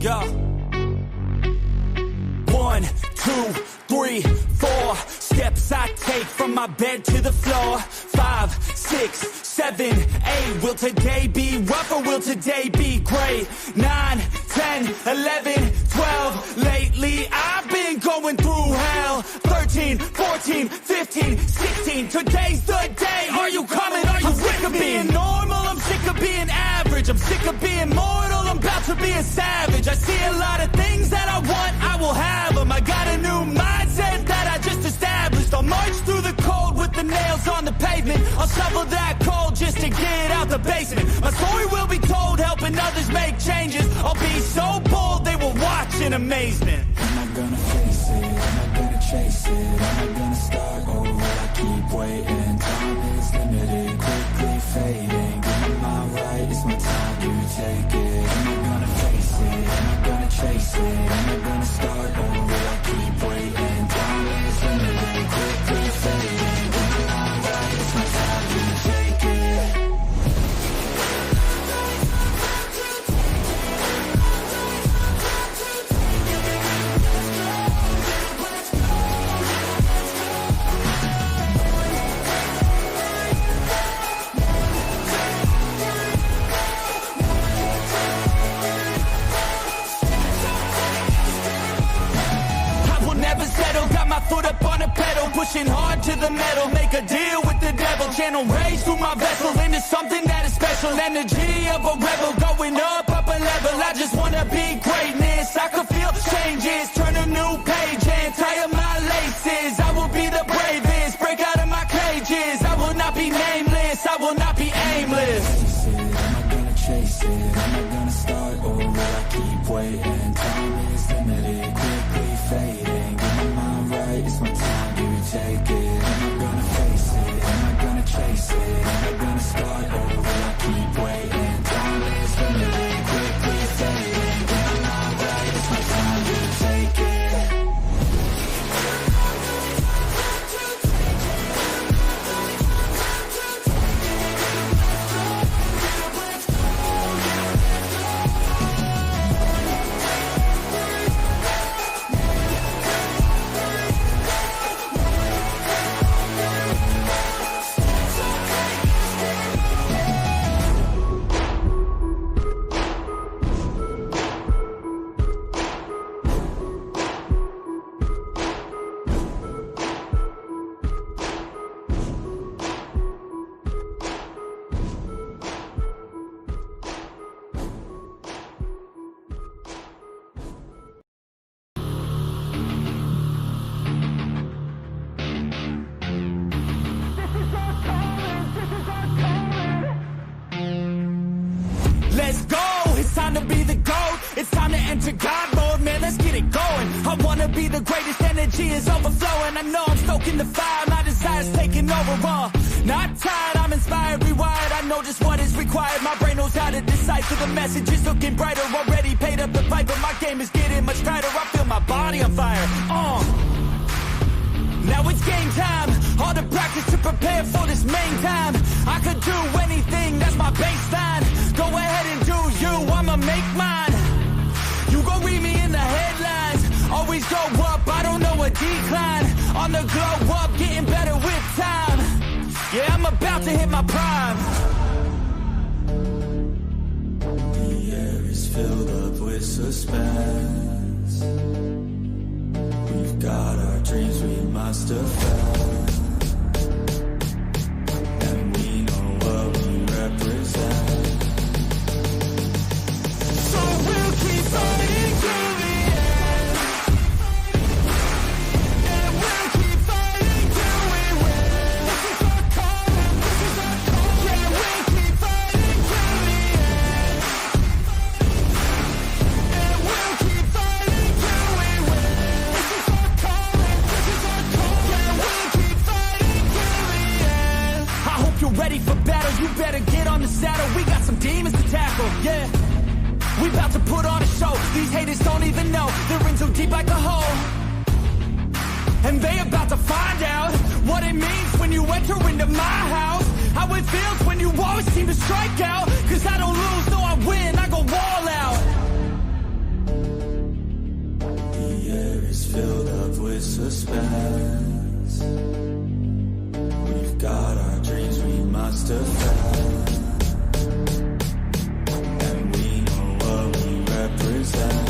Yo. 1, 2, 3, 4 steps I take from my bed to the floor. 5, 6, 7, 8. Will today be rough or will today be great? 9, 10, 11, 12. Lately I've been going through hell. 13, 14, 15, 16. Today's the day. Are you coming? Are you sick of being normal? I'm sick of being average. I'm sick of being mortal. I'm about to be a savage. I see a lot of things that I want, I will have them. I got a new mindset that I just established. I'll march through the cold with the nails on the pavement. I'll shovel that coal just to get out the basement. My story will be told, helping others make changes. I'll be so bold, they will watch in amazement. Am I gonna face it? Am I gonna chase it? Am I gonna start or will I keep waiting? Time is limited, quickly fading. Get my mind right, it's my time to take it. Am I gonna face it? Am I gonna chase it? Am I gonna start or will I keep waiting? Time is limited, quickly fading. Get my mind right, it's my time to take it. Foot up on the pedal, pushing hard to the metal. Make a deal with the devil. Channel rage through my vessel into something that is special. Energy of a rebel, going up a level. I just wanna be greatness. I could feel changes, turn a new page and tie up my laces. I will be the bravest, break out of my cages. I will not be nameless, I will not be aimless. Am I gonna chase it? Am I gonna start or will I keep waiting? Time is limited, quickly fading. Get my mind right, it's my time to take it. Am I gonna face it? Am I gonna chase it? Am I gonna start or will I keep waiting? Time is limited, quickly fading. Get my mind right, it's my time to take it. Let's go, it's time to be the GOAT. It's time to enter God mode, man, let's get it going. I wanna be the greatest, energy is overflowing. I know I'm stoking the fire, my desire's taking over, not tired, I'm inspired, rewired. I know just what is required, my brain knows how to decipher. The message is looking brighter, already paid up the pipe, but my game is getting much tighter. I feel my body on fire, Now it's game time, all the practice to prepare for this main time. I could do anything, that's my baseline. Go ahead and do you, I'ma make mine. You gon' read me in the headlines. Always go up, I don't know a decline. On the glow up, getting better with time. Yeah, I'm about to hit my prime. The air is filled up with suspense. We've got our dreams, we must have found. And we know what we represent. So we'll keep fighting till the end. Yeah, we'll keep fighting till we win. This is our calling, this is our calling. Yeah, we'll keep fighting till the end. Yeah, we'll keep fighting till we win. This is our calling, this is our calling. Yeah, we'll keep fighting till the end. I hope you're ready for battle, you better get on the saddle. We got some demons to tackle, yeah. We about to put on a show. These haters don't even know they're in too deep like a hole. And they about to find out what it means when you enter into my house. How it feels when you always seem to strike out. Cause I don't lose, no I win, I go all out. suspense. We've got our dreams we must defend, and we know what we represent.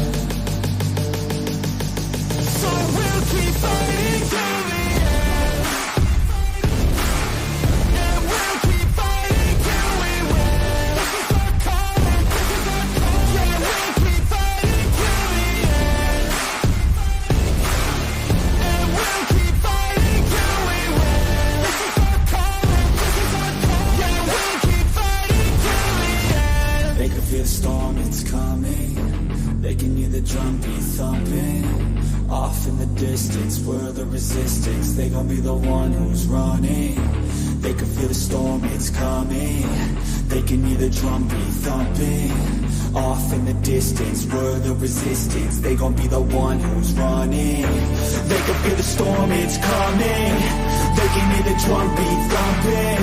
So we'll keep fighting till the end, and we'll keep fighting till we win. This is our calling, this is our calling. Yeah, we'll keep fighting till the end, and we'll keep fighting till we win. This is our calling, this is our calling. Yeah, we'll keep fighting till the end. They can feel the storm, it's coming. They can hear the drum beat thumping. Off in the distance, we're the resistance. They gon' be the one who's running. They can feel the storm, it's coming. They can hear the drum beat thumping. Off in the distance, we're the resistance. They gon' be the one who's running. They can feel the storm, it's coming. They can hear the drum beat thumping.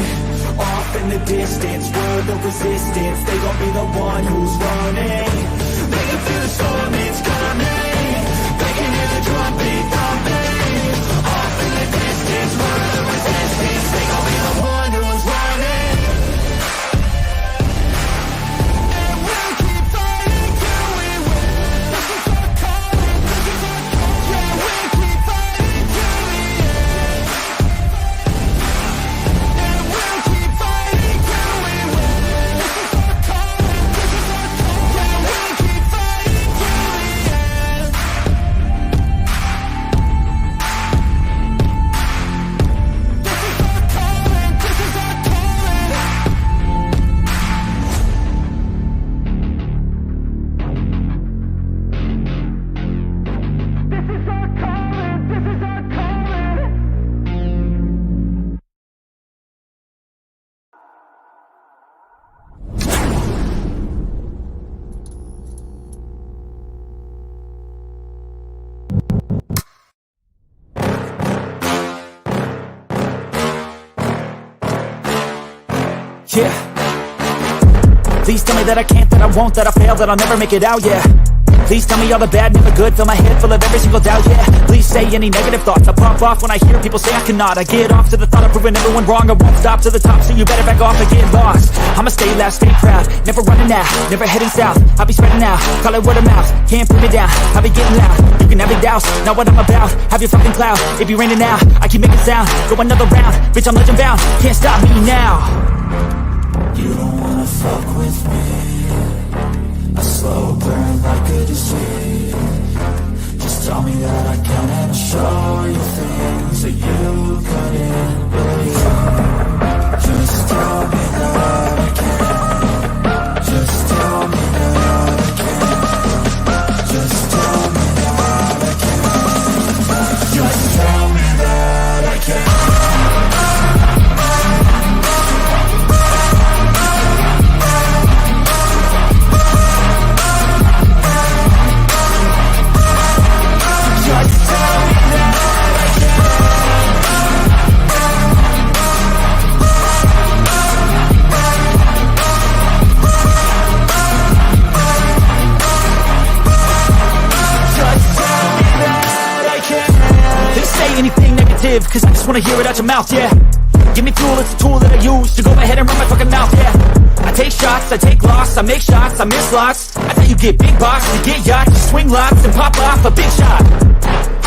Off in the distance, we're the resistance. They gon' be the one who's running. They can feel the storm, it's coming. They can hear the drum beat thumping. Off in the distance, we're the resistance. They gon' be the one who's running. And we'll keep fighting till we win. This is our calling, this is our calling. Yeah, we'll keep fighting till the end, and we'll keep fighting till we win. This is our calling, this is our calling. Yeah, we'll keep fighting till the end. This is our calling, this is our calling. This is our calling, this is our calling. Yeah. Please tell me that I can't, that I won't, that I fail, that I'll never make it out, yeah. Please tell me all the bad, never good, fill my head full of every single doubt, yeah. Please say any negative thoughts, I pop off when I hear people say I cannot. I get off to the thought of proving everyone wrong, I won't stop to the top, so you better back off and get lost. I'ma stay loud, stay proud, never running out, never heading south. I'll be spreading out, call it word of mouth, can't put me down, I'll be getting loud. You can have your doubts, not what I'm about, have your fucking clout. It be raining now, I keep making sound, go another round, bitch I'm legend bound, can't stop me now. You don't wanna fuck with me. A slow burn like a disease. Just tell me that I can and I'll show you things that you couldn't believe. Just tell me that I can. Just tell me that I can. Just tell me that I can. Just tell me that I can. Anything negative, cause I just wanna hear it out your mouth, yeah. Give me fuel, it's a tool that I use to go ahead and run my fucking mouth, yeah. I take shots, I take loss, I make shots, I miss lots. I thought you get big box, you get yachts, you swing lots and pop off a big shot.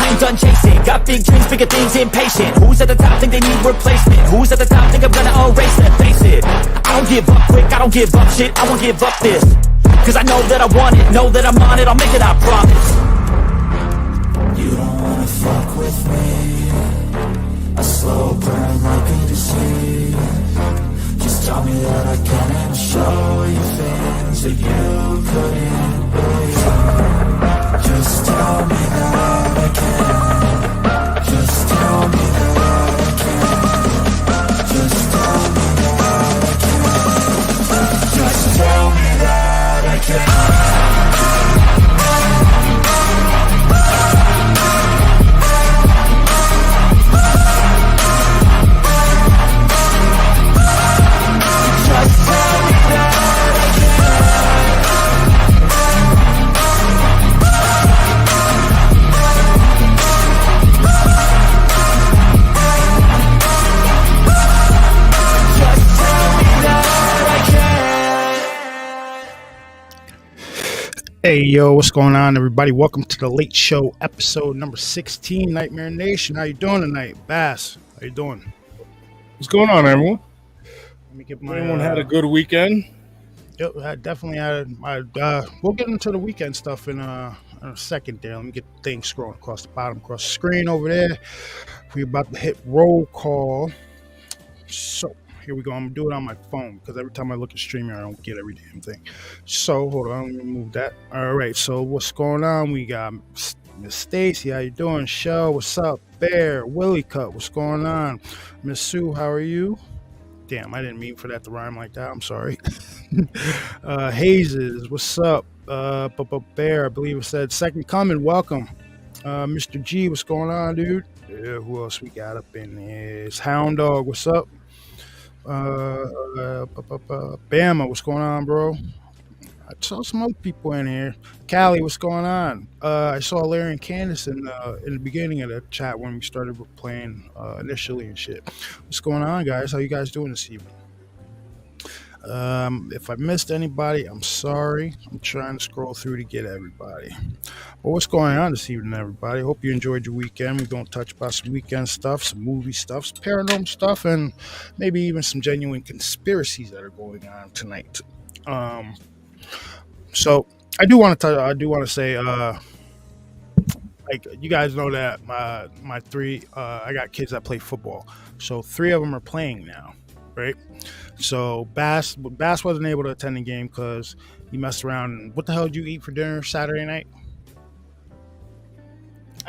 I ain't done chasing, got big dreams, bigger things, impatient. Who's at the top think they need replacement? Who's at the top think I'm gonna erase them? Face it, I don't give up quick, I don't give up shit, I won't give up this. Cause I know that I want it, know that I'm on it, I'll make it, I promise. You don't wanna fuck with me. A slow burn like a disease. Just tell me that I can and I'll show you things that you couldn't believe. Just tell me that I can. Just tell me that I can. Just tell me that I can. Just tell me that I can. Just tell me that I can. Hey, yo, what's going on, everybody? Welcome to the Late Show, episode number 16, Nightmare Nation. How you doing tonight? Bass, how you doing? What's going on, everyone? Let me get my... Everyone had a good weekend? Yep, I definitely had my... we'll get into the weekend stuff in a second there. Let me get things scrolling across the bottom, across the screen over there. We're about to hit roll call. So, here we go. I'm going to do it on my phone because every time I look at StreamYard, I don't get every damn thing. So, hold on. Let me move that. All right. So, what's going on? We got Miss Stacy. How you doing? Shell, what's up? Bear, Willie Cut, what's going on? Miss Sue, how are you? Damn, I didn't mean for that to rhyme like that. I'm sorry. Hazes, what's up? Bear, I believe it said Second Coming. Welcome. Mr. G, what's going on, dude? Who else we got up in here? It's Hound Dog, what's up? Bama, what's going on, bro? I saw some other people in here. Callie, what's going on? I saw Larry and Candace in the beginning of the chat when we started playing initially and shit. What's going on, guys? How you guys doing this evening? If I missed anybody, I'm sorry. I'm trying to scroll through to get everybody. But what's going on this evening, everybody? Hope you enjoyed your weekend. We're going to touch about some weekend stuff, some movie stuff, some paranormal stuff, and maybe even some genuine conspiracies that are going on tonight. So I do want to say, like, you guys know that my three, I got kids that play football. So 3 of them are playing now, right? So Bass wasn't able to attend the game because he messed around. What the hell did you eat for dinner Saturday night?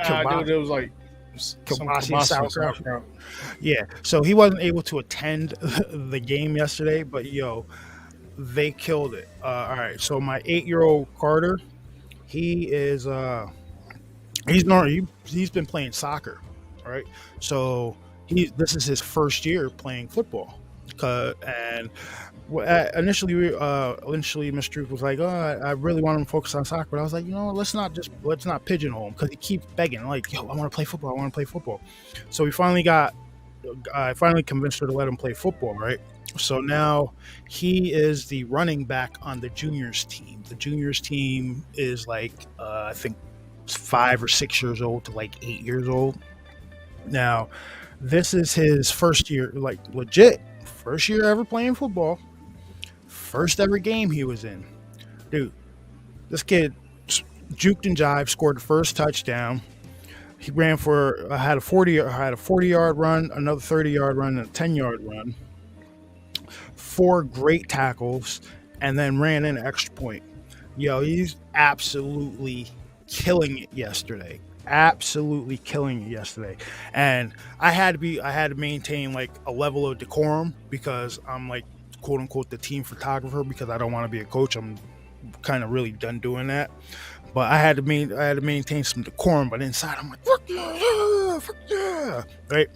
Dude, it was like kielbasa and sauerkraut. Yeah, so he wasn't able to attend the game yesterday, but yo, they killed it. All right, so my 8-year-old Carter, he's been playing soccer, all right? So this is his first year playing football. And initially, Mr. Truth was like, "Oh, I really want him to focus on soccer," but I was like, let's not pigeonhole him because he keeps begging, like, "Yo, I want to play football. I want to play football." So I finally convinced her to let him play football, right? So now he is the running back on the juniors team. The juniors team is like I think 5 or 6 years old to like 8 years old. Now, this is his first year, like legit. First year ever playing football. First ever game he was in. Dude, this kid juked and jived, scored the first touchdown. He ran had a 40-yard run, another 30-yard run, and a 10-yard run. 4 great tackles, and then ran in an extra point. Yo, he's absolutely killing it yesterday. Absolutely killing it yesterday. And I had to maintain like a level of decorum because I'm like, quote unquote, the team photographer, because I don't want to be a coach. I'm kind of really done doing that. But I had to maintain some decorum, but inside I'm like, fuck yeah. Right?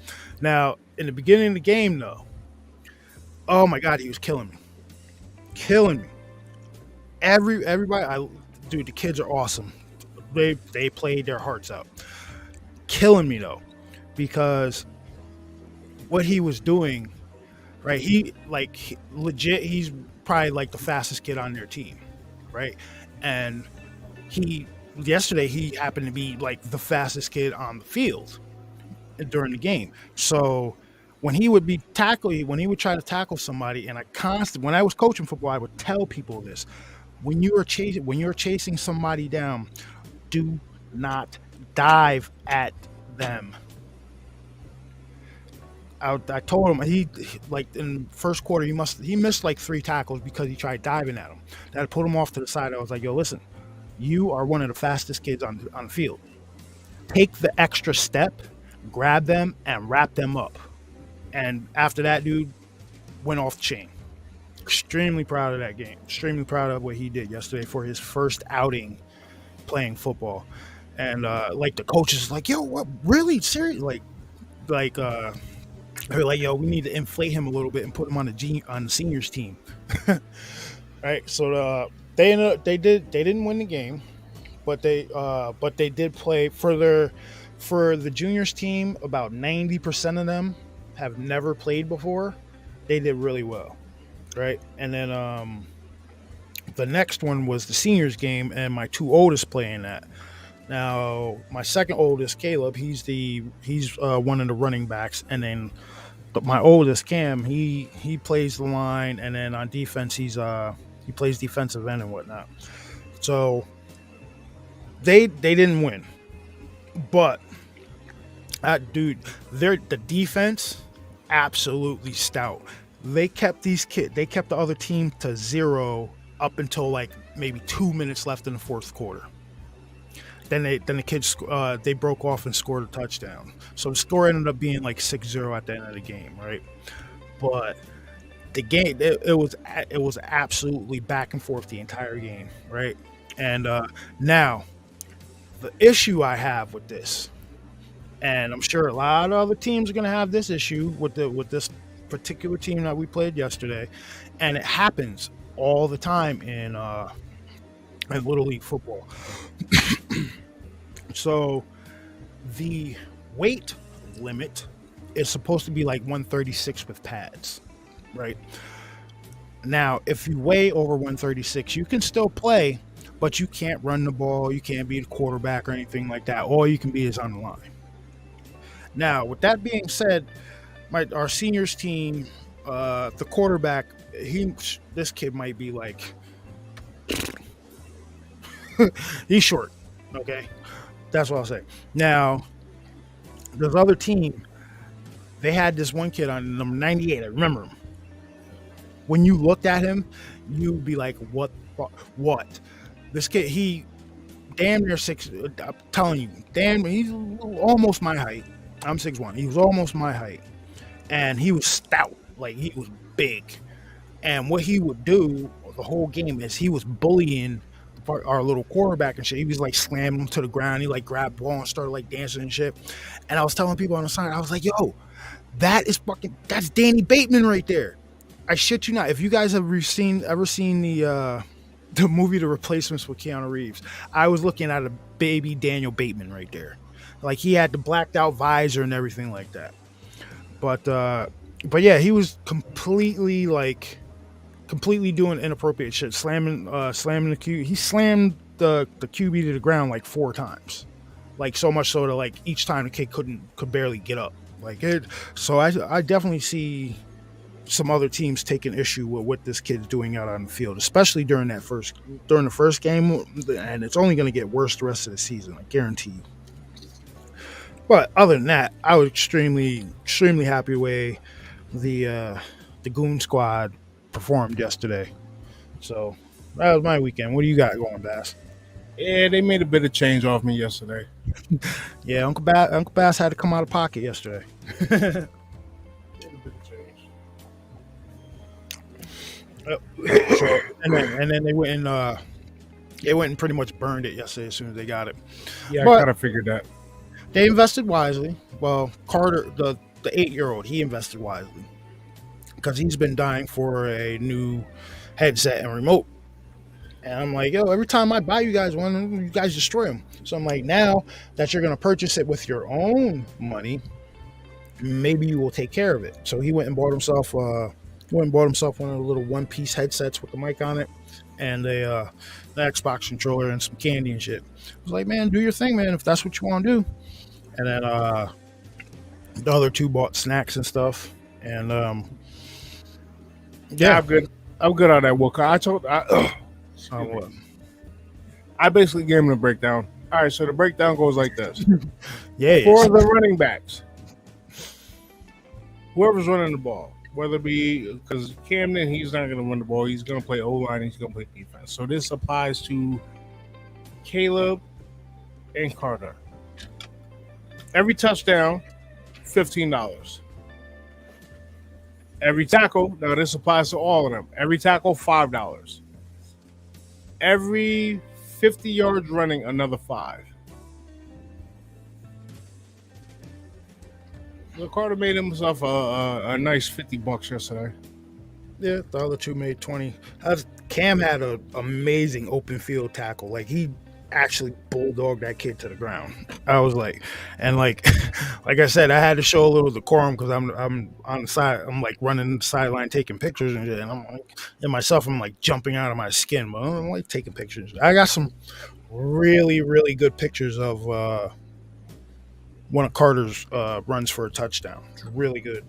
Now, in the beginning of the game though, oh my God, he was killing me. Everybody, dude, the kids are awesome. They played their hearts out. Killing me though, because what he was doing, right? Legit, he's probably like the fastest kid on their team, right? And yesterday he happened to be like the fastest kid on the field during the game. So when he would try to tackle somebody, and when I was coaching football, I would tell people this: when you're chasing somebody down, do not dive at them. I told him he like in first quarter he missed like 3 tackles because he tried diving at him. That put him off to the side. I was like, yo, listen, you are one of the fastest kids on the field. Take the extra step, grab them, and wrap them up. And after that, dude went off the chain. Extremely proud of that game. Extremely proud of what he did yesterday for his first outing playing football. And like the coaches like, yo, what, really serious? Like they're like, yo, we need to inflate him a little bit and put him on the seniors team. Right. So they didn't win the game, but they did play for the juniors team. About 90% of them have never played before. They did really well. Right. And then The next one was the seniors game, and my two oldest playing that. Now, my second oldest, Caleb, he's one of the running backs, and then my oldest, Cam, he plays the line, and then on defense, he plays defensive end and whatnot. So they didn't win, but dude, the defense absolutely stout. They kept the other team to 0 up until like maybe 2 minutes left in the fourth quarter. Then the kids they broke off and scored a touchdown. So the score ended up being like 6-0 at the end of the game, right? But the game it was absolutely back and forth the entire game, right? And now the issue I have with this, and I'm sure a lot of other teams are going to have this issue with this particular team that we played yesterday, and it happens all the time in Little League football. So the weight limit is supposed to be like 136 with pads, right? Now, if you weigh over 136, you can still play, but you can't run the ball, you can't be the quarterback or anything like that. All you can be is on the line. Now, with that being said, our seniors team, the quarterback, this kid might be like, he's short, okay? That's what I'll say. Now, this other team, they had this one kid on number 98. I remember him. When you looked at him, you'd be like, what? This kid, he damn near 6. I'm telling you, he's almost my height. I'm 6'1". He was almost my height. And he was stout. Like, he was big. And what he would do the whole game is he was bullying our little quarterback and shit. He was like slamming him to the ground. He like grabbed the ball and started like dancing and shit. And I was telling people on the side, I was like, yo, that's Danny Bateman right there. I shit you not. If you guys have ever seen the movie The Replacements with Keanu Reeves, I was looking at a baby Daniel Bateman right there. Like, he had the blacked out visor and everything like that. But yeah, he was completely doing inappropriate shit, slamming the QB. He slammed the QB to the ground like 4 times, like so much so that like each time the kid could barely get up. Like it. So I definitely see some other teams taking issue with what this kid's doing out on the field, especially during the first game, and it's only going to get worse the rest of the season, I guarantee you. But other than that, I was extremely happy with the Goon Squad performed yesterday. So that was my weekend. What do you got going, Bass? Yeah, they made a bit of change off me yesterday. Yeah, Uncle Bass had to come out of pocket yesterday. And then they went and pretty much burned it yesterday as soon as they got it. Yeah, I kind of figured that. They invested wisely. Well, Carter, the 8-year-old, he invested wisely because he's been dying for a new headset and remote. And I'm like, yo, every time I buy you guys one, you guys destroy them. So I'm like, now that you're going to purchase it with your own money, maybe you will take care of it. So he went and bought himself one of the little one-piece headsets with the mic on it and the Xbox controller and some candy and shit. I was like, man, do your thing, man, if that's what you want to do. And then the other two bought snacks and stuff. And yeah, I'm good on that. Well, I basically gave him the breakdown. All right, so the breakdown goes like this. Yeah. For the running backs, whoever's running the ball, whether it be because Camden, he's not going to run the ball. He's going to play O-line. He's going to play defense. So this applies to Caleb and Carter. Every touchdown, $15. Every tackle, now this applies to all of them. Every tackle, $5. Every 50 yards running, another $5. So Carter made himself a nice $50 yesterday. Yeah, the other two made 20. Cam had an amazing open field tackle. Like, he actually bulldog that kid to the ground. I was like, and like, like I said, I had to show a little decorum because I'm on the side. I'm like running the sideline taking pictures and shit. And I'm like, and myself, I'm like jumping out of my skin, but I'm like taking pictures. I got some really, really good pictures of one of Carter's runs for a touchdown. It's really good.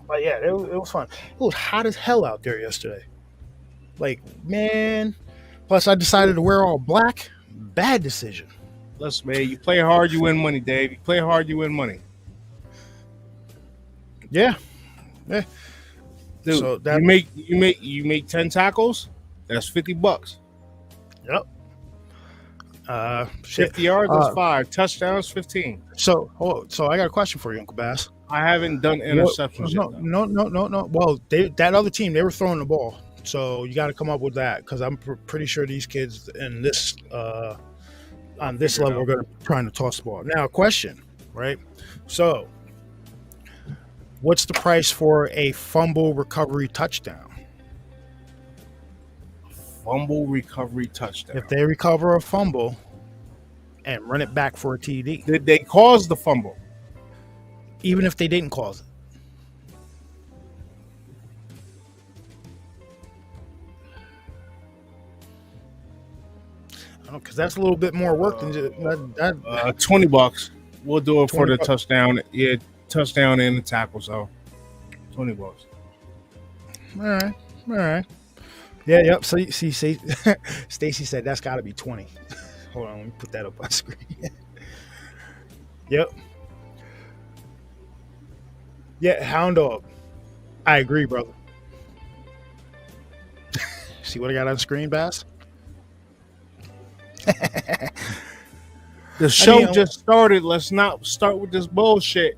But yeah, it was fun. It was hot as hell out there yesterday. Like, man. Plus, I decided to wear all black. Bad decision. Listen, man, you play hard, you win money, Dave. You play hard, you win money. Yeah. Dude, So that you make 10 tackles, that's $50. Yep. 50 yards, that's 5. Touchdowns, 15. So I got a question for you, Uncle Bass. I haven't done interceptions yet. No. Well, that other team, they were throwing the ball. So you got to come up with that because I'm pretty sure these kids in this on this level are going to trying to toss the ball. Now, question, right? So, what's the price for a fumble recovery touchdown? Fumble recovery touchdown. If they recover a fumble and run it back for a TD, did they cause the fumble? Even if they didn't cause it. Because that's a little bit more work than just that. $20. We'll do it for the $20. touchdown. Yeah, touchdown and the tackle. So, $20. All right. Yeah, yep. So see, Stacy said that's got to be 20. Hold on, let me put that up on screen. Yep. Yeah, Hound Dog. I agree, brother. See what I got on screen, Bass? The show just started. Let's not start with this bullshit.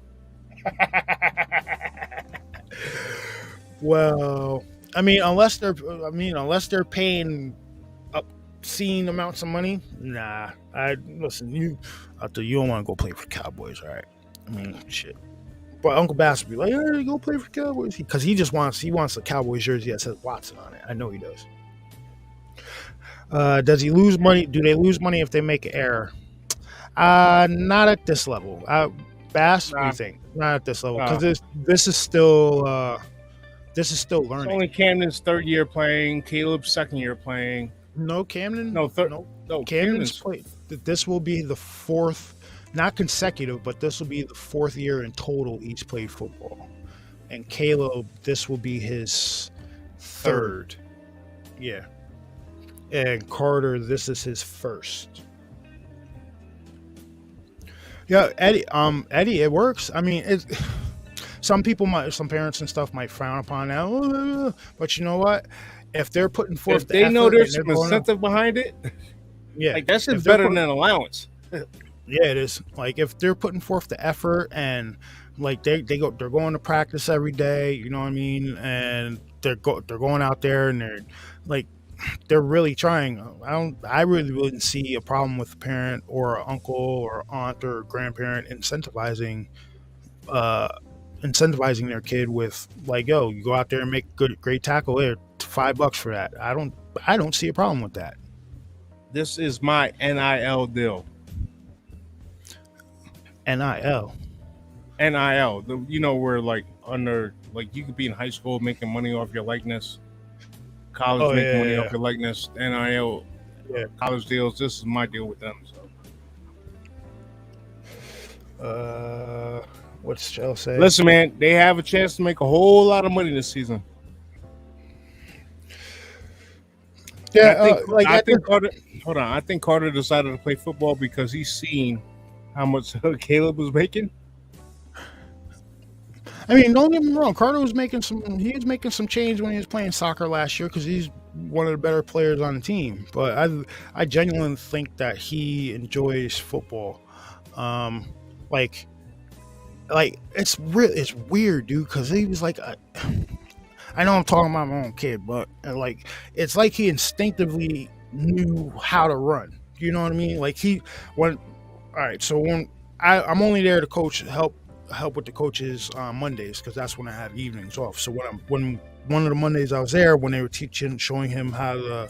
Well, unless they're paying obscene amounts of money, nah. You don't want to go play for Cowboys, all right? Shit. But Uncle Bass would be like, "Hey, go play for Cowboys," because he wants a Cowboys jersey that says Watson on it. I know he does. Does he lose money? Do they lose money if they make an error? Not at this level. Bass, what do you think? Not at this level because this is still learning. It's only Camden's third year playing. Caleb's second year playing. No, Camden. No, Camden's played. This will be the fourth, not consecutive, but this will be the fourth year in total he's played football. And Caleb, this will be his third. Yeah. And Carter, this is his first. Yeah, Eddie, it works. Some parents and stuff might frown upon that, but you know what? If they're putting forth, if they know there's some incentive behind it, yeah, like that's just better than allowance. Yeah, it is. Like if they're putting forth the effort and like they're going to practice every day, you know what I mean, and they're going out there and they're really trying. I really wouldn't see a problem with a parent or an uncle or aunt or grandparent incentivizing their kid with like, yo, you go out there and make great tackle. There, $5 for that. I don't see a problem with that. This is my NIL deal. NIL. Where like under like you could be in high school making money off your likeness. College making money off your likeness, NIL, college deals. This is my deal with them. So, what's Joe say? Listen, man, they have a chance to make a whole lot of money this season. Yeah, I think Carter. Hold on, I think Carter decided to play football because he's seen how much Caleb was making. Don't get me wrong. Carter was making some change when he was playing soccer last year because he's one of the better players on the team. But I genuinely think that he enjoys football. Like it's weird, dude. Because he was like, I know I'm talking about my own kid, but it's like he instinctively knew how to run. You know what I mean? Like all right. So when I'm only there to coach, help with the coaches on Mondays because that's when I have evenings off. So when one of the Mondays I was there when they were showing him how to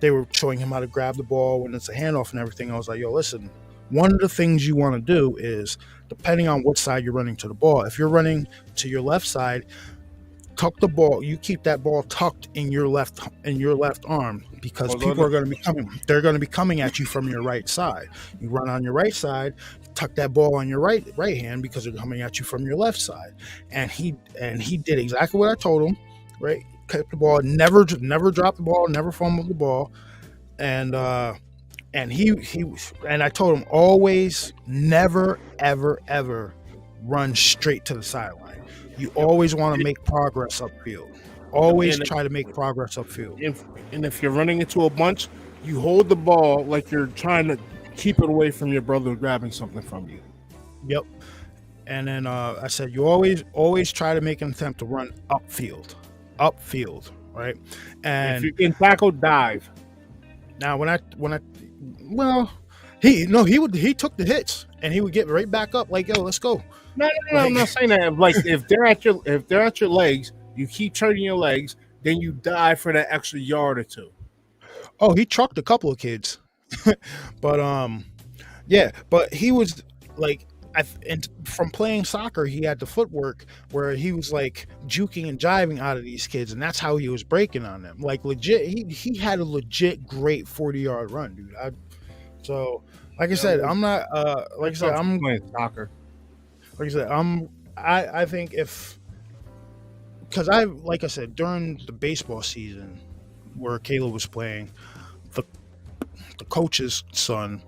they were showing him how to grab the ball when it's a handoff and everything. I was like, yo, listen, one of the things you want to do is, depending on what side you're running to the ball, if you're running to your left side, tuck the ball. You keep that ball tucked in your left arm, because people are going to be coming. They're going to be coming at you from your right side. You run on your right side, tuck that ball on your right hand, because they're coming at you from your left side. And he did exactly what I told him. Right, kept the ball, never dropped the ball, never fumbled the ball, and he and I told him, always, never, ever run straight to the sideline. You always want to make progress upfield. Always try to make progress upfield. If you're running into a bunch, you hold the ball like you're trying to keep it away from your brother grabbing something from you. Yep. And then I said, you always try to make an attempt to run upfield, right? And if you can tackle, dive. Now, he took the hits and he would get right back up, like, yo, let's go. No, I'm not saying that. Like, if they're at your legs, you keep turning your legs, then you dive for that extra yard or two. Oh, he trucked a couple of kids, but but he was like, and from playing soccer, he had the footwork where he was like juking and jiving out of these kids, and that's how he was breaking on them. Like, legit, he had a legit great 40-yard run, dude. So, like I said, I'm not like I said, I'm playing soccer. Like I said, I think because like I said, during the baseball season where Caleb was playing, the coach's son,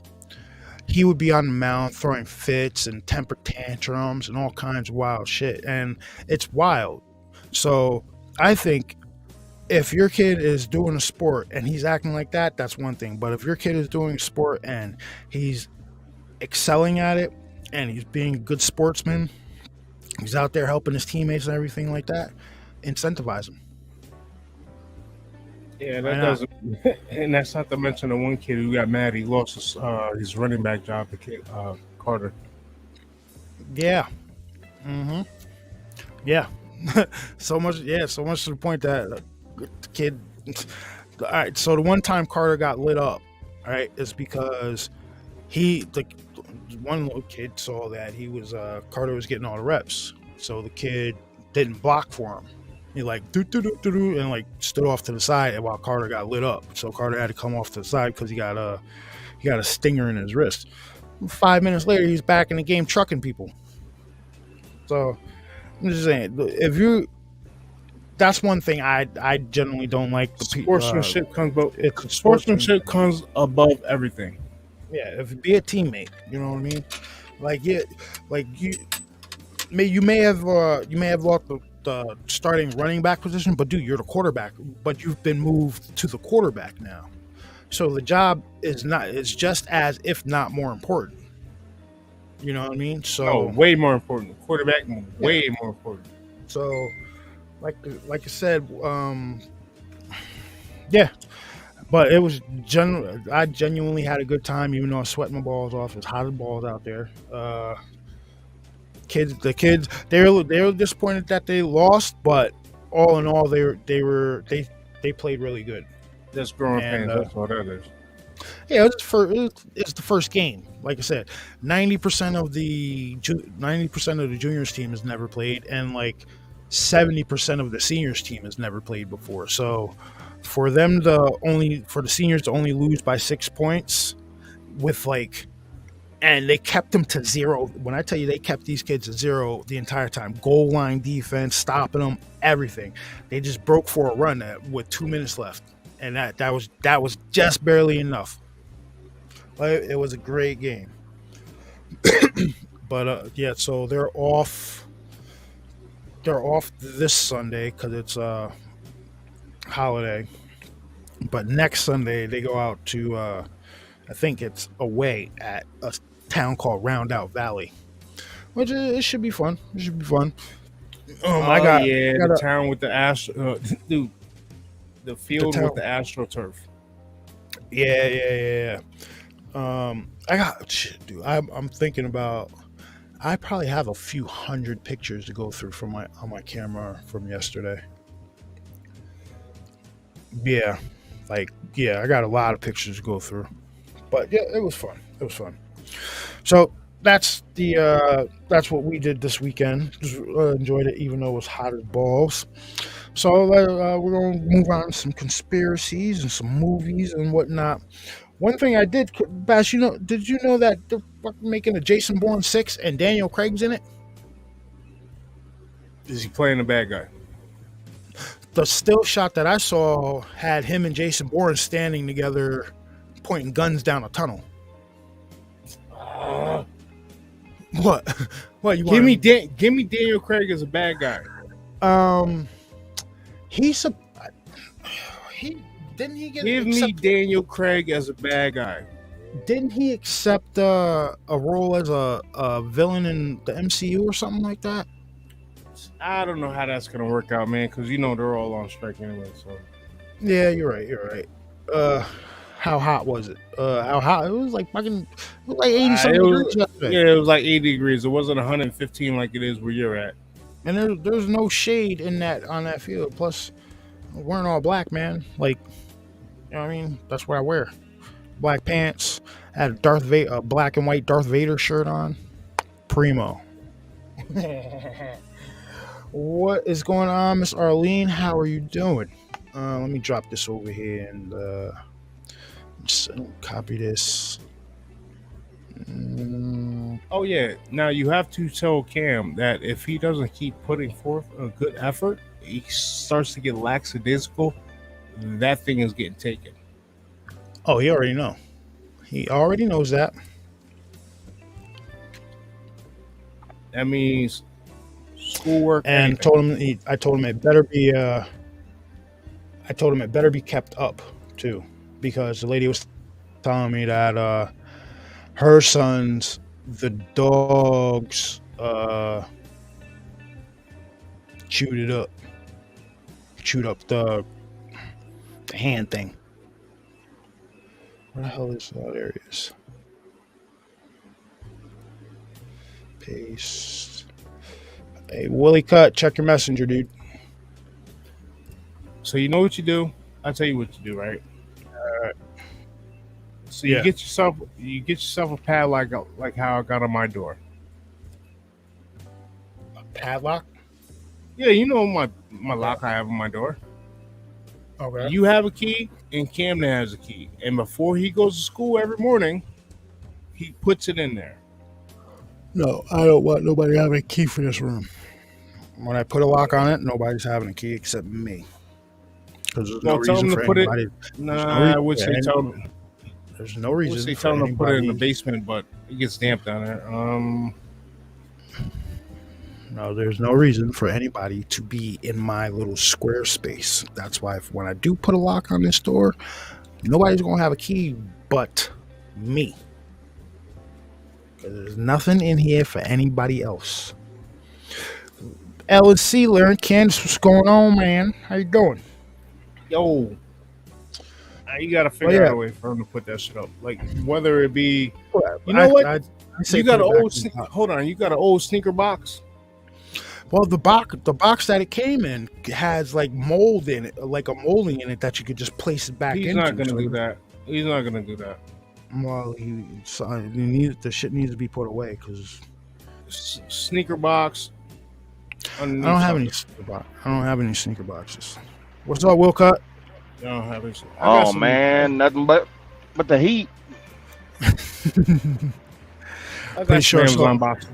he would be on the mound throwing fits and temper tantrums and all kinds of wild shit, and it's wild. So I think if your kid is doing a sport and he's acting like that, that's one thing. But if your kid is doing a sport and he's excelling at it, and he's being a good sportsman, he's out there helping his teammates and everything like that, incentivize him. Yeah, that doesn't, and that's not to mention the one kid who got mad. He lost his running back job to Carter. Yeah. Yeah. so much to the point that the kid. All right. So the one time Carter got lit up, all right, is because one little kid saw that Carter was getting all the reps, so the kid didn't block for him. He like do and like stood off to the side while Carter got lit up. So Carter had to come off to the side because he got a stinger in his wrist. 5 minutes later, he's back in the game trucking people. So I'm just saying, that's one thing I generally don't like. Sportsmanship comes above everything. Yeah, be a teammate, you know what I mean? You may have lost the starting running back position, but dude, you're the quarterback. But you've been moved to the quarterback now, so the job is just as, if not more important. You know what I mean? So way more important. Quarterback, way more important. So, like I said, yeah. But it was I genuinely had a good time, even though I was sweating my balls off. It's hot as balls out there. The kids, they were disappointed that they lost, but all in all, they played really good. That's growing pains. That's what that is. Yeah, it's the first game. Like I said, 90% of the juniors team has never played, and like 70% of the seniors team has never played before. So for the seniors to only lose by 6 points and they kept them to 0. When I tell you they kept these kids to 0 the entire time, goal line defense, stopping them, everything. They just broke for a run with 2 minutes left, and that was just barely enough. It was a great game. But yeah, so they're off this Sunday because it's a holiday. But next Sunday they go out to I think it's away at a town called Round Out Valley, which it should be fun. The town with the dude, the field with the AstroTurf. Yeah. I'm thinking about. I probably have a few hundred pictures to go through on my camera from yesterday. Yeah, Like, yeah, I got a lot of pictures to go through. But yeah, it was fun. It was fun. So that's what we did this weekend. Just, enjoyed it, even though it was hot as balls. So we're gonna move on to some conspiracies and some movies and whatnot. One thing I did, Bash, did you know that they're fucking making a Jason Bourne 6 and Daniel Craig's in it? Is he playing the bad guy? The still shot that I saw had him and Jason Bourne standing together, pointing guns down a tunnel. What? What you Give want? me Daniel Craig as a bad guy. He's a he didn't he get Give me Daniel Craig as a bad guy. Didn't he accept a role as a villain in the MCU or something like that? I don't know how that's gonna work out, man, because they're all on strike anyway. So Yeah, you're right. How hot was it? How hot? It was like 80 something degrees yesterday. Yeah, it was like 80 degrees. It wasn't 115 like it is where you're at. And there's no shade on that field. Plus, I'm wearing all black, man. Like, you know what I mean? That's what I wear. Black pants. I had a black and white Darth Vader shirt on. Primo. What is going on, Miss Arlene? How are you doing? Let me drop this over here and just copy this. Oh yeah. Now you have to tell Cam that if he doesn't keep putting forth a good effort, he starts to get lackadaisical. That thing is getting taken. Oh, he already know. He already knows that. That means schoolwork. And I told him it better be kept up too, because the lady was telling me that her sons, the dogs, chewed up the hand thing. Where the hell is that? There it is. Paste. Hey, Willie Cut, check your messenger, dude. So you know what you do? I'll tell you what you do, right? So Yeah. you get yourself a pad like how I got on my door. A padlock? Yeah, you know my lock I have on my door. Okay. You have a key, and Camden has a key. And before he goes to school every morning, he puts it in there. No, I don't want nobody having a key for this room. When I put a lock on it, nobody's having a key except me. Because there's no Tell reason him for to put anybody. it. Nah, I would say tell him. There's no I would reason say for tell him to put it in the anybody. basement, but it gets damp down there. No, there's no reason for anybody to be in my little square space. That's why when I do put a lock on this door, nobody's gonna have a key but me. Because there's nothing in here for anybody else. LC, Larry, Candace, what's going on, man? How you doing? Yo, you got to figure out a way for him to put that shit up. Like whether it be, you know what? say You got an put it old. back in the box. Hold on, you got an old sneaker box. Well, the box that it came in has like mold in it, like a molding in it that you could just place it back into. He's not gonna So- do that. He's not gonna do that. Well, the shit needs to be put away because Sneaker box. I don't have any sneaker boxes. What's up, Will Cut? I don't have any. I got Oh some- man, nothing but the heat. I got Pretty some sure I saw- Amazon boxes.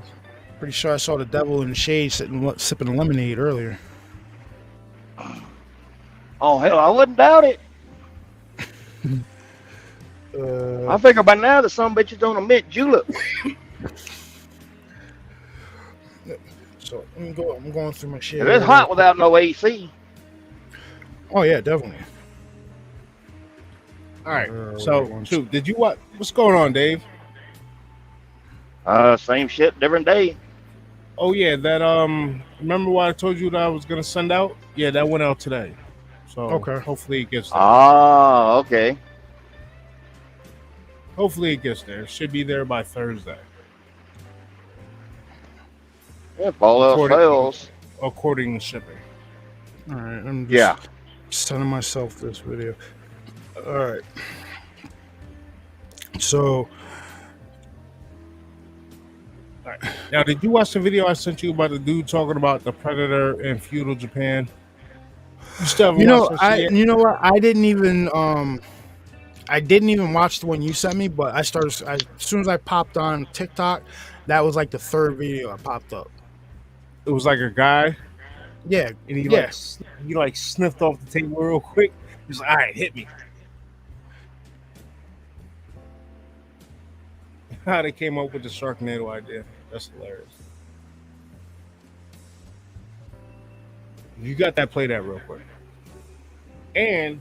Pretty sure I saw the devil in the shade sipping a lemonade earlier. Oh hell, I wouldn't doubt it. I figure by now that some bitches on a mint julep. So I'm going through my shit. If it's hot without no AC. Oh yeah, definitely. All right. So, shoot, did you what? What's going on, Dave? Same shit, different day. Oh yeah, that remember what I told you that I was gonna send out? Yeah, that went out today. So Okay. hopefully it gets there. Ah, okay. Hopefully it gets there. It should be there by Thursday, If all else According- fails. according to shipping. All right, I'm just Yeah. sending myself this video. All right. So All right. Now, did you watch the video I sent you about the dude talking about the predator in feudal Japan? You still haven't watched that shit yet? you know what? I didn't even watch the one you sent me, but as soon as I popped on TikTok, that was like the third video that popped up. It was like a guy, Yeah, and he yeah. like sniffed off the table real quick. He's like, "All right, hit me." How they came up with the Sharknado idea? That's hilarious. You got that? Play that real quick. And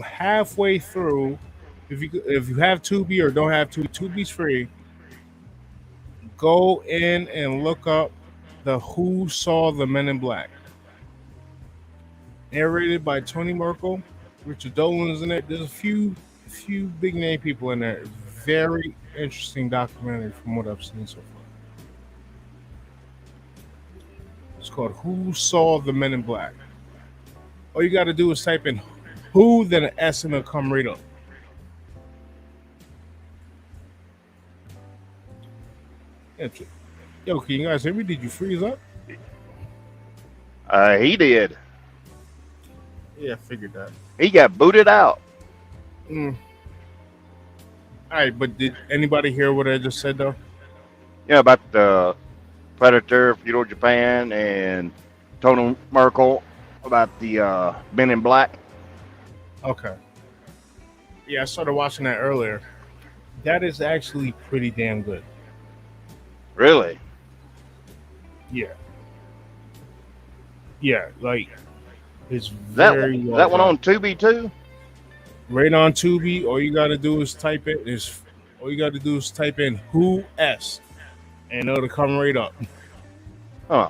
halfway through, if you have Tubi or don't have Tubi, Tubi's free. Go in and look up the Who Saw the Men in Black, narrated by Tony Merkel. Richard Dolan's in it. There's a few big name people in there. Very interesting documentary from what I've seen so far. It's called Who Saw the Men in Black. All you got to do is type in who, then an S, and it'll come right up. Yo, can you guys hear me? Did you freeze up? He did. Yeah, I figured that. He got booted out. All right, but did anybody hear what I just said, though? Yeah, about the Predator, feudal Japan, and Tony Merkel about the Men in Black. Okay. Yeah, I started watching that earlier. That is actually pretty damn good. Really? Yeah. Yeah, like it's That very that one on Tubi too? right on Tubi. All you gotta do is type in Who S, and it'll come right up. Huh.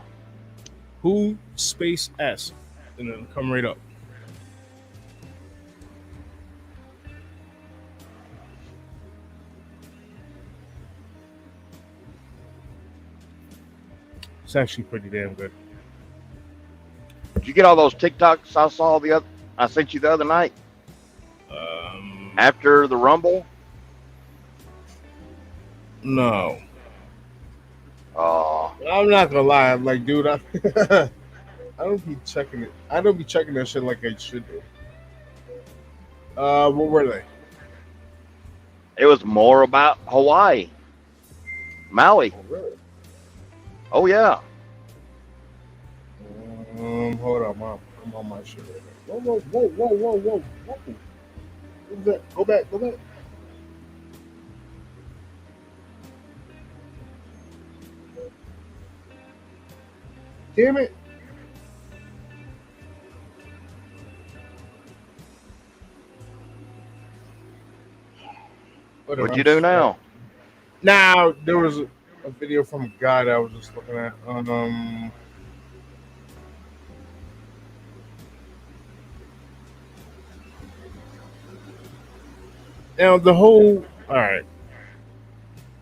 Who space S, and it'll come right up. It's actually pretty damn good. Did you get all those TikToks I sent you the other night after the Rumble? No. Oh, I'm not gonna lie. I'm like, dude, I don't be checking it. I don't be checking that shit like I should do. What were they? it was more about Hawaii, Maui. Oh, really? Oh yeah. Hold on, Mom. I'm on my shit right now. Whoa. What's that? Go back. Damn it. What'd you do now? Now, there was a video from a guy that I was just looking at. Now, all right.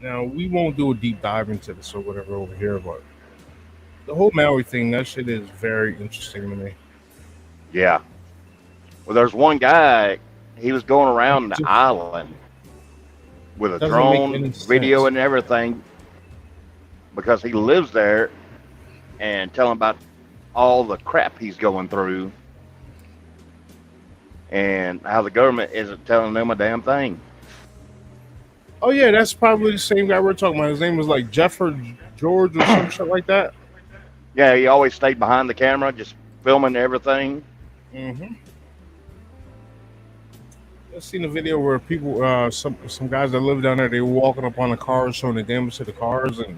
Now, we won't do a deep dive into this or whatever over here, but the whole Maui thing, that shit is very interesting to me. Yeah. Well, there's one guy. He was going around the island with a Doesn't make drone, any video, sense. and everything because he lives there, and telling about all the crap he's going through and how the government isn't telling them a damn thing. Oh, yeah, that's probably the same guy we're talking about. His name was like Jeff or George or some shit like that. Yeah, he always stayed behind the camera, just filming everything. Mm-hmm. I've seen a video where people, some guys that live down there, they were walking up on the cars, showing the damage to the cars, and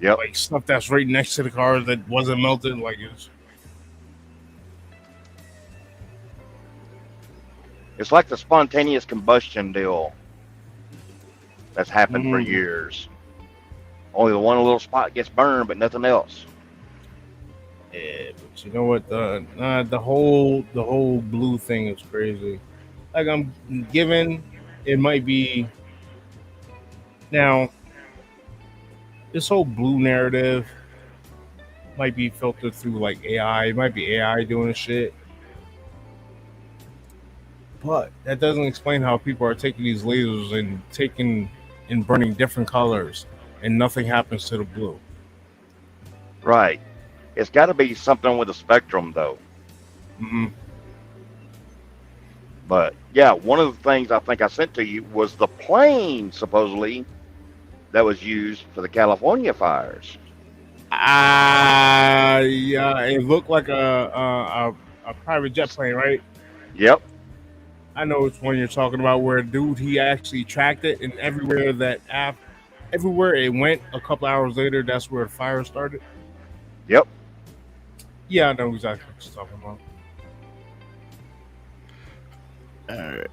Yep. like stuff that's right next to the cars that wasn't melted. Like It's like the spontaneous combustion deal that's happened for Mhm. years. Only the one little spot gets burned, but nothing else. yeah, but you know what? The whole blue thing is crazy. Like I'm given, it might be now. This whole blue narrative might be filtered through like AI. It might be AI doing the shit. But that doesn't explain how people are taking these lasers and burning different colors, and nothing happens to the blue. Right. It's got to be something with the spectrum, though. Mm-hmm. But yeah, one of the things I think I sent to you was the plane supposedly that was used for the California fires. Yeah, it looked like a private jet plane, right? Yep. I know which one you're talking about. Where a dude he actually tracked it, and everywhere it went, a couple hours later, that's where the fire started. Yep. Yeah, I know exactly what you're talking about. All right.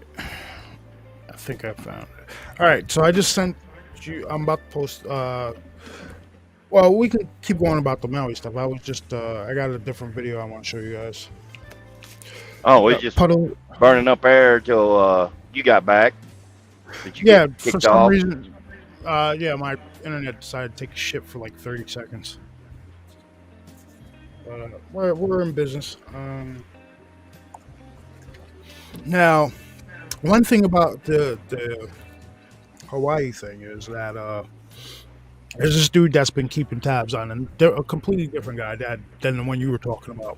I think I found it. All right, so I just sent you. I'm about to post. Well, we can keep going about the Maui stuff. I was just. I got a different video I want to show you guys. Oh, it's just Puddle. burning up air till you got back. Did you Yeah, get for kicked some off? reason. Yeah, my internet decided to take a shit for like 30 seconds. We're in business. Now, one thing about the Hawaii thing is that there's this dude that's been keeping tabs on, and they're a completely different guy than the one you were talking about.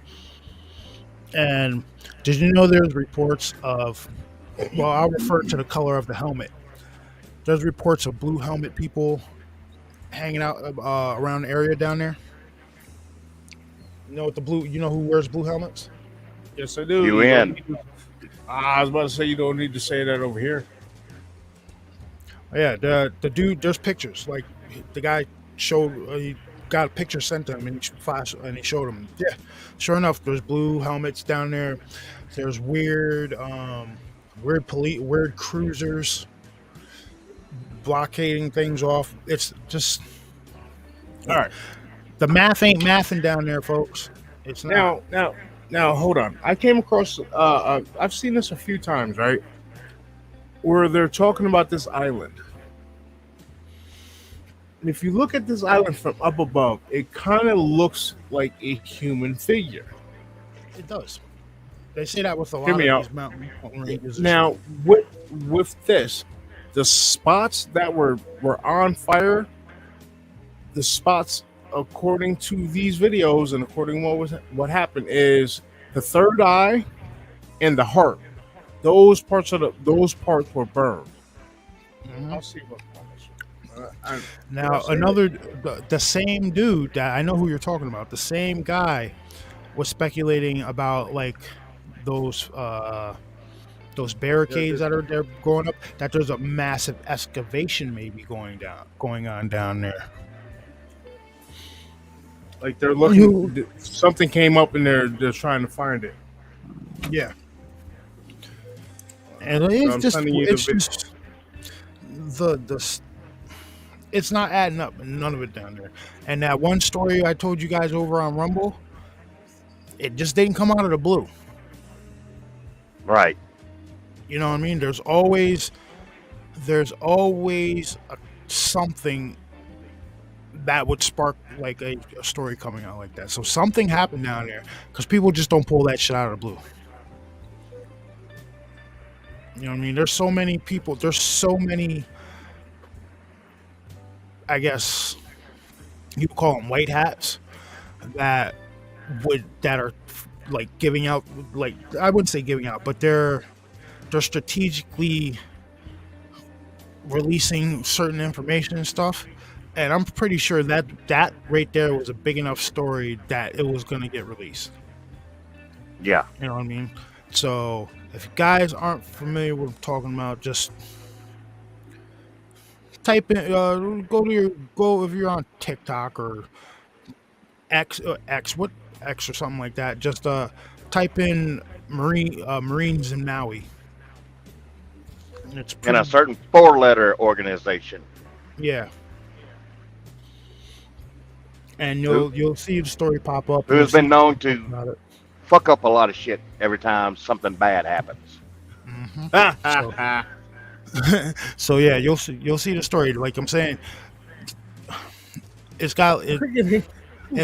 And did you know there's reports of, well, I'll refer to the color of the helmet. There's reports of blue helmet people hanging out around the area down there. You know what the blue? You know who wears blue helmets? Yes, I do. I was about to say you don't need to say that over here. Yeah, the dude. There's pictures. Like the guy showed. He got a picture sent to him, and he showed him. Yeah, sure enough, there's blue helmets down there. There's weird cruisers blockading things off. It's just all right. The math ain't mathing down there, folks. It's not. Now, hold on. I came across. I've seen this a few times, right? Where they're talking about this island. And if you look at this island from up above, it kind of looks like a human figure. It does. They say that with a lot Hear of me out. these mountain ranges. Now, with this, the spots that were on fire, the spots, according to these videos and according to what happened, is the third eye and the heart. Those parts were burned. Mhm. I'll see what. Now the same dude that I know who you're talking about, the same guy was speculating about like those barricades that are there going up, that there's a massive excavation maybe going on down there. Like they're looking, something came up and they're trying to find it. Yeah. And it's not adding up, none of it down there. And that one story I told you guys over on Rumble, it just didn't come out of the blue. Right. You know what I mean? There's always something that would spark like a story coming out like that. So something happened down there, because people just don't pull that shit out of the blue. You know what I mean? There's so many people. There's so many, I guess you call them white hats, that are like giving out, like, I wouldn't say giving out, but they're strategically releasing certain information and stuff. And I'm pretty sure that right there was a big enough story that it was going to get released. Yeah. You know what I mean? So if you guys aren't familiar with what I'm talking about, just type in, go if you're on TikTok or X or something like that. Just type in Marines in Maui. It's In a certain 4-letter organization. Yeah. And you'll see the story pop up. Who has been known to about it. fuck up a lot of shit every time something bad happens. So yeah, you'll see the story. Like I'm saying, if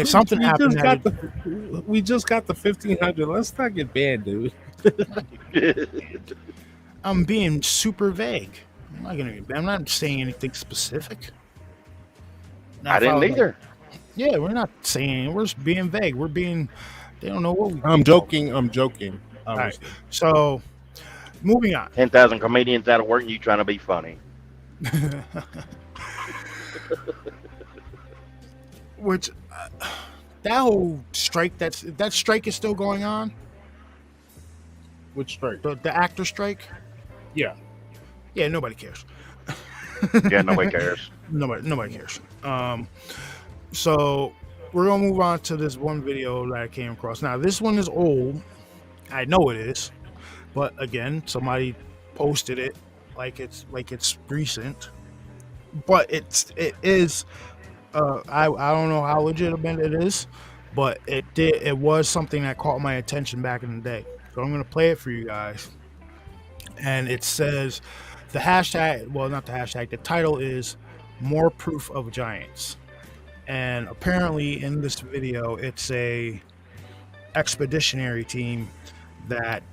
something happened, we just got the 1500. Let's not get bad, dude. I'm being super vague. I'm not saying anything specific. Now, I if didn't was like, either. yeah, we're not saying. We're just being vague. We're being. They don't know what we. I'm joking. I'm joking. All right. Obviously. So, moving on. 10,000 comedians out of work and you trying to be funny. Which that whole strike. That strike is still going on. Which strike? The actor strike. Yeah. Yeah, nobody cares. Yeah, nobody cares. Nobody cares. So we're gonna move on to this one video that I came across. Now this one is old. I know it is, but again, somebody posted it like it's recent. But it is. I don't know how legitimate it is, but it was something that caught my attention back in the day. So I'm gonna play it for you guys. And it says the hashtag, well, not the hashtag, the title is More Proof of Giants. And apparently in this video, it's a expeditionary team that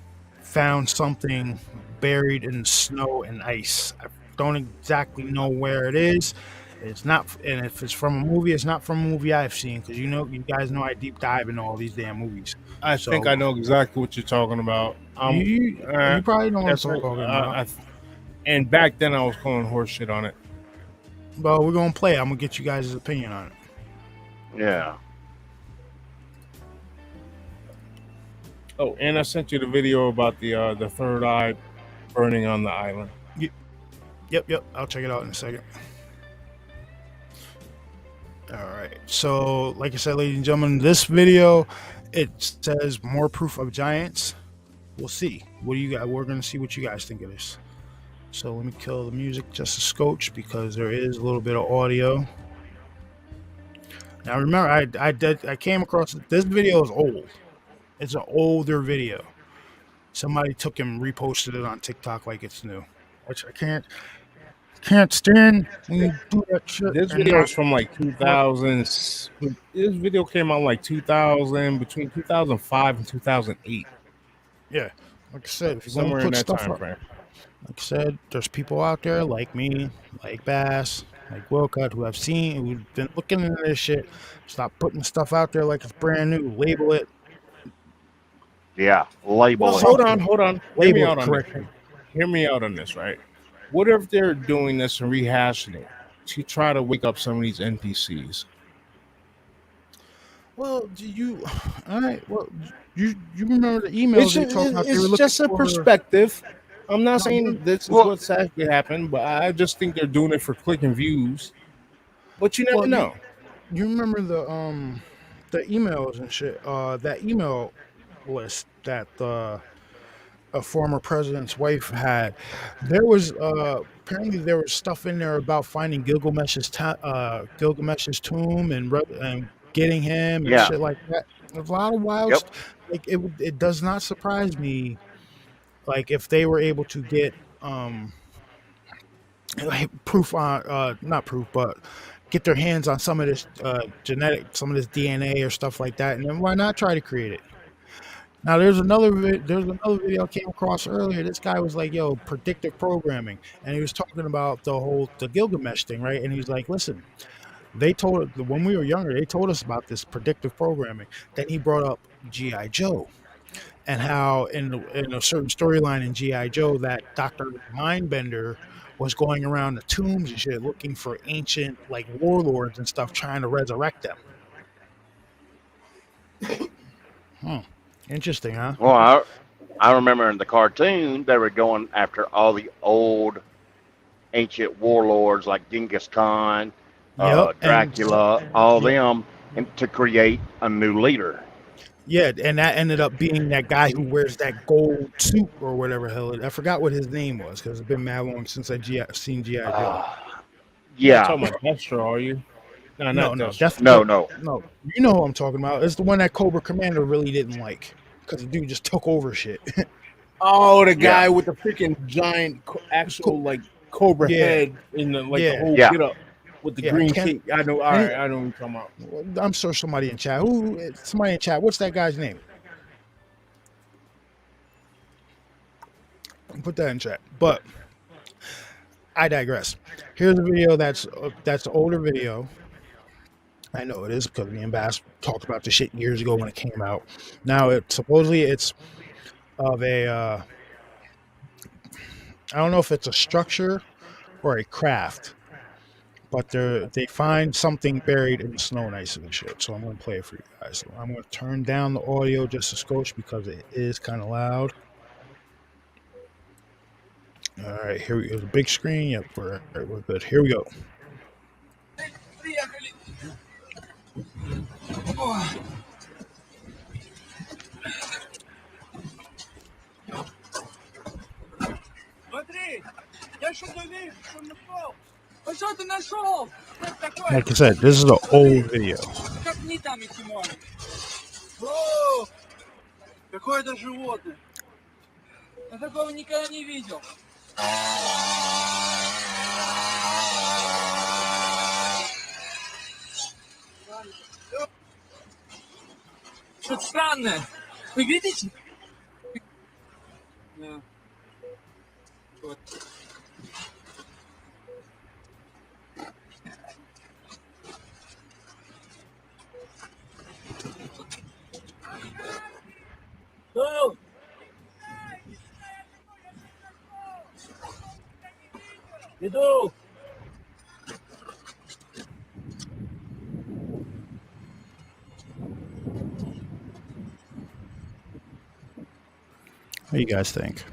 found something buried in snow and ice. I don't exactly know where it is. It's not, and if it's from a movie, it's not from a movie I've seen, because you guys know I deep dive into all these damn movies. I think I know exactly what you're talking about. You probably know what I'm That's talking about. and back then I was calling horse shit on it. Well, we're gonna play. I'm gonna get you guys' opinion on it. Yeah. Oh, and I sent you the video about the third eye burning on the island. Yep. I'll check it out in a second. All right. So, like I said, ladies and gentlemen, this video, it says More Proof of Giants. We'll see. What do you guys? We're gonna see what you guys think of this. So let me kill the music just a scotch because there is a little bit of audio. Now remember, I came across this video is old. It's an older video. Somebody took and reposted it on TikTok like it's new, which I can't stand when you do that shit. This video is from like 2000. This video came out like 2000, between 2005 and 2008. Yeah, like I said, if you're Somewhere gonna in put that stuff time up, frame. like I said, there's people out there like me, like Bass, like Wilcott, who've been looking into this shit. Stop putting stuff out there like it's brand new. Label it. Yeah. Label Well, it. hold on. Hear me Label out it on correctly. this. Hear me out on this, right? What if they're doing this and rehashing it to try to wake up some of these NPCs? Well, all right. Well, you remember the emails they talked about? They were It's looking just a for- perspective. I'm not No, saying this is well- what's actually happened, but I just think they're doing it for clicking views. But you never Well, know. You remember the emails and shit? That email list that a former president's wife had. There was apparently there was stuff in there about finding Gilgamesh's tomb and getting him and Yeah. shit like that. There's a lot of wild Yep. like it does not surprise me, like if they were able to get like proof on not proof but get their hands on some of this some of this DNA or stuff like that, and then why not try to create it? Now there's another video I came across earlier. This guy was like, "Yo, predictive programming," and he was talking about the Gilgamesh thing, right? And he's like, "Listen, they told when we were younger, they told us about this predictive programming." Then he brought up GI Joe and how in a certain storyline in GI Joe that Dr. Mindbender was going around the tombs and shit looking for ancient like warlords and stuff, trying to resurrect them. Interesting, huh? Well, I remember in the cartoon they were going after all the old ancient warlords like Genghis Khan, Yep, and- Dracula, all them, and to create a new leader. Yeah, and that ended up being that guy who wears that gold suit or whatever hell. I forgot what his name was because it's been mad long since I've seen G.I. Joe. You're Yeah. talking about Destro, are you? No, No, not Destro. that's No. no. You know who I'm talking about. It's the one that Cobra Commander really didn't like because the dude just took over shit. Oh, the guy Yeah. with the freaking giant actual like cobra Yeah. head in the like Yeah. the whole Yeah. get up with the Yeah, green Ken- cape. I know. All right, I know what you're talking about. I'm sure somebody in chat. Somebody in chat. What's that guy's name? Put that in chat. But I digress. Here's a video that's an older video. I know it is because me and Bass talked about the shit years ago when it came out. Now it's of a I don't know if it's a structure or a craft, but they find something buried in the snow and ice and shit. So I'm gonna play it for you guys. So I'm gonna turn down the audio just a skosh because it is kind of loud. All right, here we go. The big screen. Yep, we're good. Here we go. Смотри, я что-то вижу, что нашел. А что ты нашел? Что это такое? Like I said, this is an old video. Как не там идти можно? О, какое-то животное. Я такого никогда не видел. Что-то странное. Вы видите? Да. Вот. О! Иду! What do you guys think?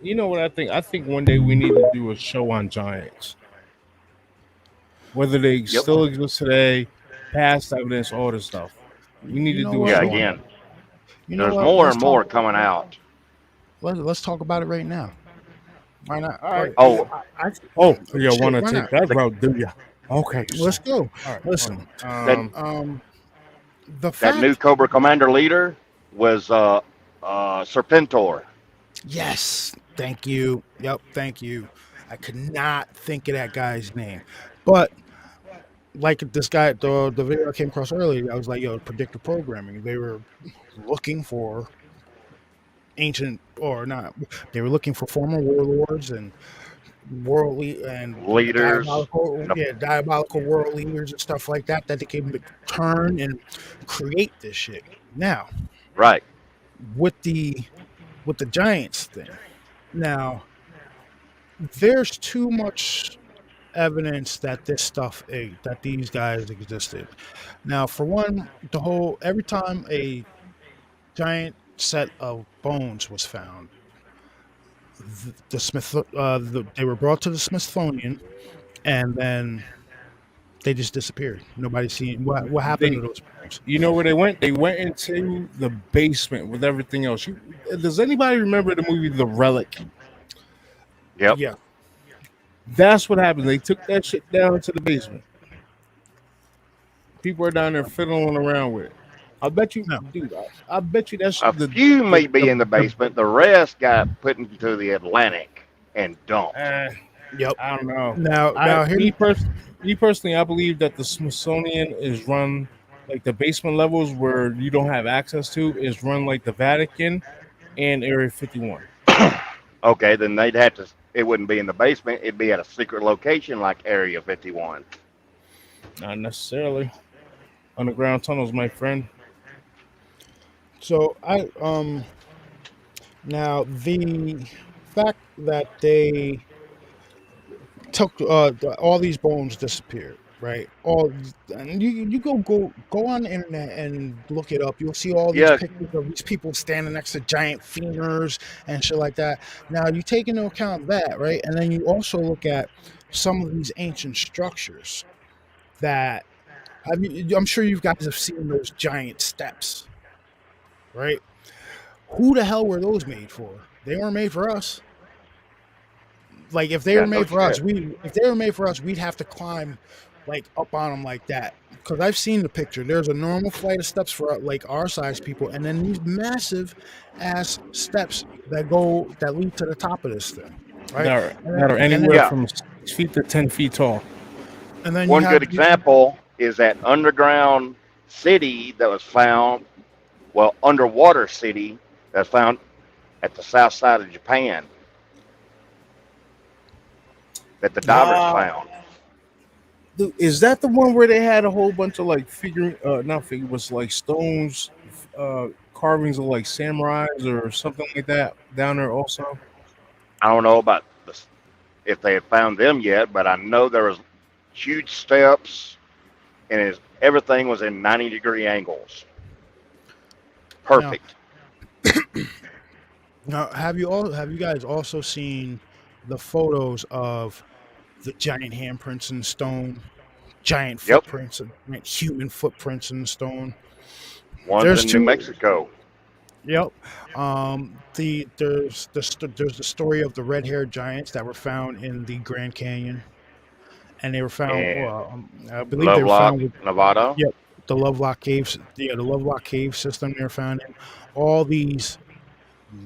You know what I think? I think one day we need to do a show on giants. Whether they still exist today, past evidence, all this stuff. We need to do a Yeah, show. again, You know there's what? more Let's and more talk- coming out. Let's talk about it right now. Why not? All right. Oh, Oh, you Shit, want to why take not? that route, do you? Okay. Let's go. All right, Listen. hold The that fact. new Cobra Commander leader was Serpentor. Yes. Thank you. Yep. Thank you. I could not think of that guy's name, but like this guy, the video I came across earlier, I was like, yo, predictive programming. They were looking for ancient or not. They were looking for former warlords and Leaders. diabolical world leaders and stuff like that they can turn and create this shit. Now, Right. with the Giants thing, now there's too much evidence that that these guys existed. Now, for one, every time a giant set of bones was found, they were brought to the Smithsonian, and then they just disappeared. Nobody seen what happened to those bones. You know where they went? They went into the basement with everything else. Does anybody remember the movie The Relic? Yep. Yeah, That's what happened. They took that shit down to the basement. People are down there fiddling around with it. I bet you, No. dude. I bet you that's A few may be in the basement. The rest got put into the Atlantic and dumped. yep. I don't know. Now here, Me personally, I believe that the Smithsonian is run like the basement levels where you don't have access to is run like the Vatican and Area 51. Okay, then they'd have to. It wouldn't be in the basement. It'd be at a secret location like Area 51. Not necessarily. Underground tunnels, my friend. so now the fact that they took all these bones disappeared, right? And you go on the internet and look it up. You'll see all these Yeah. pictures of these people standing next to giant femurs and shit like that. Now you take into account that, right? And then you also look at some of these ancient structures that I'm sure you guys have seen those giant steps, right? Who the hell were those made for? They weren't made for us. Like if they Yeah, were no made for us, shit. we'd have to climb like up on them like that. Because I've seen the picture. There's a normal flight of steps for like our size people, and then these massive ass steps that lead to the top of this thing, right? That are And then- anywhere Yeah. from 6 feet to 10 feet tall. And then One you good have example is that underground city that was found Well, underwater city that's found at the south side of Japan that the divers Ah, found. is that the one where they had a whole bunch of like not figure, was like stones, carvings of like samurais or something like that down there also? I don't know about if they had found them yet, but I know there was huge steps and everything was in 90-degree angles. Now, Perfect. now, have you guys also seen the photos of the giant handprints in stone, giant Yep. footprints, and human footprints in stone? One's There's in New two. Mexico. Yep. There's the story of the red-haired giants that were found in the Grand Canyon, and they were found. And Well, I believe they were Lovelock, found with. Nevada. Yep, the Lovelock caves. Yeah, the Lovelock cave system they were found in. All these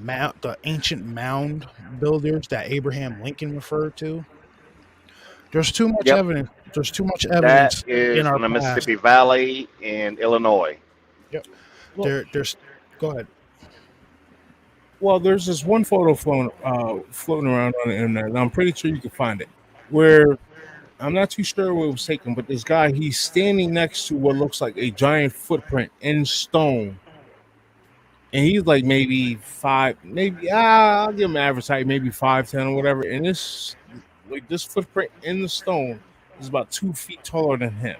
the ancient mound builders that Abraham Lincoln referred to. There's too much Yep. evidence. There's too much That evidence in is our in the past. Mississippi Valley in Illinois. Yep. Well, There's. Go ahead. well, there's this one photo floating around on the internet, and I'm pretty sure you can find it. Where I'm not too sure where it was taken, but this guy, he's standing next to what looks like a giant footprint in stone, and he's like maybe I'll give him average height, maybe 5'10" or whatever. And this footprint in the stone is about 2 feet taller than him.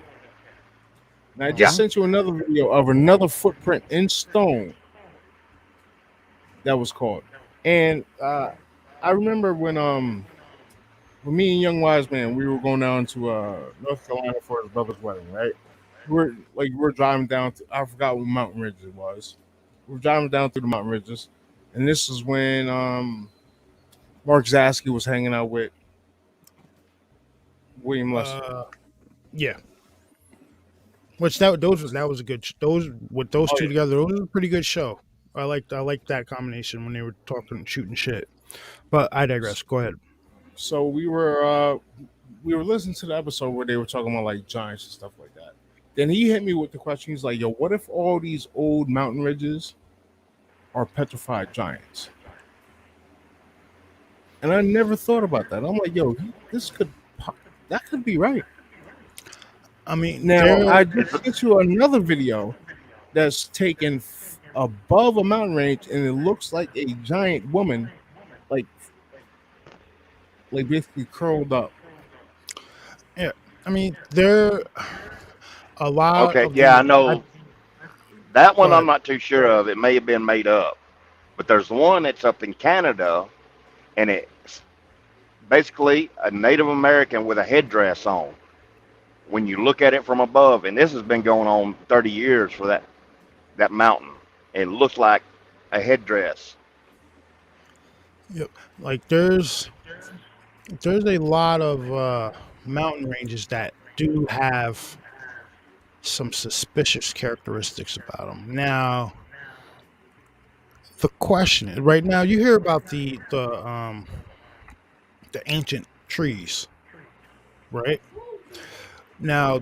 And I Yeah. just sent you another video of another footprint in stone that was caught. And I remember when me and Young Wise Man, we were going down to North Carolina for his brother's wedding, right? We're driving down to, I forgot what mountain ridge it was. We're driving down through the mountain ridges, and this is when Mark Zasky was hanging out with William Lester. Yeah. Which that was a good those with those Oh, two yeah. together. Those was a pretty good show. I liked that combination when they were talking shooting shit. But I digress. Go ahead. So we were listening to the episode where they were talking about like giants and stuff like that. Then he hit me with the question. He's like, "Yo, what if all these old mountain ridges are petrified giants?" And I never thought about that. I'm like, "Yo, that could be right." I mean, Now I just sent you another video that's taken above a mountain range, and it looks like a giant woman, like basically curled up. I mean, there a lot. Okay, of yeah, the- I know. That one Go I'm ahead. not too sure of. It may have been made up. But there's one that's up in Canada, and it's basically a Native American with a headdress on when you look at it from above. And this has been going on 30 years for that mountain. It looks like a headdress. Like there's a lot of mountain ranges that do have some suspicious characteristics about them. Now, the question is, right now you hear about the ancient trees, right? Now,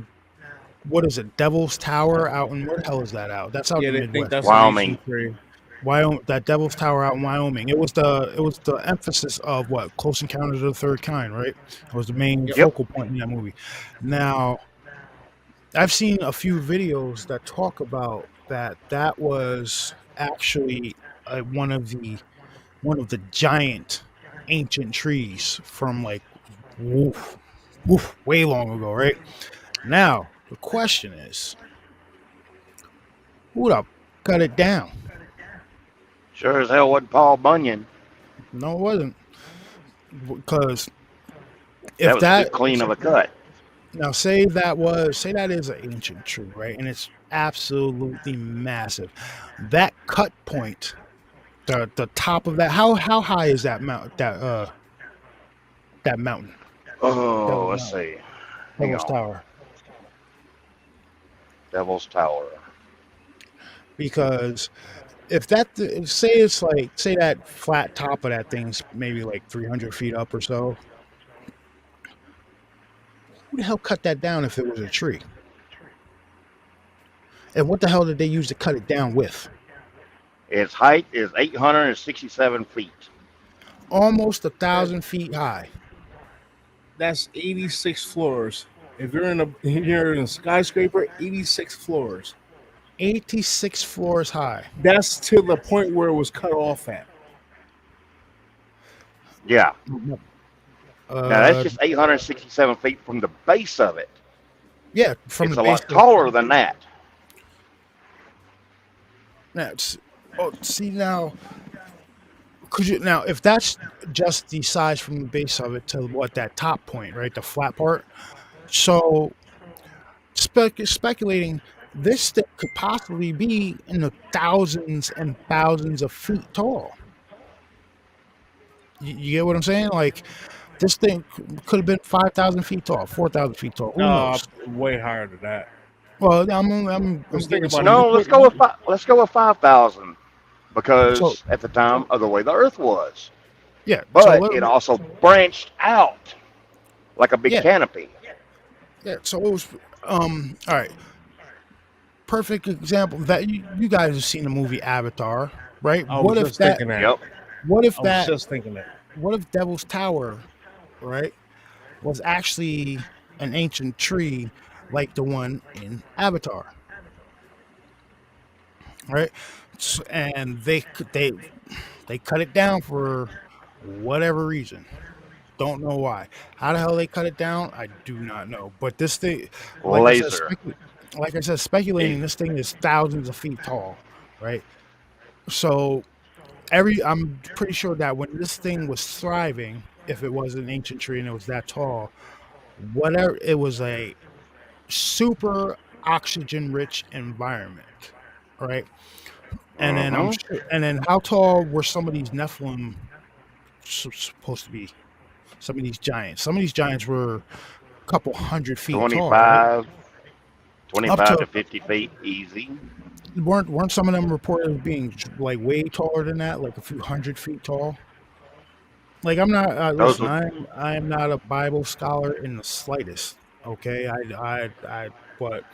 what is it? Devil's Tower out in where the hell is that out? That's out Yeah, in they the think Midwest. that's Wyoming. an ancient tree. Wyoming, that Devil's Tower out in Wyoming. It was the emphasis of what Close Encounters of the Third Kind, right? It was the main Yep. focal point in that movie. Now, I've seen a few videos that talk about that was actually one of the giant ancient trees from like way long ago, right? Now the question is, who the cut it down? Sure as hell wasn't Paul Bunyan. No, it wasn't. Because That if was that too clean of a cut. now say that is an ancient tree, right? And it's absolutely massive. That cut point, the top of that, how high is that mountain? That mountain, Oh, let's see. Hang Devil's on. Tower. Devil's Tower. Because if say that flat top of that thing's maybe like 300 feet up or so, who the hell cut that down if it was a tree? And what the hell did they use to cut it down with? Its height is 867 feet. Almost 1,000 feet high. That's 86 floors. If you're in a skyscraper, 86 floors. 86 floors high. That's to the point where it was cut off at. Yeah. Now that's just 867 feet from the base of it. Yeah, from It's the a base. lot taller than that. See now, now if that's just the size from the base of it to what that top point, right, the flat part. So speculating, this thing could possibly be in the thousands and thousands of feet tall. You get what I'm saying? Like this thing could have been 5,000 feet tall, 4,000 feet tall. Who No, knows? way higher than that. Well, I'm Let's getting think some- about No, let's go with 5,000 because at the time of the way the Earth was, yeah, but so it also branched out like a big Yeah. canopy. Yeah, so it was all right. Perfect example that you guys have seen the movie Avatar, right? I was just thinking that. Yep. What if I was that just thinking that. what if Devil's Tower, right, was actually an ancient tree like the one in Avatar? Right? And they cut it down for whatever reason. Don't know why. How the hell they cut it down, I do not know. But this thing, Laser. like I said, speculating, this thing is thousands of feet tall, right? So I'm pretty sure that when this thing was thriving, if it was an ancient tree and it was that tall, whatever, it was a super oxygen-rich environment, right? And then and then how tall were some of these Nephilim supposed to be? Some of these giants. Some of these giants were a couple hundred feet tall. Right? 25 to 50 feet, easy. Weren't some of them reported as being like way taller than that, like a few hundred feet tall? Like I'm not. Listen, I am not a Bible scholar in the slightest. Okay, but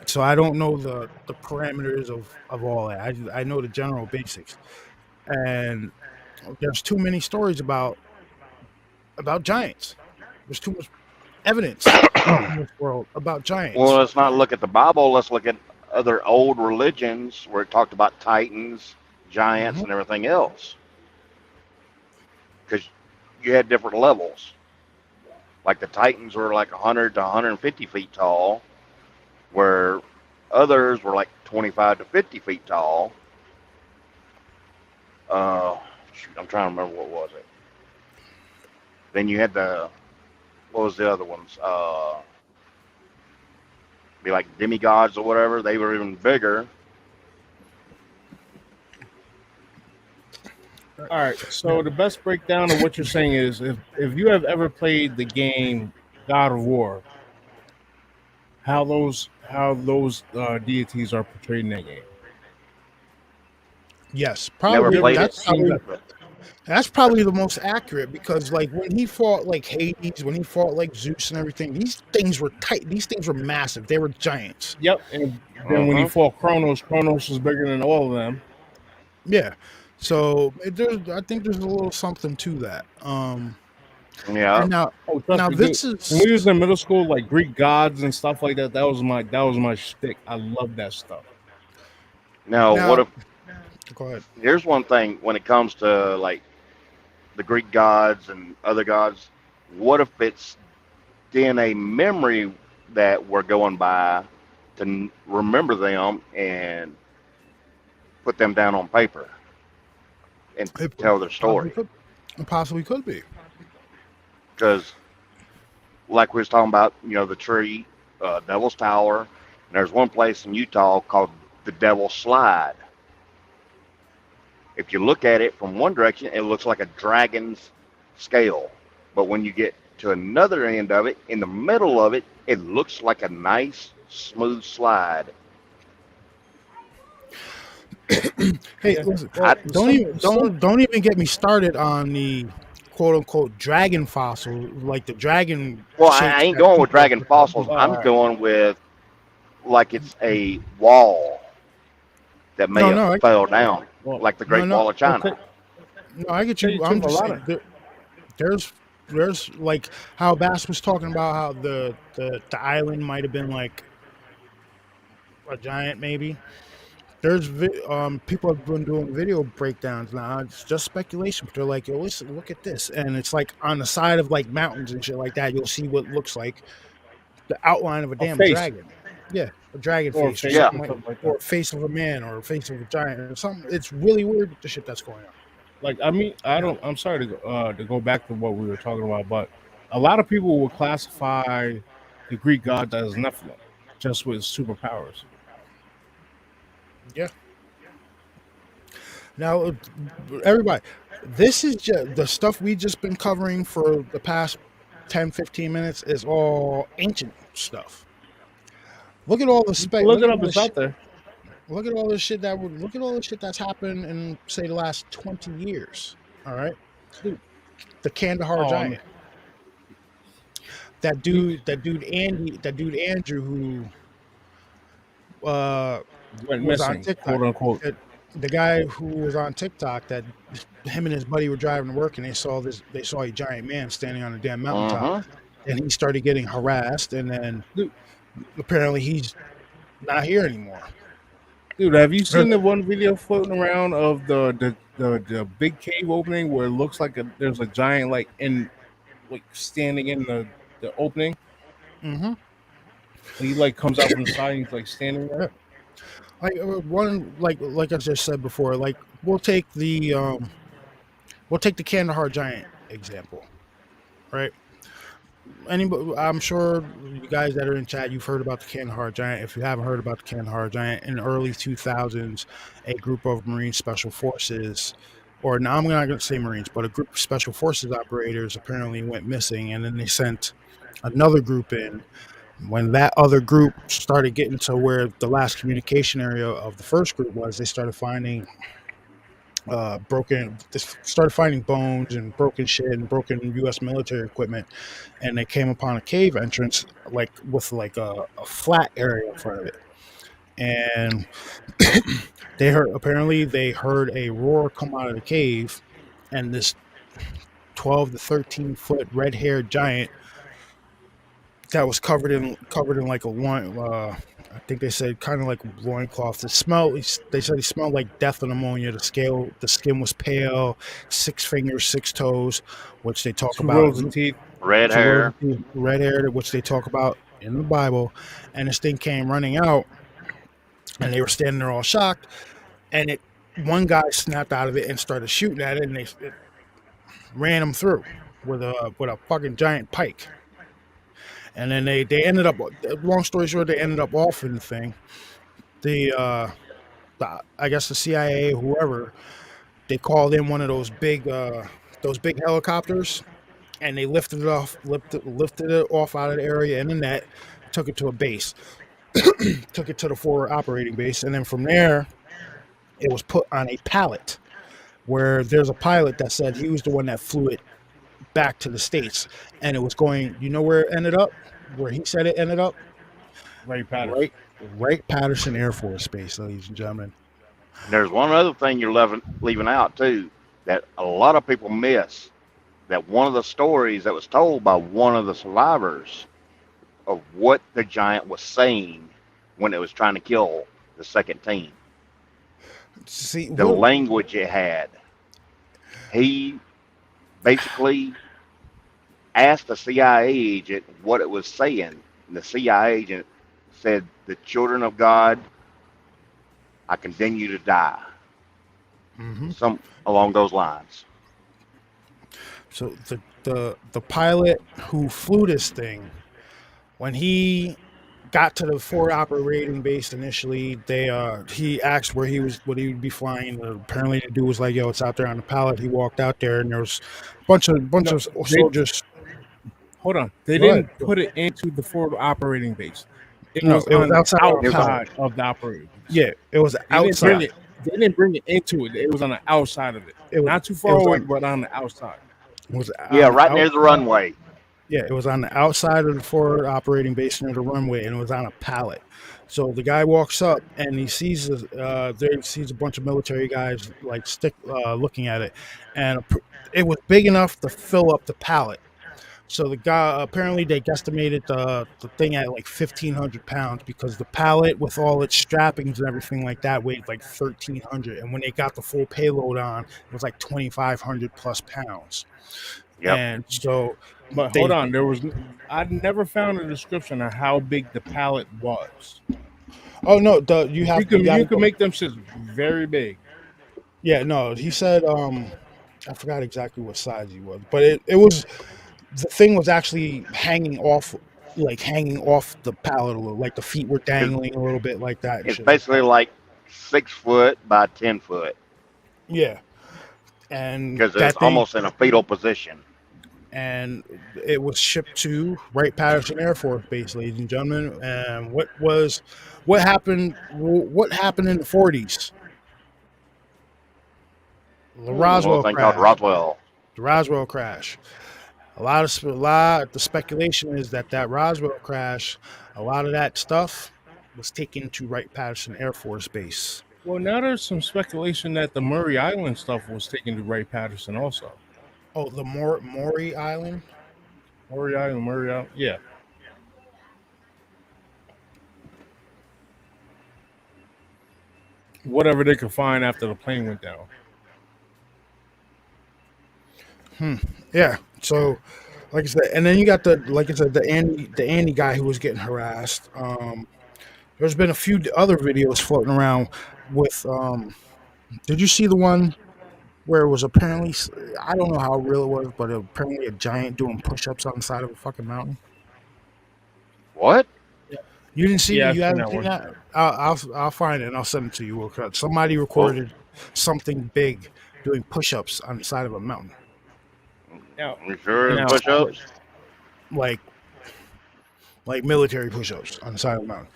so I don't know the parameters of all that. I know the general basics, and there's too many stories about giants. There's too much evidence in this world about giants. Well, let's not look at the Bible. Let's look at other old religions where it talked about titans, giants, and everything else. Because you had different levels. Like the titans were like 100 to 150 feet tall, where others were like 25 to 50 feet tall. I'm trying to remember what was it. Then you had what was the other ones? Be like demigods or whatever. They were even bigger. All right. So the best breakdown of what you're saying is if you have ever played the game God of War, how those deities are portrayed in that game. Yes, Never probably played that's it. probably, that's probably the most accurate because like when he fought like Hades, when he fought like Zeus and everything, these things were tight. These things were massive. They were giants. Yep. And then when he fought Kronos was bigger than all of them. Yeah. So I think there's a little something to that. Yeah. And now Trust me, this dude, is when we was in middle school, like Greek gods and stuff like that. That was my shtick. I love that stuff. Now, Now- what if? go ahead. Here's one thing when it comes to like the Greek gods and other gods. What if it's DNA memory that we're going by to remember them and put them down on paper and It tell their story? Possibly could be. Because, like we was talking about, the tree, Devil's Tower, and there's one place in Utah called the Devil's Slide. If you look at it from one direction, it looks like a dragon's scale. But when you get to another end of it, in the middle of it, it looks like a nice, smooth slide. Hey, listen, I- don't even get me started on the quote unquote dragon fossil, like the dragon. Well, shapes I ain't that going with people- dragon fossils. I'm going with like it's a wall that may No, have no, fell down. Well, like the No, Great no, Wall of well, China. no. I get tell you. you the I'm truth, a just lot saying of there's like how Bass was talking about how the island might have been like a giant maybe. People have been doing video breakdowns now. It's just speculation, but they're like, yo, listen, look at this, and it's like on the side of like mountains and shit like that. You'll see what looks like the outline of a a damn face dragon. Yeah, a dragon or a face or face Yeah. something or like, something like or that. a face of a man or a face of a giant or something. It's really weird the shit that's going on. Like, I mean, I don't. I'm sorry to go back to what we were talking about, but a lot of people will classify the Greek gods as Nephilim, just with superpowers. Yeah. Now, everybody, this is just the stuff we just been covering for the past 10, 15 minutes is all ancient stuff. Look at all the Look it up. It's out there. look at all this shit look at all the shit that's happened in say the last 20 years. All right, Dude. the Kandahar Oh, giant. That dude Andrew who went was on missing, TikTok. quote unquote. The guy who was on TikTok that him and his buddy were driving to work and they saw a giant man standing on a damn mountaintop and he started getting harassed and then apparently he's not here anymore. Dude, have you seen the one video floating around of the big cave opening where it looks like there's a giant like standing in the opening? Mm-hmm. And he like comes out from the side and he's like standing there. Like I just said before, like we'll take the Kandahar giant example, right? I'm sure you guys that are in chat, you've heard about the Kandahar giant. If you haven't heard about the Kandahar giant, in the early 2000s, a group of Marine Special Forces, or now I'm not going to say Marines, but a group of Special Forces operators apparently went missing, and then they sent another group in. When that other group started getting to where the last communication area of the first group was, they started finding bones and broken shit and broken U.S. military equipment, and they came upon a cave entrance like with like a flat area in front of it, and they heard a roar come out of the cave, and this 12 to 13 foot red haired giant that was covered in like a loin. I think they said kind of like loincloth. They said he smelled like death and ammonia. The skin was pale, 6 fingers, 6 toes, which they talk 2 about. rows of teeth. Red hair. Red hair, which they talk about in the Bible. And this thing came running out, and they were standing there all shocked. And one guy snapped out of it and started shooting at it, and it ran him through with a fucking giant pike. And then they ended up, long story short, they ended up off in the thing. I guess the CIA, whoever, they called in one of those big helicopters, and they lifted it off out of the area in the net, took it to a base, took it to the forward operating base, and then from there, it was put on a pallet where there's a pilot that said he was the one that flew it back to the States, and it was going, you know where it ended up? Where he said it ended up? Wright-Patterson. Wright-Patterson Air Force Base, ladies and gentlemen. There's one other thing you're leaving out too that a lot of people miss. That one of the stories that was told by one of the survivors of what the giant was saying when it was trying to kill the second team. See, The language it had. He basically asked the CIA agent what it was saying. And the CIA agent said, "The children of God, I condemn you to die." Some along those lines. So the pilot who flew this thing, when he got to the forward operating base initially, he asked what he would be flying. Apparently the dude was like, "Yo, it's out there on the pallet." He walked out there, and there was a bunch of soldiers. Hold on, they Go didn't ahead. put it into the forward operating base. It No, was it was on the outside of the outside of the operating base. Yeah, it was outside. They didn't bring it into it. It was on the outside of it. It was- Not too it far was away, on- but on the outside. It was Yeah, on right near the outside. runway. Yeah, it was on the outside of the forward operating base near the runway, and it was on a pallet. So the guy walks up and he sees there sees a bunch of military guys like looking at it, and it was big enough to fill up the pallet. So the guy apparently they guesstimated the thing at like 1,500 pounds because the pallet with all its strappings and everything like that weighed like 1,300, and when they got the full payload on, it was like 2,500 plus pounds. Yep. And so But hold on, I never found a description of how big the pallet was. oh no, you have You can make them shit very big. Yeah, no, he said I forgot exactly what size he was, but it was the thing was actually hanging off the pallet a little, like the feet were dangling a little bit like that. And It's shit. basically like 6 foot by 10 foot Yeah, and because that it's thing, almost in a fetal position. and it was shipped to Wright-Patterson Air Force Base, ladies and gentlemen. And what happened? What happened in the 40s? The Roswell Thing crash. called Roswell. The Roswell crash. The speculation is that Roswell crash, a lot of that stuff was taken to Wright-Patterson Air Force Base. Well, now there's some speculation that the Murray Island stuff was taken to Wright-Patterson also. Oh, the Maury Island? Murray Island, yeah. Whatever they could find after the plane went down. Yeah. So, like I said, and then you got the Andy guy who was getting harassed. There's been a few other videos floating around with. Did you see the one where it was apparently, I don't know how real it was, but apparently a giant doing push-ups on the side of a fucking mountain? What? You didn't see? Yeah, You I've haven't seen seen that that? I'll find it and I'll send it to you. Because somebody recorded something big doing push-ups on the side of a mountain, Now, You sure Now- it's push-ups? like military push-ups on the side of a mountain.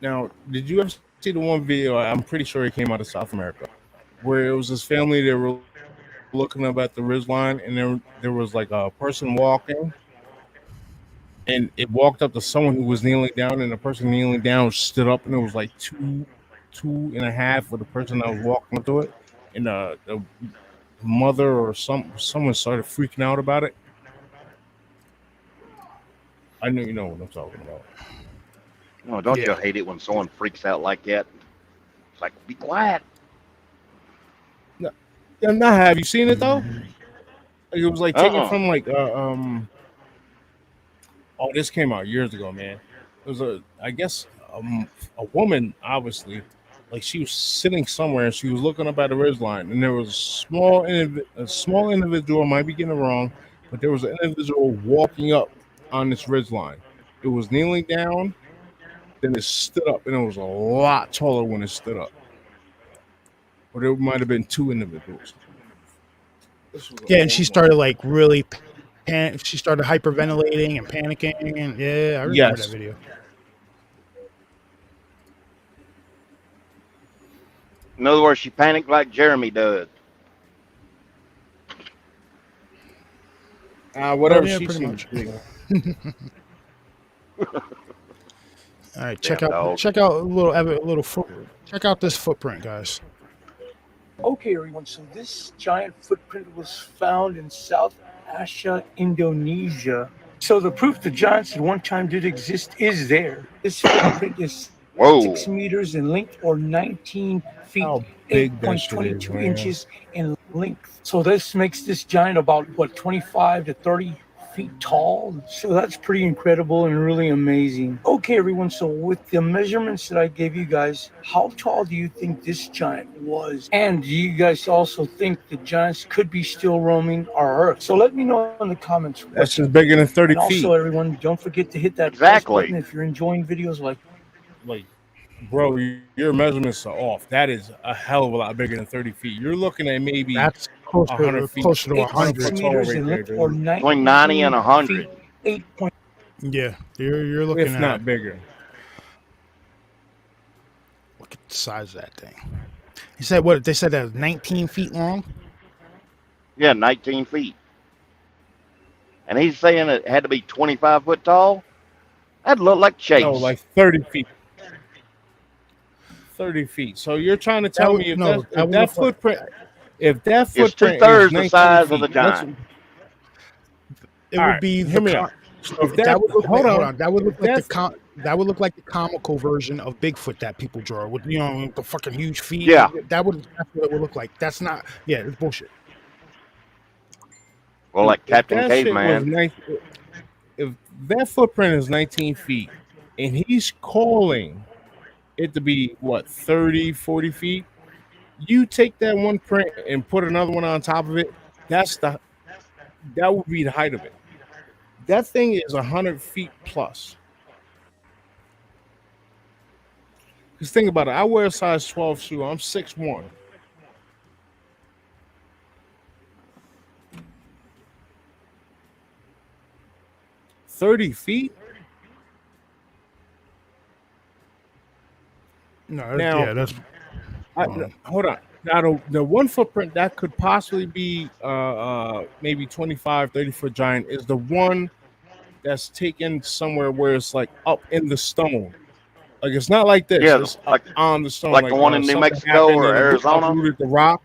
Now, did you ever see the one video? I'm pretty sure it came out of South America, where it was this family that were looking up at the ridgeline, and there was like a person walking, and it walked up to someone who was kneeling down, and the person kneeling down stood up, and it was like two and a half for the person that was walking up to it, and the mother or someone started freaking out about it. I know you know what I'm talking about. No, don't Yeah. you hate it when someone freaks out like that? It's like, be quiet. Yeah, now have you seen it though? Like, it was like taken from like oh, this came out years ago, man. It was a woman, obviously, like she was sitting somewhere and she was looking up at the ridgeline, and there was a small individual, I might be getting it wrong, but there was an individual walking up on this ridgeline. It was kneeling down, then it stood up, and it was a lot taller when it stood up. Or there might have been two individuals. Yeah, and she started like really, she started hyperventilating and panicking, and yeah, I remember Yes. that video. In other words, she panicked like Jeremy does. Whatever Yeah, she pretty seemed much. to do. All right, Damn check out dog. check out this footprint, guys. Okay, everyone, so this giant footprint was found in South Asia, Indonesia. So the proof the giants at one time did exist is there. This footprint is Whoa. 6 meters in length or 19 feet, How big that shit is, 8.22 man. inches in length. So this makes this giant about, 25 to 30 feet tall. So that's pretty incredible and really amazing. Okay, everyone, so with the measurements that I gave you guys, how tall do you think this giant was? And do you guys also think the giants could be still roaming our Earth? So let me know in the comments. That's just bigger than 30 And feet. also, everyone, don't forget to hit that Exactly. plus button if you're enjoying videos like Like, bro, your measurements are off. That is a hell of a lot bigger than 30 feet. You're looking at maybe That's closer 100 feet. to 8 100. That's meters all in right length there, or dude. 19 Between 90 and 100. feet, 8. Yeah, you're looking if at not bigger. look at the size of that thing. He said what? They said that was 19 feet long. Yeah, 19 feet. and he's saying it had to be 25 foot tall. That'd look like Chase. No, like 30 feet. 30 feet. So you're trying to That tell would me if no. that, That if would that look like footprint, if that It's footprint is 2/3 the 19 size of feet, the giant. it all would right, be hear the me out. So if that would look hold like hold on, on. That would if look like that's that would look like the comical version of Bigfoot that people draw with with the fucking huge feet. Yeah. That's what it would look like. That's not. Yeah, it's bullshit. Well, like if Captain that shit was Caveman. if that footprint is 19 feet and he's calling it to be what 30, 40 feet, you take that one print and put another one on top of it. That would be the height of it. That thing is 100 feet plus. Just think about it. I wear a size 12 shoe. I'm 6'1". $30 feet. No, Now- yeah, that's Hold on. Now the one footprint that could possibly be maybe 25, 30 foot giant is the one that's taken somewhere where it's like up in the stone. Like it's not like this. Yeah, It's like- up on the stone. like the one in New something Mexico happened or and it Arizona? uprooted the rock.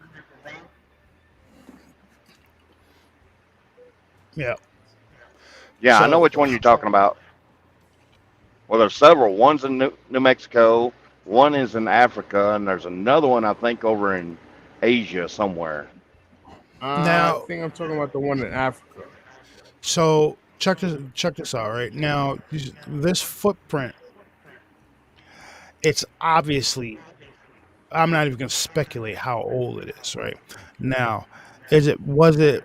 yeah. Yeah, I So- know which one you're talking about. Well, there's several. One's in New Mexico, one is in Africa, and there's another one I think over in Asia somewhere. Now- I think I'm talking about the one in Africa. So check this out. Right now, this footprint. It's obviously. I'm not even going to speculate how old it is. Right now, was it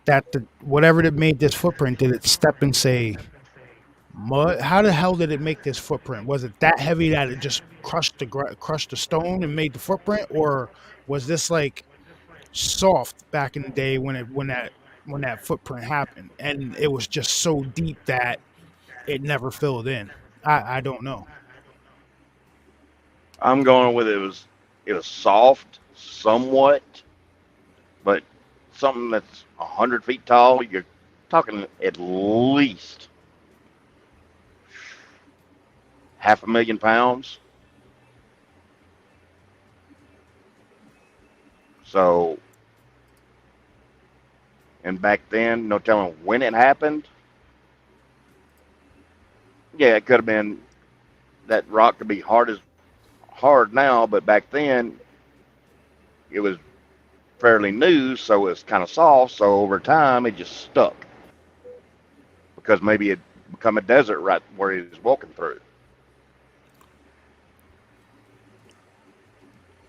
that whatever that made this footprint, did it step and say mud? How the hell did it make this footprint? Was it that heavy that it just crushed the stone and made the footprint, or was this like soft back in the day when that footprint happened, and it was just so deep that it never filled in? I don't know. I'm going with it was soft somewhat, but something that's 100 feet tall, you're talking at least 500,000 pounds. So, and back then, no telling when it happened. Yeah, it could have been that rock could be hard now, but back then it was fairly new, so it's kind of soft. So over time, it just stuck because maybe it become a desert right where he was walking through.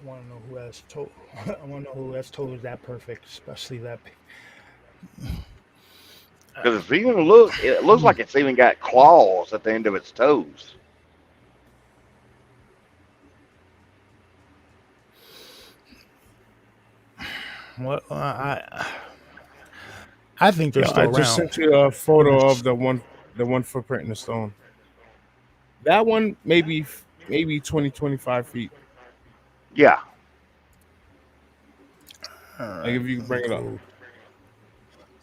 I want to know who has told. I want to know who has told that perfect, especially that. Because if you even look, it looks like it's even got claws at the end of its toes. What I think they're Yeah, still I around. just sent you a photo of the one footprint in the stone. That one maybe 20, 25 feet. Yeah, Like if you can bring it up.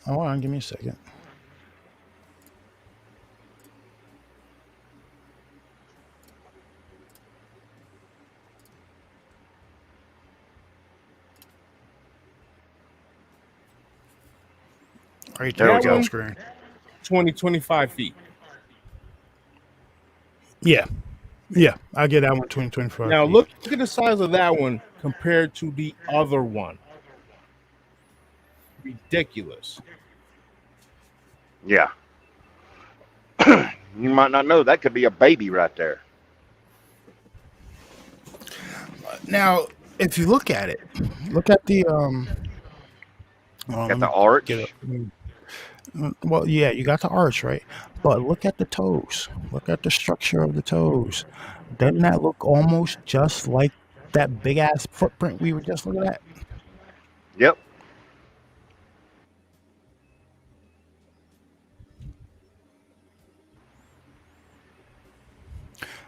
Hold on, give me a second. Right there, There we we go. go. Screen. 20, 25 feet. Yeah, I get that one. 2025. Now look at the size of that one compared to the other one. Ridiculous. yeah. You might not know that could be a baby right there. Now, if you look at it, look at the Got the arch. get it. Well, yeah, you got the arch, right? But look at the toes. Look at the structure of the toes. Doesn't that look almost just like that big ass footprint we were just looking at? Yep.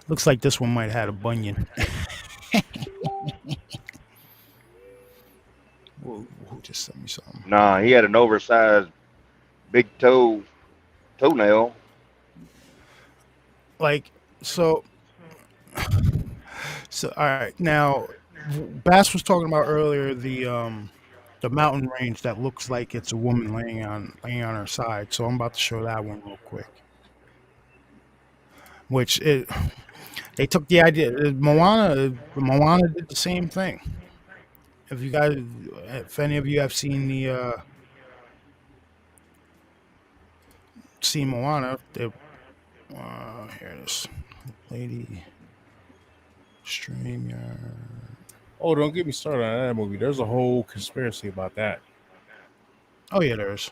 Looks like this one might have had a bunion. Who just sent me something? Nah, he had an oversized big toenail. Like so. So all right, now Bass was talking about earlier the mountain range that looks like it's a woman laying on her side. So I'm about to show that one real quick. Which it they took the idea. Moana did the same thing. If any of you have seen Moana, here it is, Lady StreamYard. Oh, don't get me started on that movie. There's a whole conspiracy about that. Oh yeah, there is.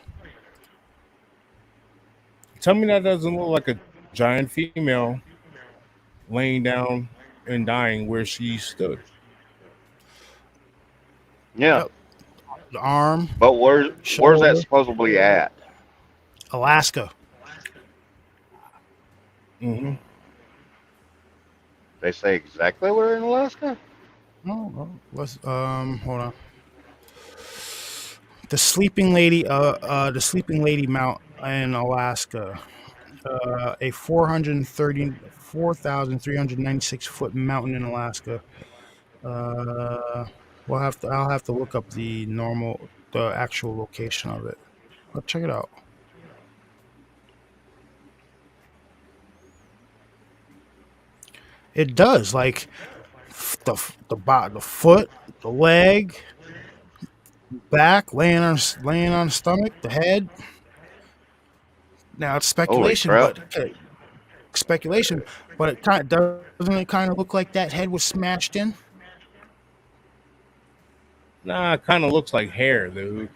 Tell me that doesn't look like a giant female laying down and dying where she stood. Yeah, Yep. The arm, but where's that shoulder, supposedly at? Alaska. Mm-hmm. They say exactly where in Alaska? No, let's hold on. The Sleeping Lady, Mount in Alaska, a 434,396 foot mountain in Alaska. I'll have to look up the actual location of it. Let's check it out. It does like the foot, the leg, back, laying on stomach, the head. Now it's Holy speculation, crap. but it doesn't it kind of look like that head was smashed in? Nah, it kind of looks like hair, dude.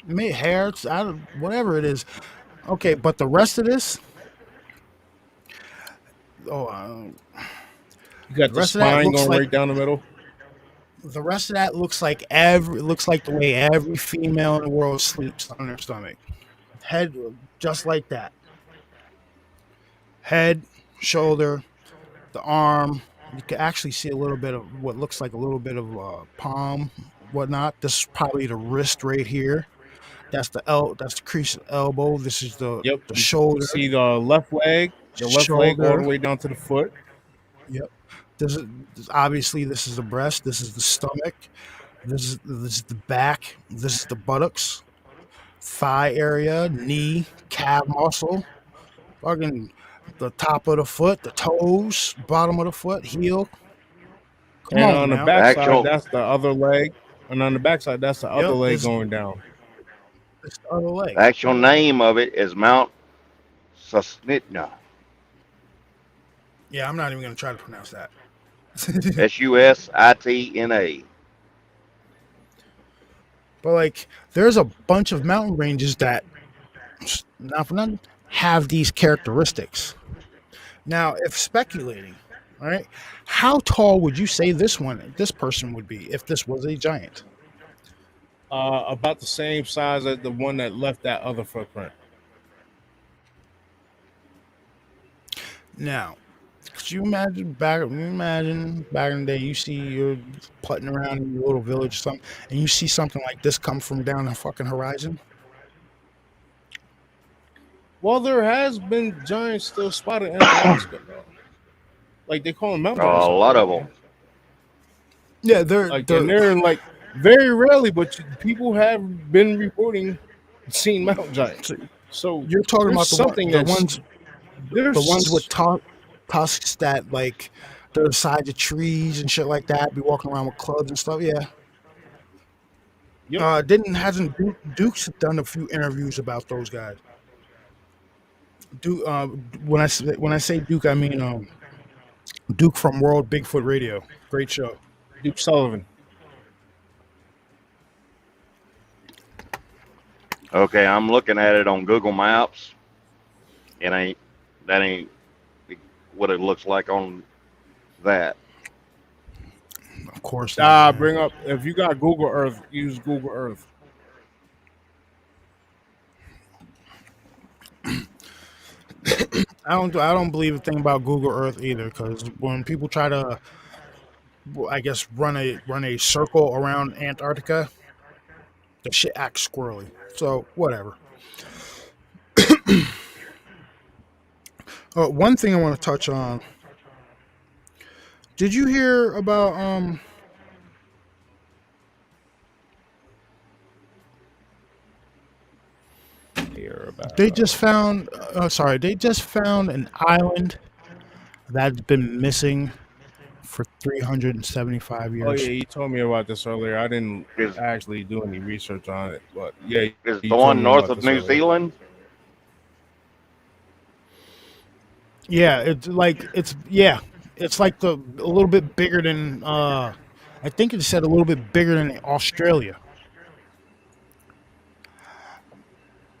Maybe hair, whatever it is. Okay, but the rest of this, You got the rest of that spine looks going like right down the middle. the rest of that looks like the way every female in the world sleeps on their stomach. Head just like that. Head, shoulder, the arm. You can actually see a little bit of what looks like a little bit of palm, whatnot. This is probably the wrist right here. That's the crease of the elbow. This is the Yep. You shoulder. see the left leg all Shoulder. the way down to the foot. Yep. This is obviously this is the breast. This is the stomach. This is the back. This is the buttocks, thigh area, knee, calf muscle, fucking the top of the foot, the toes, bottom of the foot, heel. Come And on on the now. backside, Actual- that's the other leg. And on the backside, that's the other Yep, leg this- going down. It's the other leg. The actual name of it is Mount Susitna. Yeah, I'm not even gonna try to pronounce that. Susitna. But like, there's a bunch of mountain ranges that, not for nothing, have these characteristics. Now, if speculating, all right, how tall would you say this person would be if this was a giant? About the same size as the one that left that other footprint. Now, could you imagine back in the day, you're putting around in your little village or something, and you see something like this come from down the fucking horizon? Well, there has been giants still spotted in Alaska, though. Like they call them mountain A giants. lot of them. Yeah, And they're like very rarely, but people have been reporting seeing mountain giants. So you're talking about there's something the that's- ones there's the ones with tusks that like they're the sides of trees and shit like that. Be walking around with clubs and stuff. Yeah. Yep. Duke's done a few interviews about those guys. Duke. When I say Duke, I mean Duke from World Bigfoot Radio. Great show. Duke Sullivan. Okay, I'm looking at it on Google Maps. That ain't what it looks like on that. Of course. Bring up if you got Google Earth, use Google Earth. I don't believe a thing about Google Earth either, because when people try to, I guess, run a circle around Antarctica, the shit acts squirrely. So whatever. One thing I want to touch on. Did you hear about Hear about they just found they just found an island that's been missing for 375 Oh yeah, years. you told me about this earlier. I didn't Is actually do any research on it, but yeah, is you the told one me north about of this New earlier. Zealand? Yeah, it's like a little bit bigger than I think it said a little bit bigger than Australia.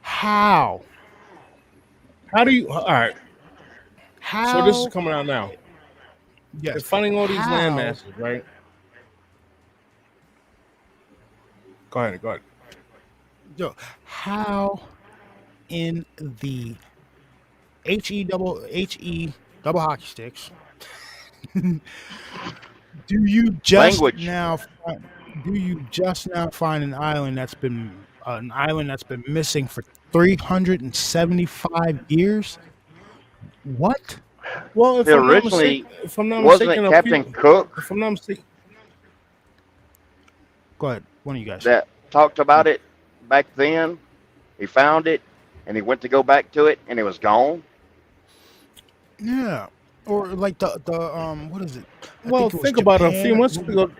How? How do you? All right, so this is How? coming out now. They're Yes. finding all these land How? masses, right? Go ahead, go ahead. Yo, how in the He double hockey sticks do you just Language. now find an island that's been missing for 375 years? What? Well, if It I'm not originally mistaken, if I'm not wasn't mistaken, it a Captain few, Cook if I'm not mistaken, Go ahead, one of you guys. that talked about it back then? He found it, and he went to go back to it, and it was gone. Yeah, or like the what is it? I well, think it was think about it. A few Japan. months ago,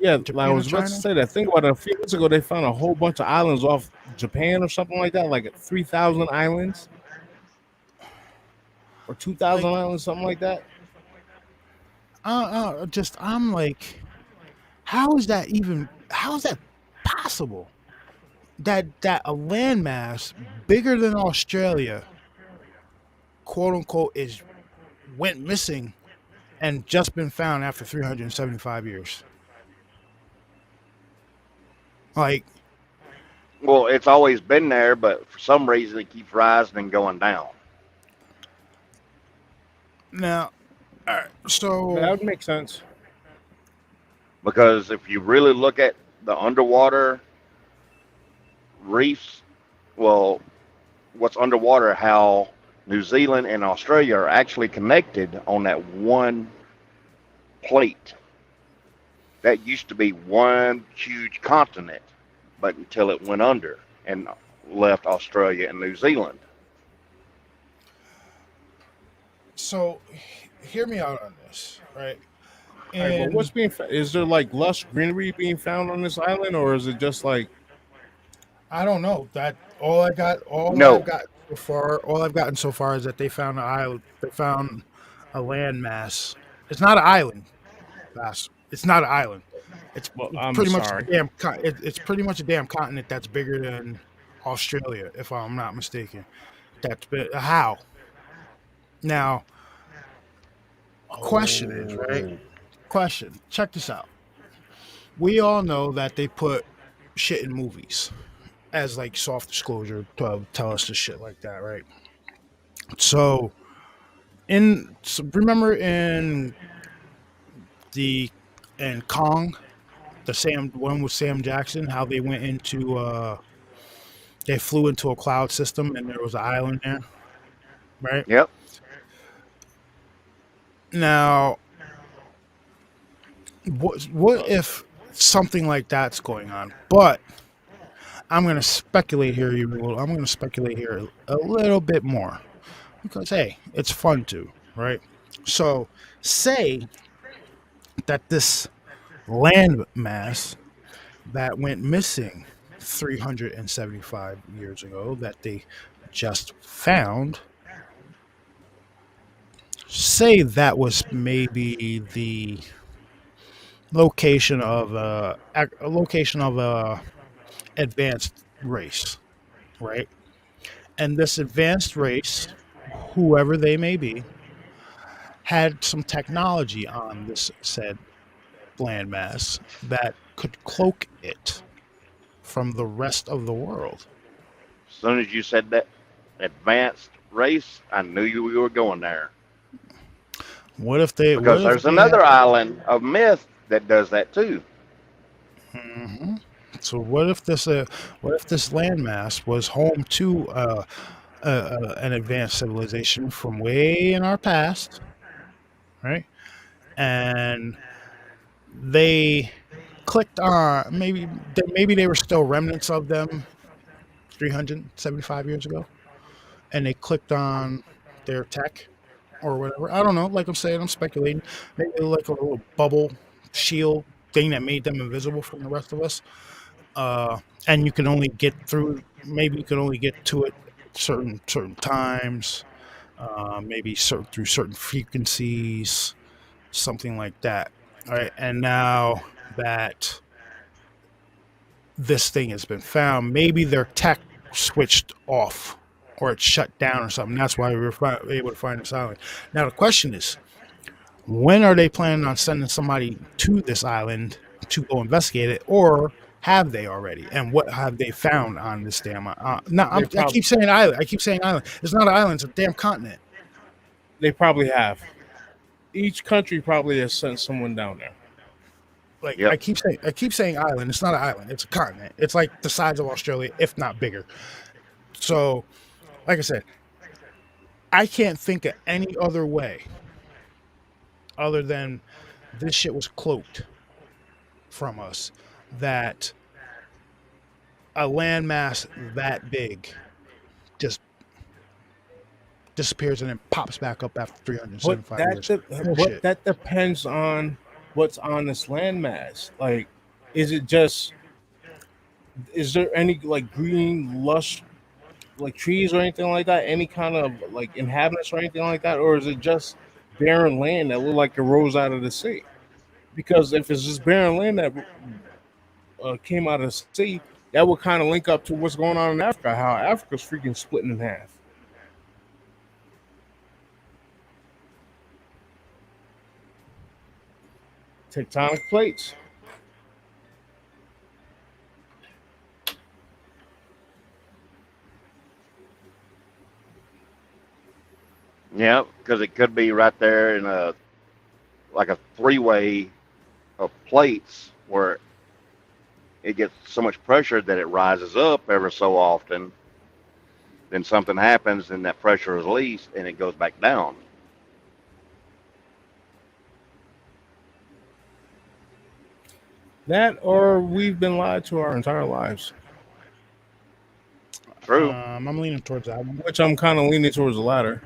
yeah, I Japan or was about to China? say that. Think about it. A few months ago, they found a whole bunch of islands off Japan or something like that, like 3,000 islands or 2,000 Like islands, something like that. just I'm like, how is that possible? That a landmass bigger than Australia, quote unquote, is went missing and just been found after 375 years. Like Well, it's always been there, but for some reason it keeps rising and going down. now, all right, That so would make sense. Because if you really look at the underwater reefs, well, what's underwater, how New Zealand and Australia are actually connected on that one plate. That used to be one huge continent, but until it went under and left Australia and New Zealand. so hear me out on this, right? All right, but what's And being? Is there like lush greenery being found on this island, or is it just like? I don't know that No, all I've gotten so far is that they found an island. They found a land mass. It's not an island, mass. It's not an island. It's, Well, it's I'm pretty much a sorry. it's pretty much a damn continent that's bigger than Australia, if I'm not mistaken. That's how now. Question is right. Oh, Question. Check this out. We all know that they put shit in movies as like soft disclosure to tell us the shit like that, right? So remember the in Kong, the Sam one with Sam Jackson, how they went into they flew into a cloud system and there was an island there, right? yep. Now, what if something like that's going on? But I'm going to speculate here. I'm going to speculate here a little bit more because hey, it's fun too, right? So, say that this land mass that went missing 375 years ago that they just found, say that was maybe the location of a advanced race, right? And this advanced race, whoever they may be, had some technology on this said landmass that could cloak it from the rest of the world. As soon as you said that advanced race, I knew you were going there. What if they? Because What if there's they had? another island of myth that does that too. Mhm. So what if this landmass was home to an advanced civilization from way in our past, right? And they clicked on maybe they were still remnants of them 375 years ago, and they clicked on their tech or whatever. I don't know. Like I'm saying, I'm speculating. Maybe like a little bubble shield thing that made them invisible from the rest of us. And you can only get through. Maybe you can only get to it certain times. Maybe through certain frequencies, something like that. All right. And now that this thing has been found, maybe their tech switched off or it shut down or something. That's why we were able to find this island. Now the question is, when are they planning on sending somebody to this island to go investigate it, or have they already? And what have they found on this damn? I keep saying island. I keep saying island. It's not an island. It's a damn continent. They probably have. Each country probably has sent someone down there. Like Yep. I keep saying island. It's not an island. It's a continent. It's like the size of Australia, if not bigger. So, like I said, I can't think of any other way other than this shit was cloaked from us, that a landmass that big just disappears and then pops back up after 375 years. Bullshit. That depends on what's on this landmass. Like, is there any like green lush like trees or anything like that? Any kind of like inhabitants or anything like that? Or is it just barren land that look like it rose out of the sea? Because if it's just barren land that came out of the sea, that would kind of link up to what's going on in Africa, how Africa's freaking splitting in half. Tectonic plates. Yeah, because it could be right there in a three-way of plates where it gets so much pressure that it rises up ever so often. Then something happens and that pressure is released and it goes back down. That or we've been lied to our entire lives. True. I'm leaning towards that one. Which I'm kind of leaning towards the latter.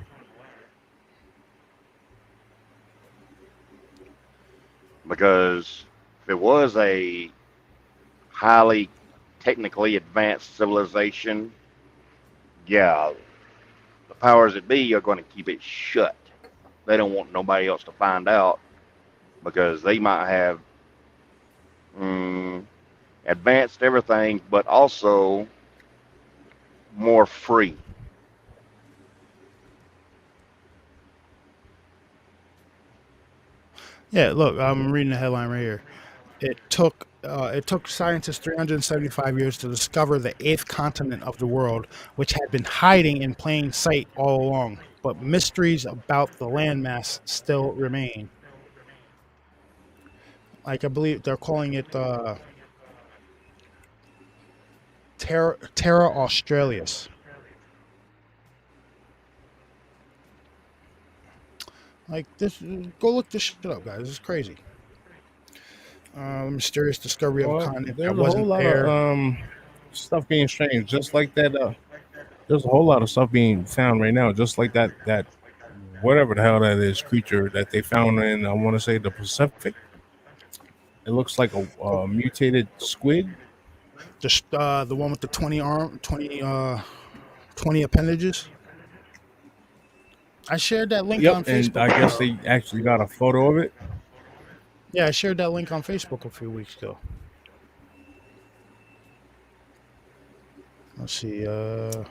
Because if it was a highly technically advanced civilization, yeah, the powers that be are going to keep it shut. They don't want nobody else to find out because they might have advanced everything, but also more free. Yeah, look, I'm reading the headline right here. It took scientists 375 years to discover the eighth continent of the world, which had been hiding in plain sight all along. But mysteries about the landmass still remain. Like I believe they're calling it Terra Australis. Like this, go look this shit up, guys. This is crazy. Mysterious discovery of a continent There's that a whole wasn't lot there. of stuff being strange, just like that. There's a whole lot of stuff being found right now, just like that whatever the hell that is creature that they found in, I want to say, the Pacific. It looks like a mutated squid. Just the one with the 20 appendages. I shared that link on Yep, Facebook. and I guess they actually got a photo of it. Yeah, I shared that link on Facebook a few weeks ago. Let's see. Hold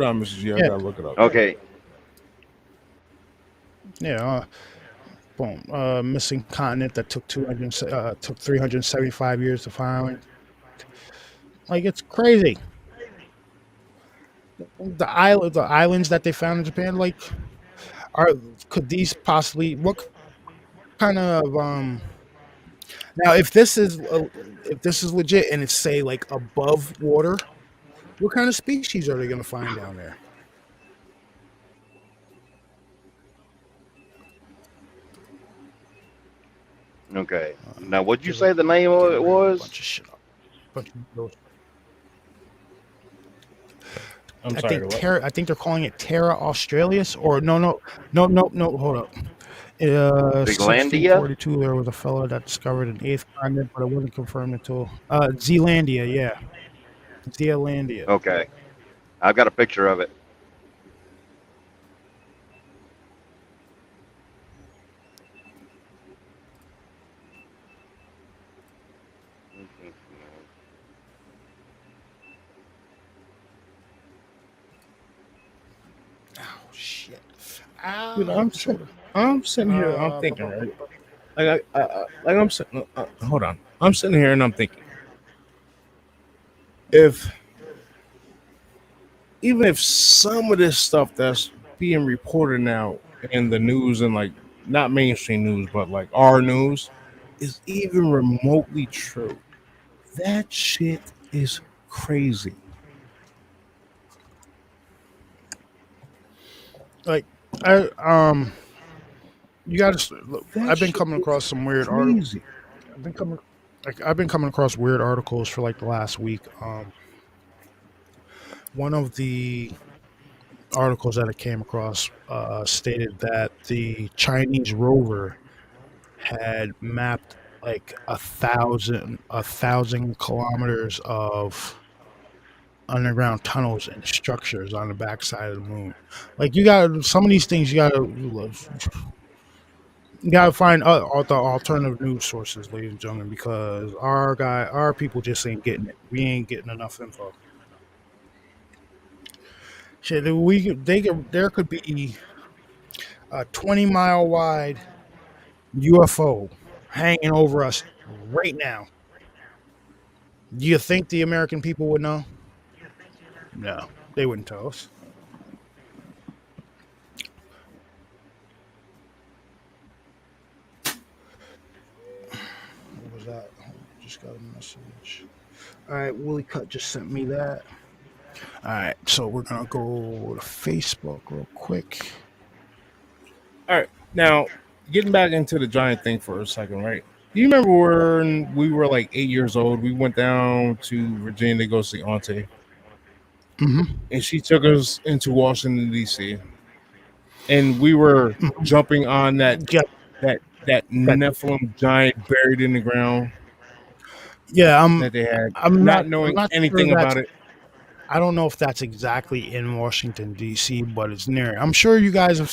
on, Mrs. G, I Yeah. gotta look it up. Okay. Yeah. Boom. Missing continent that took 375 years to find. Like, it's crazy. The islands that they found in Japan, like, could these possibly, what kind of now if this is legit and it's, say, like above water, What kind of species are they going to find down there? Okay. Now, what'd you say the name of it Bunch was? of shit. Bunch of those. I'm I sorry. think What? I think they're calling it Terra Australis, or no. Hold up. Zealandia? 1642, there was a fellow that discovered an eighth continent, but it wasn't confirmed until Zealandia. Yeah, Zealandia. Okay. I've got a picture of it. Oh shit! Dude, Ow, shoulder. I'm sitting here. I'm Uh, thinking, right? Like I'm sitting. Hold on. I'm sitting here and I'm thinking, if even if some of this stuff that's being reported now in the news and like not mainstream news, but like our news is even remotely true, that shit is crazy. like I you got to look. That I've been shit coming is across some weird articles. crazy. I've been coming across weird articles for like the last week. One of the articles that I came across stated that the Chinese rover had mapped like a thousand kilometers of underground tunnels and structures on the backside of the moon. Like you got some of these things, you gotta find the alternative news sources, ladies and gentlemen, because our people just ain't getting it. We ain't getting enough info. Shit, there could be a 20-mile wide UFO hanging over us right now. Do you think the American people would know? No, they wouldn't tell us. What was that? Just got a message. All right, Willie Cut just sent me that. All right, so we're gonna go to Facebook real quick. All right, now getting back into the giant thing for a second, right? Do you remember when we were like 8 years old? We went down to Virginia to go see Auntie, Mm-hmm. and she took us into Washington D.C. and we were jumping on Yeah, that that, Nephilim giant buried in the ground yeah. that they had, I'm not not. I'm knowing not sure anything that's. about it. I don't know if that's exactly in Washington D.C., but it's near. I'm sure you guys have.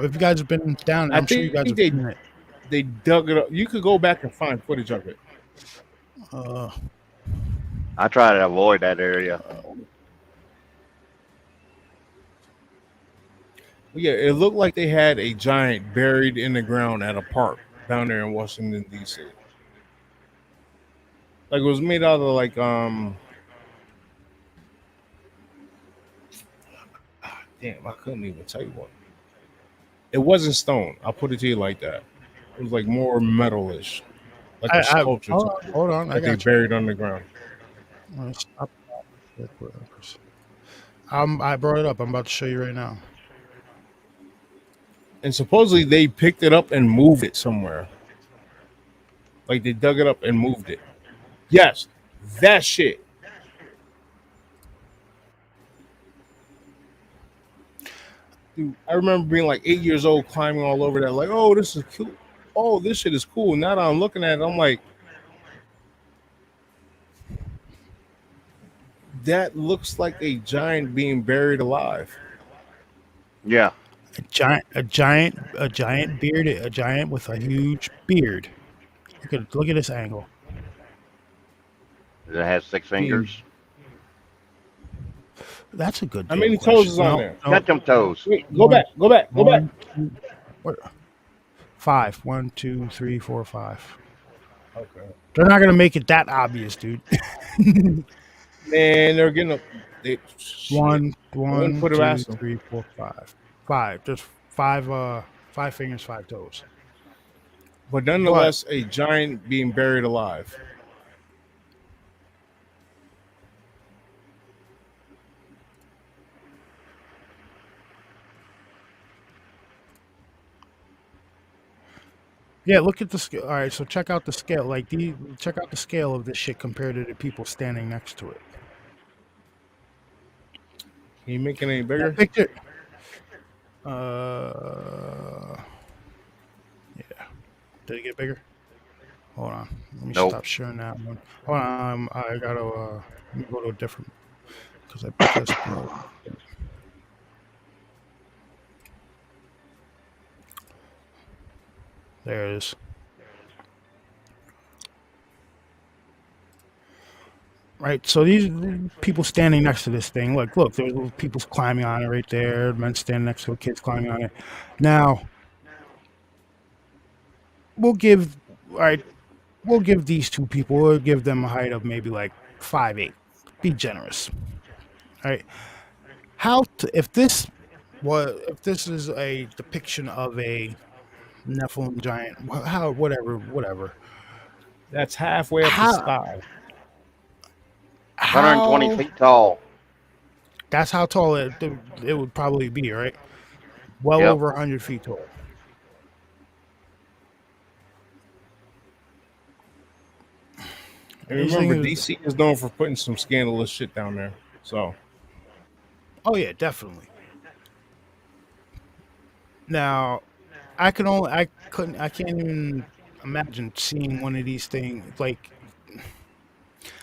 If you guys have been down, I I'm sure you guys think have seen it. they dug it up. You could go back and find footage of it. Uh, I try to avoid that area. Yeah, it looked like they had a giant buried in the ground at a park down there in Washington D.C. Like it was made out of like damn, I couldn't even tell you what. It wasn't stone. I'll put it to you like that. It was like more metalish, like a sculpture hold on. I that they got you. buried underground. Stop. I brought it up. I'm about to show you right now. And supposedly they picked it up and moved it somewhere. Like they dug it up and moved it. Yes, that shit. Dude, I remember being like 8 years old, climbing all over that, like, oh, this is cool. Oh, this shit is cool. Now that I'm looking at it, I'm like, that looks like a giant being buried alive. Yeah. A giant bearded, a giant with a huge beard. Look at this angle. Does it have 6 fingers? That's a good. How many question. toes is on there? Got them toes. Wait, go back. One, two, what? 5. 1, 2, 3, 4, 5. Okay. They're not gonna make it that obvious, dude. Man, they're getting up. One, put it 2, past them. 3, 4, 5. 5. There's 5. 5 fingers, 5 toes. But nonetheless, a giant being buried alive. Yeah, look at the scale. All right, so check out the scale. Check out the scale of this shit compared to the people standing next to it. Can you make it any That bigger? picture. Uh, yeah. Did it get bigger? Hold on. Let me Nope. stop sharing that one. Hold on. I gotta. Let me go to a different because I put this. There it is. Right, so these people standing next to this thing. Look, there's little people climbing on it right there. Men standing next to the kids climbing on it. Now, we'll give, all right, we'll give these two people. We'll give them a height of maybe like 5'8". Be generous. All right. If this is a depiction of a Nephilim giant, whatever. That's halfway up the How sky. 120 how feet tall. that's how tall it would probably be, right? Well Yep. over 100 feet tall. And These remember, things- DC is known for putting some scandalous shit down there. So Oh yeah, definitely. Now, I can't even imagine seeing one of these things. Like,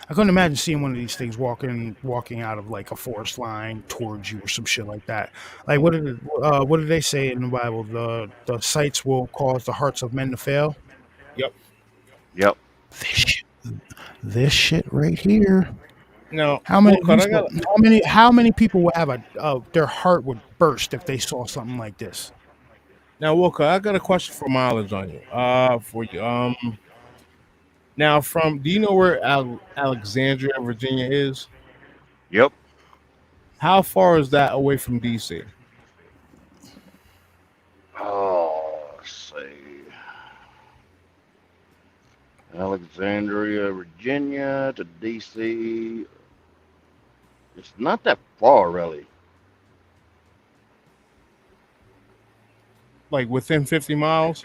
I couldn't imagine seeing one of these things walking out of like a forest line towards you or some shit like that. Like, what did they say in the Bible? The sights will cause the hearts of men to fail. yep. Yep. This shit right here. Now, How many? Wolcott, I got How many people would have their heart would burst if they saw something like this? now, Wolcott, I got a question for mileage on you. For you. Now, do you know where Alexandria, Virginia is? Yep. How far is that away from DC? Oh, let's see. Alexandria, Virginia to DC. It's not that far, really. Like within 50 miles?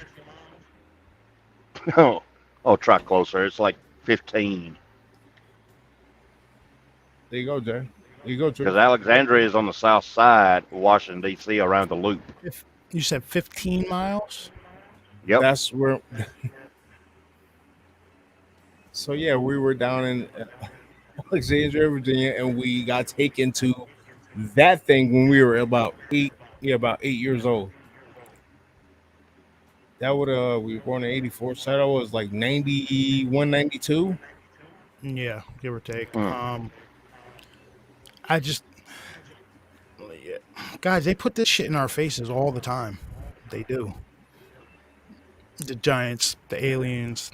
Oh, try closer. It's like 15. There you go, Jay. There you go, Because Drew. Alexandria is on the south side of Washington, D.C., around the loop. If you said 15 miles. Yep. That's where. So yeah, we were down in Alexandria, Virginia, and we got taken to that thing when we were about 8 years old. That would we were born in 84, so that was like 91, 92. Yeah, give or take. Hmm. I just, guys, they put this shit in our faces all the time. They do. The giants, the aliens,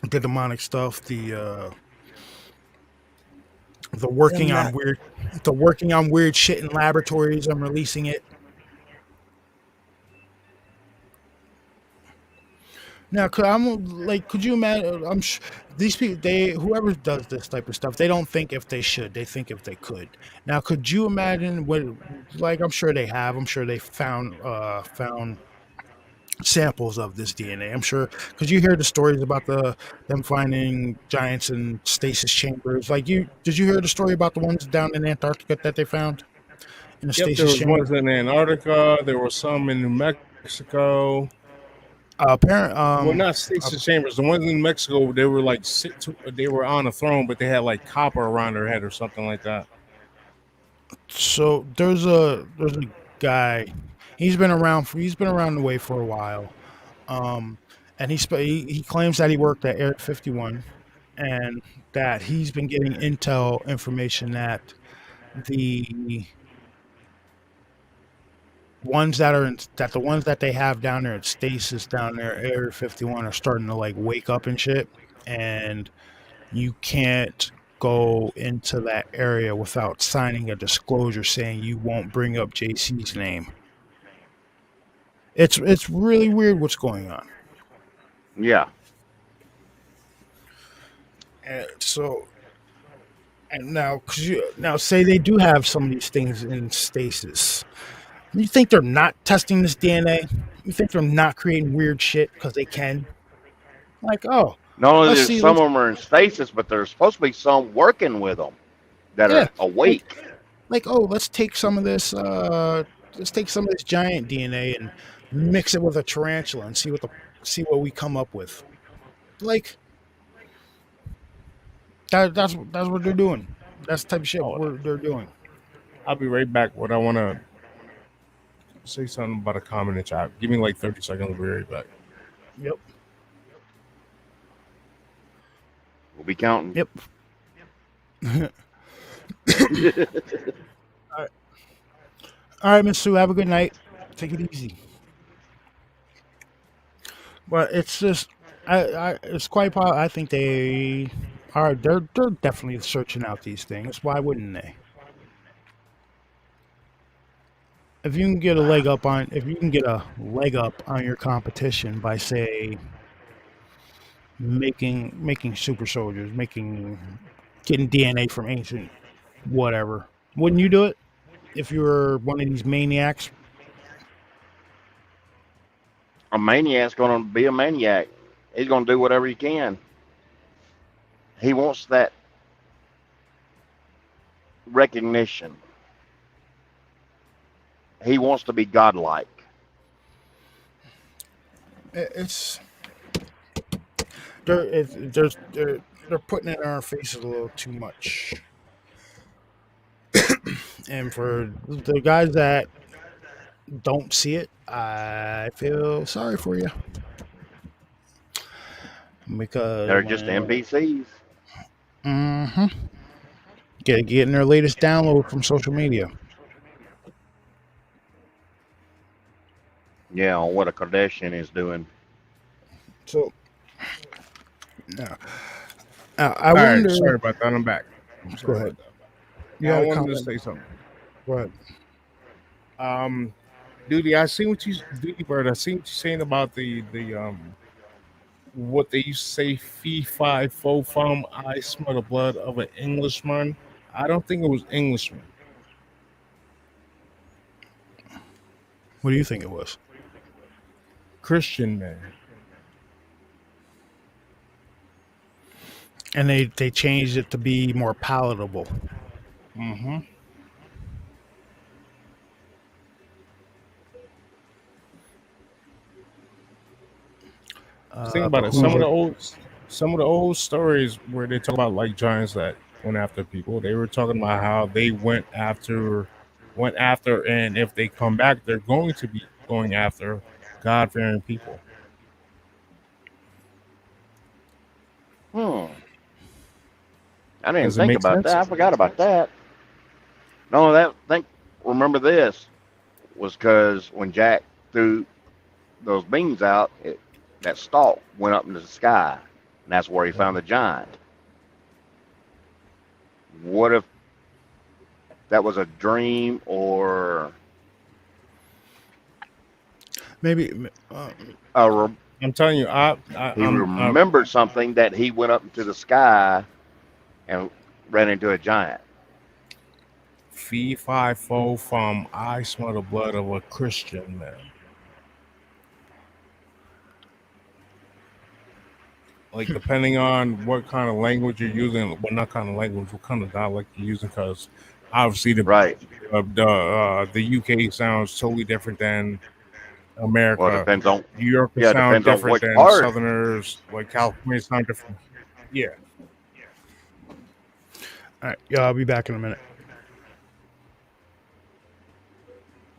the demonic stuff, the working on weird shit in laboratories and releasing it. Now, could you imagine? These people, whoever does this type of stuff, they don't think if they should, they think if they could. Now, could you imagine what? Like, I'm sure they have. I'm sure they found samples of this DNA. I'm sure because you hear the stories about them finding giants in stasis chambers. Like, did you hear the story about the ones down in Antarctica that they found in the Yep, there stasis was chamber? ones in Antarctica. There were some in New Mexico. Well, not stasis chambers. The ones in Mexico, they were like they were on a throne, but they had like copper around their head or something like that. So there's a guy. He's been around the way for a while, and he claims that he worked at Area 51, and that he's been getting intel information that the ones that they have down there at stasis down there, Area 51, are starting to like wake up and shit, and you can't go into that area without signing a disclosure saying you won't bring up JC's name. It's really weird what's going on. Yeah. And now say they do have some of these things in stasis. You think they're not testing this DNA You think they're not creating weird shit because they can? Like, oh, Not only let's that see, some let's of them are in stasis, but there's supposed to be some working with them that yeah, are awake. like oh, let's take some of this, let's take some of this giant DNA and mix it with a tarantula and see what we come up with. Like that's what they're doing. That's the type of shit they're doing. I'll be right back. What I want to say something about a comment in the chat. Give me like 30 seconds. I'll be right back. Yep. We'll be counting. Yep. All right, Miss Sue. Have a good night. Take it easy. But it's just, it's quite possible. I think they are. They're definitely searching out these things. Why wouldn't they? If you can get a leg up on your competition by say making super soldiers, getting DNA from ancient whatever, wouldn't you do it if you were one of these maniacs? A maniac's going to be a maniac. He's going to do whatever he can. He wants that recognition. He wants to be godlike. It's they're putting it in our faces a little too much. And for the guys that don't see it, I feel sorry for you. Because They're just NPCs. Mm-hmm. Getting their latest download from social media. Yeah, on what a Kardashian is doing. So, no. I All wonder. right, sorry about that. I'm back. Go ahead. Yeah, I wanted to say something. Go ahead. Duty, I see what you, Duty Bird. I see what you're saying about the what they used to say, fee, fi, fo, fum, I smell the blood of an Englishman. I don't think it was Englishman. What do you think it was? Christian man. And they changed it to be more palatable. Mm-hmm. Think about it. Some of the old stories where they talk about like giants that went after people. They were talking about how they went after, and if they come back, they're going to be going after God-fearing people. I didn't Does it think make about sense? that. I forgot about that. No, remember this was because when Jack threw those beans out, that stalk went up into the sky, and that's where he found the giant. What if that was a dream, or Maybe I'm telling you, he remembered something that he went up into the sky and ran into a giant. fee, fi, fo, fum, I smell the blood of a Christian man. Like, depending on what kind of language you're using, well, not kind of language, what kind of dialect you're using, because obviously the UK sounds totally different than America. Well, it depends on New York yeah, sound depends on different what than part. Southerners, like California sound different. Yeah. all right, yeah, I'll be back in a minute.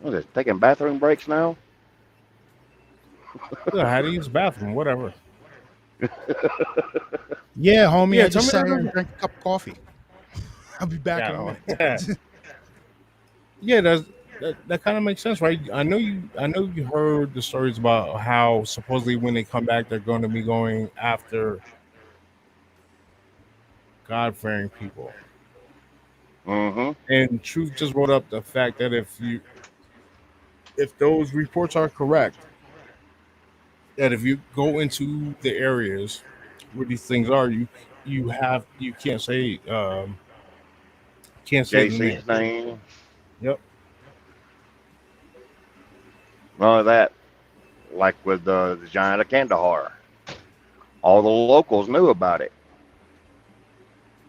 What is it, taking bathroom breaks now? Yeah, how to use the bathroom, whatever. Yeah, homie, Yeah, I just tell sat me here that- and drank a cup of coffee. I'll be back in a minute. Yeah, that kind of makes sense, right? I know you heard the stories about how supposedly when they come back, they're going to be going after God-fearing people. Mm-hmm. And Truth just brought up the fact that if those reports are correct, that if you go into the areas where these things are, you can't say the name. JC's name. Yep. None of that. like with the Giant of Kandahar. All the locals knew about it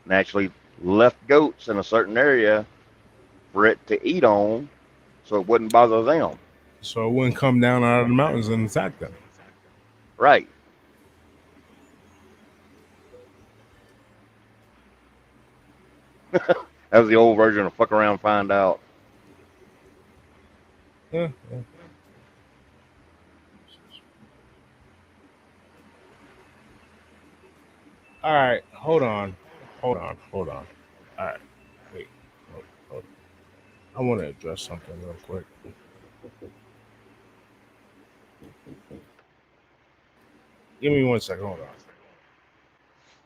and actually left goats in a certain area for it to eat on so it wouldn't bother them. So it wouldn't come down out of the mountains and attack them. Right. That was the old version of fuck around, find out. Yeah. All right, hold on. All right, wait. Hold. I want to address something real quick. Give me 1 second. Hold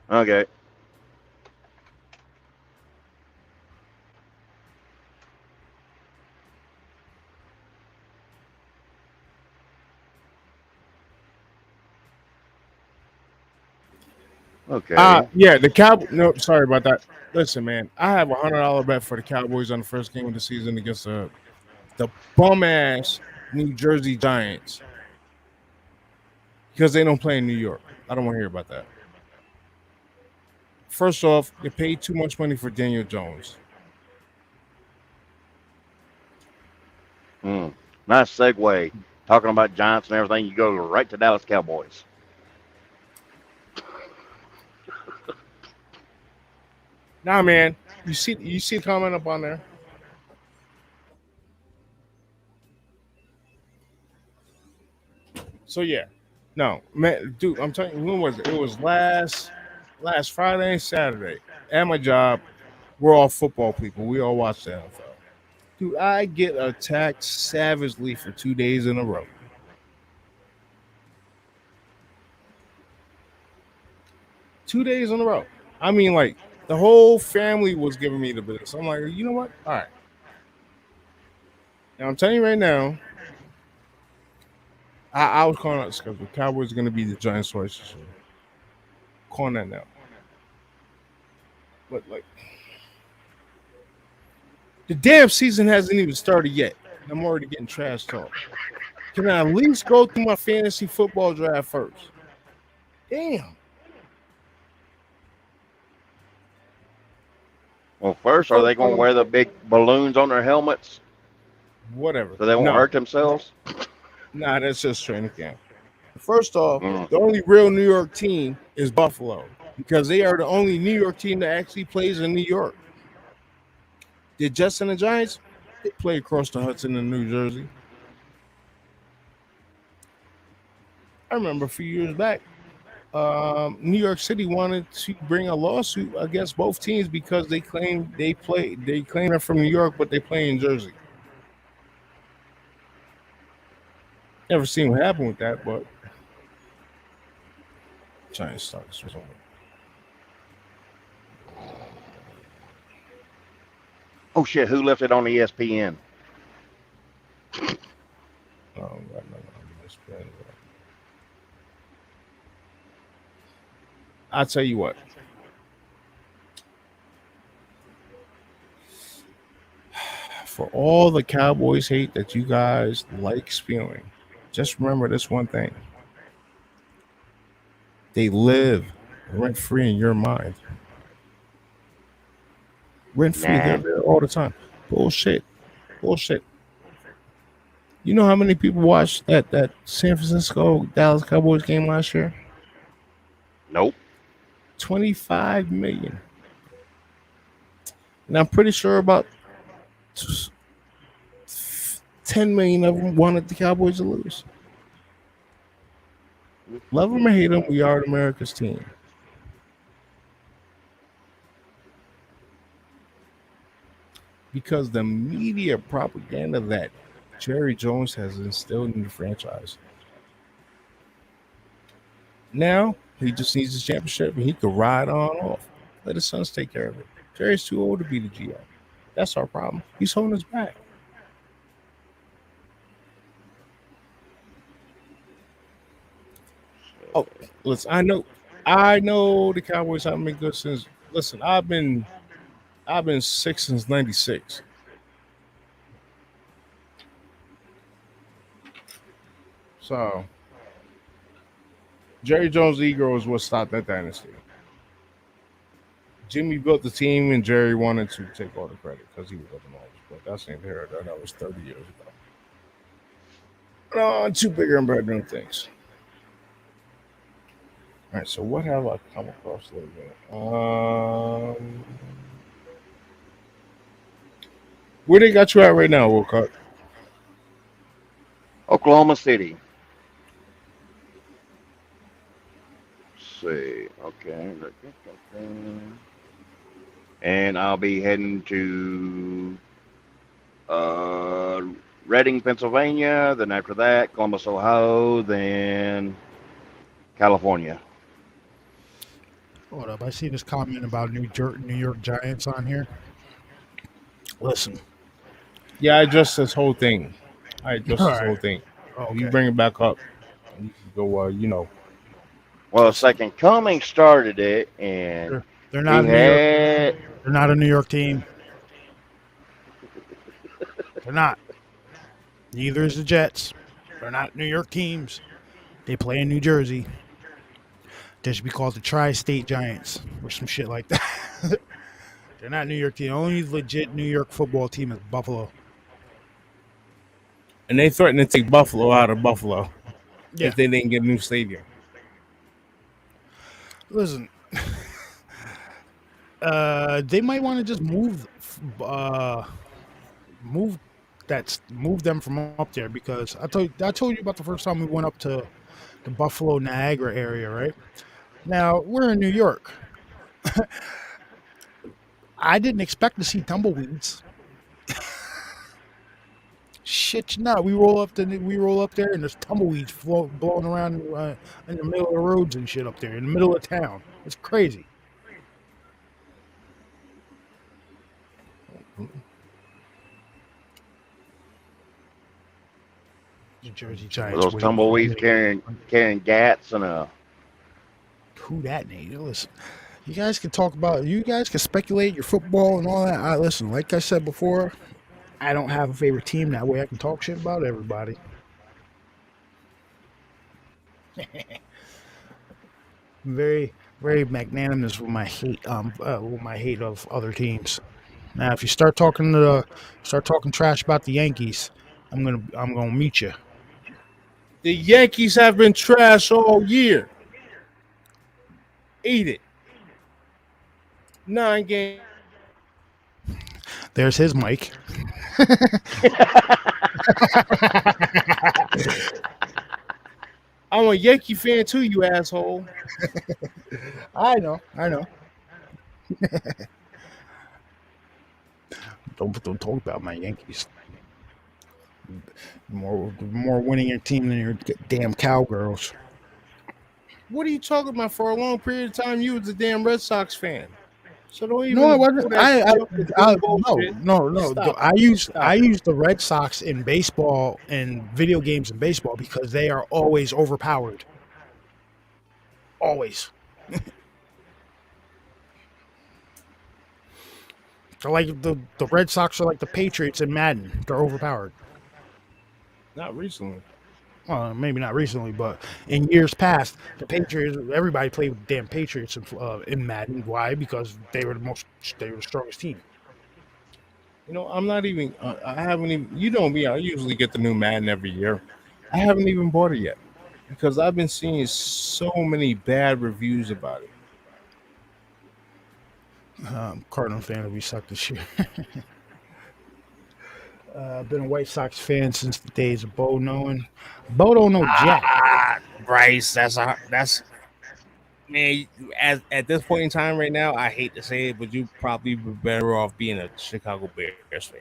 on. Okay. Okay. Yeah, the Cowboys. No, sorry about that. Listen, man, I have $100 bet for the Cowboys on the first game of the season against the bum ass New Jersey Giants because they don't play in New York. I don't want to hear about that. First off, they paid too much money for Daniel Jones. Nice segue. Talking about Giants and everything, you go right to Dallas Cowboys. Nah, man, you see the comment up on there. So yeah, no, man, dude, I'm telling you, when was it? It was last Friday and Saturday. At my job, we're all football people. We all watch the NFL. Dude, I get attacked savagely for 2 days in a row. Two days in a row. I mean, like, the whole family was giving me the business. I'm like, you know what? All right. Now, I'm telling you right now, I was calling out the schedule. Cowboys are going to be the Giants twice this year. Calling that now. But, like, the damn season hasn't even started yet. I'm already getting trash talk. Can I at least go through my fantasy football draft first? Damn. Well, first, are they going to wear the big balloons on their helmets Whatever. so they won't hurt themselves? Nah, that's just training camp. First off, the only real New York team is Buffalo because they are the only New York team that actually plays in New York. The Jets and the Giants, they play across the Hudson in New Jersey. I remember a few years back, New York City wanted to bring a lawsuit against both teams because they claim they're from New York, but they play in Jersey. Never seen what happened with that, but Giants stocks was on. Oh shit! Who left it on ESPN? I'll tell you what. For all the Cowboys hate that you guys like spewing, just remember this one thing. They live rent-free in your mind. Rent-free, they're there all the time. Bullshit. You know how many people watched that San Francisco Dallas Cowboys game last year? Nope. 25 million. And I'm pretty sure about 10 million of them wanted the Cowboys to lose. Love them or hate them, we are America's team. Because the media propaganda that Jerry Jones has instilled in the franchise. Now, he just needs his championship and he could ride on off. Let his sons take care of it. Jerry's too old to be the GM. That's our problem. He's holding us back. Oh, listen, I know the Cowboys haven't been good since. Listen, I've been sick since '96. So Jerry Jones' ego is what stopped that dynasty. Jimmy built the team, and Jerry wanted to take all the credit because he was up the most. But that's neither here nor there. That was 30 years ago. No, two bigger and better than things. All right, so what have I come across lately? Where they got you at right now, Wilcock? Oklahoma City. Let's see. Okay. And I'll be heading to Reading, Pennsylvania. Then after that, Columbus, Ohio. Then California. Hold up. I see this comment about New York Giants on here. Listen. Yeah, I addressed this whole thing. Whole thing. Okay. You bring it back up. You can go, Well, Second Coming started it, and They're not. They're not a New York team. They're not. Neither is the Jets. They're not New York teams. They play in New Jersey. They should be called the Tri-State Giants or some shit like that. They're not New York team. The only legit New York football team is Buffalo. And they threatened to take Buffalo out of Buffalo Yeah. if they didn't get a new stadium. Listen, they might want to just move them from up there, because I told you about the first time we went up to the Buffalo Niagara area, right? Now we're in New York. I didn't expect to see tumbleweeds. Shit, no. We roll up there and there's tumbleweeds blowing around in the middle of the roads and shit up there in the middle of town. It's crazy. The Jersey Giants. Those tumbleweeds carrying gats and a. Who that name? Listen, you guys can speculate your football and all that. Listen, like I said before, I don't have a favorite team. That way I can talk shit about everybody. Very, very magnanimous with my hate of other teams. Now, if you start talking trash about the Yankees, I'm gonna meet you. The Yankees have been trash all year. Eat it. 9 games. There's his mic. I'm a Yankee fan too, you asshole. I know. Don't talk about my Yankees. More winning your team than your damn Cowgirls. What are you talking about? For a long period of time, you was a damn Red Sox fan. So don't even. No, I wasn't. No. Stop. I use the Red Sox in baseball and video games in baseball because they are always overpowered. Always. They're like the Red Sox are like the Patriots in Madden. They're overpowered. Not recently. Well, maybe not recently, but in years past, the Patriots. Everybody played with damn Patriots in Madden. Why? Because they were the strongest team. You know, I'm not even. I haven't even. You know me. I usually get the new Madden every year. I haven't even bought it yet because I've been seeing so many bad reviews about it. Cardinal fan, we suck this year. I've been a White Sox fan since the days of Bo knowing. Bo don't know jack. Bryce, that's man. At this point in time, right now, I hate to say it, but you probably be better off being a Chicago Bears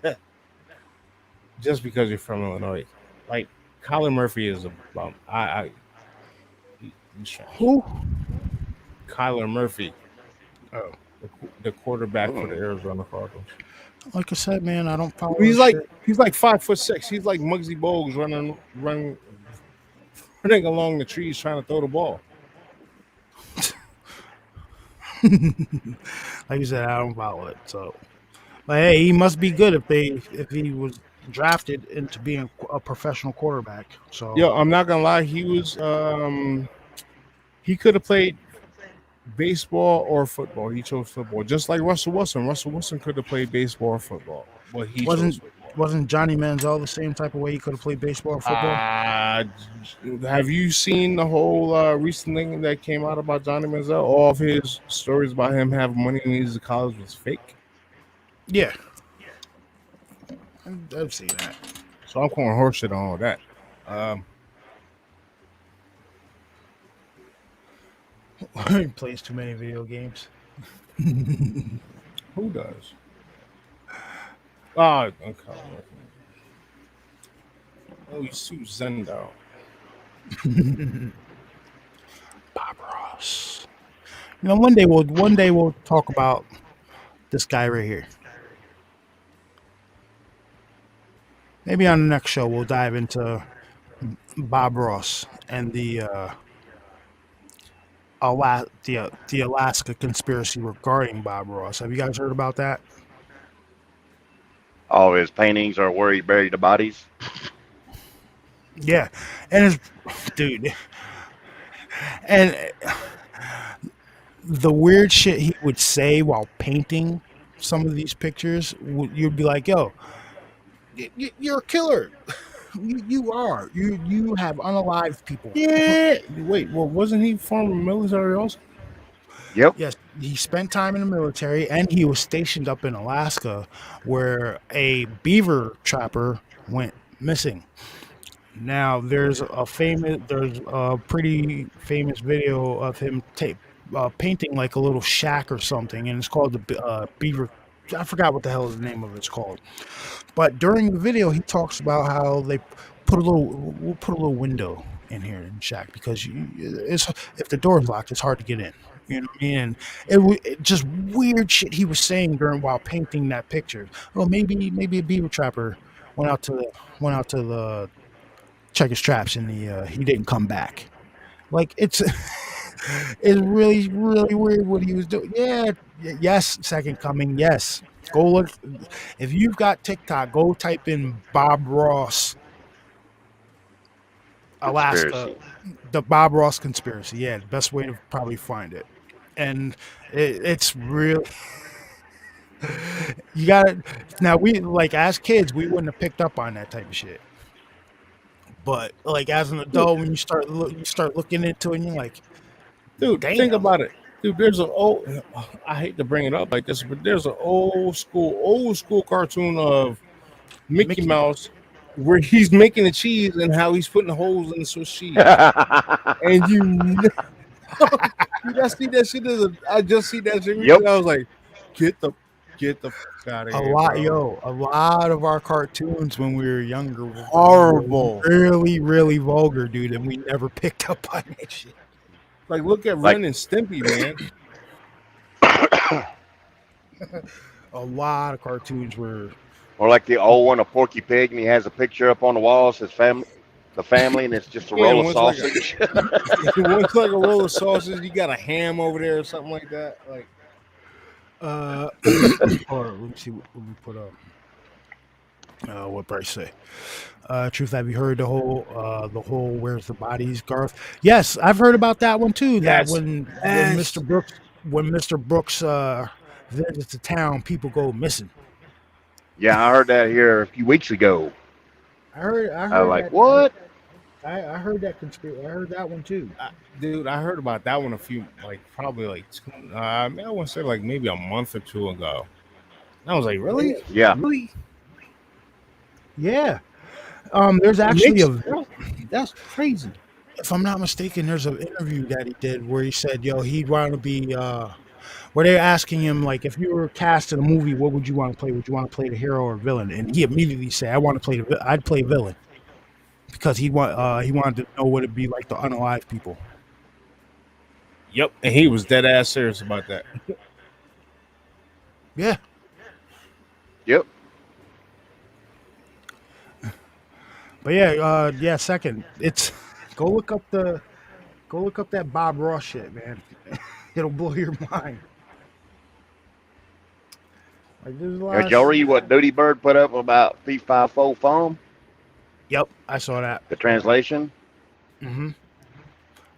fan, just because you're from Illinois. Like Colin Murphy is a bum. Who? Kyler Murphy. Oh, the quarterback for the Arizona Cardinals. Like I said, man, I don't follow. He's like 5'6". He's like Muggsy Bogues running along the trees trying to throw the ball. Like you said, I don't follow it. So, but hey, he must be good if he was drafted into being a professional quarterback. So Yo, I'm not gonna lie. He could have played baseball or football. He chose football, just like Russell Wilson. Russell Wilson could have played baseball or football, but he chose wasn't football. wasn't Johnny Manziel the same type of way? He could have played baseball or football. Have you seen the whole recent thing that came out about Johnny Manziel? All of his stories about him having money and he's in college was fake. Yeah, I've seen that. So I'm calling horseshit on all that. He plays too many video games. Who does? Oh, okay. Oh, he's Sue Zendo. Bob Ross. You know, one day we'll talk about this guy right here. Maybe on the next show we'll dive into Bob Ross and the Alaska conspiracy regarding Bob Ross. Have you guys heard about that? All his paintings are where he buried the bodies. Yeah, and dude, and the weird shit he would say while painting some of these pictures, you'd be like, "Yo, you're a killer. You are. You have unalived people." Yeah. Wait, well, wasn't he former military also? Yep. Yes, he spent time in the military, and he was stationed up in Alaska, where a beaver trapper went missing. Now, there's a pretty famous video of him painting like a little shack or something, and it's called the Beaver. I forgot what the hell the name of it's called. But during the video, he talks about how they we'll put a little window in here in the shack because if the door's locked, it's hard to get in. You know what I mean? And it just weird shit he was saying while painting that picture. Oh, maybe a beaver trapper went out to the check his traps and he didn't come back. Like it's really weird what he was doing. Yeah, yes, Second Coming. Yes, go look. If you've got TikTok, go type in Bob Ross, Alaska, Conspiracy. the Bob Ross conspiracy. Yeah, the best way to probably find it. And it's real. You got it. Now we like as kids, we wouldn't have picked up on that type of shit. But like as an adult, when you start looking into it, and you're like, Dude, damn. think about it. Dude, there's an old. I hate to bring it up like this, but there's an old school cartoon of Mickey Mouse where he's making the cheese and how he's putting holes in the Swiss cheese. And you just see that shit. I just see that shit. Yep. And I was like, get the fuck out of here. a lot of our cartoons when we were younger were Horrible. really vulgar, dude, and we never picked up on that shit. Like, look at Ren and Stimpy, man. A lot of cartoons were. Or like the old one, a Porky Pig, and he has a picture up on the walls, the family, and it's just a roll of sausage. One's like a roll of sausage. You got a ham over there or something like that. Like, or let me see what we put up. What Bryce say? Truth, have you heard the whole where's the bodies, Garth? Yes, I've heard about that one too. That Yes. when Mr. Brooks visits the town, people go missing. Yeah, I heard that here a few weeks ago. I heard I was like, that- what? I heard that conspiracy. I heard that one too. dude, I heard about that one probably I want to say like maybe a month or two ago. And I was like, really? Yeah. Really? Yeah. There's actually That's crazy. if I'm not mistaken, there's an interview that he did where he said, "Yo, he'd want to be." Where they're asking him like, if you were cast in a movie, what would you want to play? Would you want to play the hero or villain? And he immediately said, "I want to play I'd play villain," because he wanted to know what it'd be like to unalive people. Yep. And he was dead ass serious about that. Yeah. Yep. But yeah, second, it's go look up that Bob Ross shit, man. It'll blow your mind. Like this is the Did y'all last. read what Duty Bird put up about fee fi fo fum? Yep, I saw that. The translation. Mm-hmm.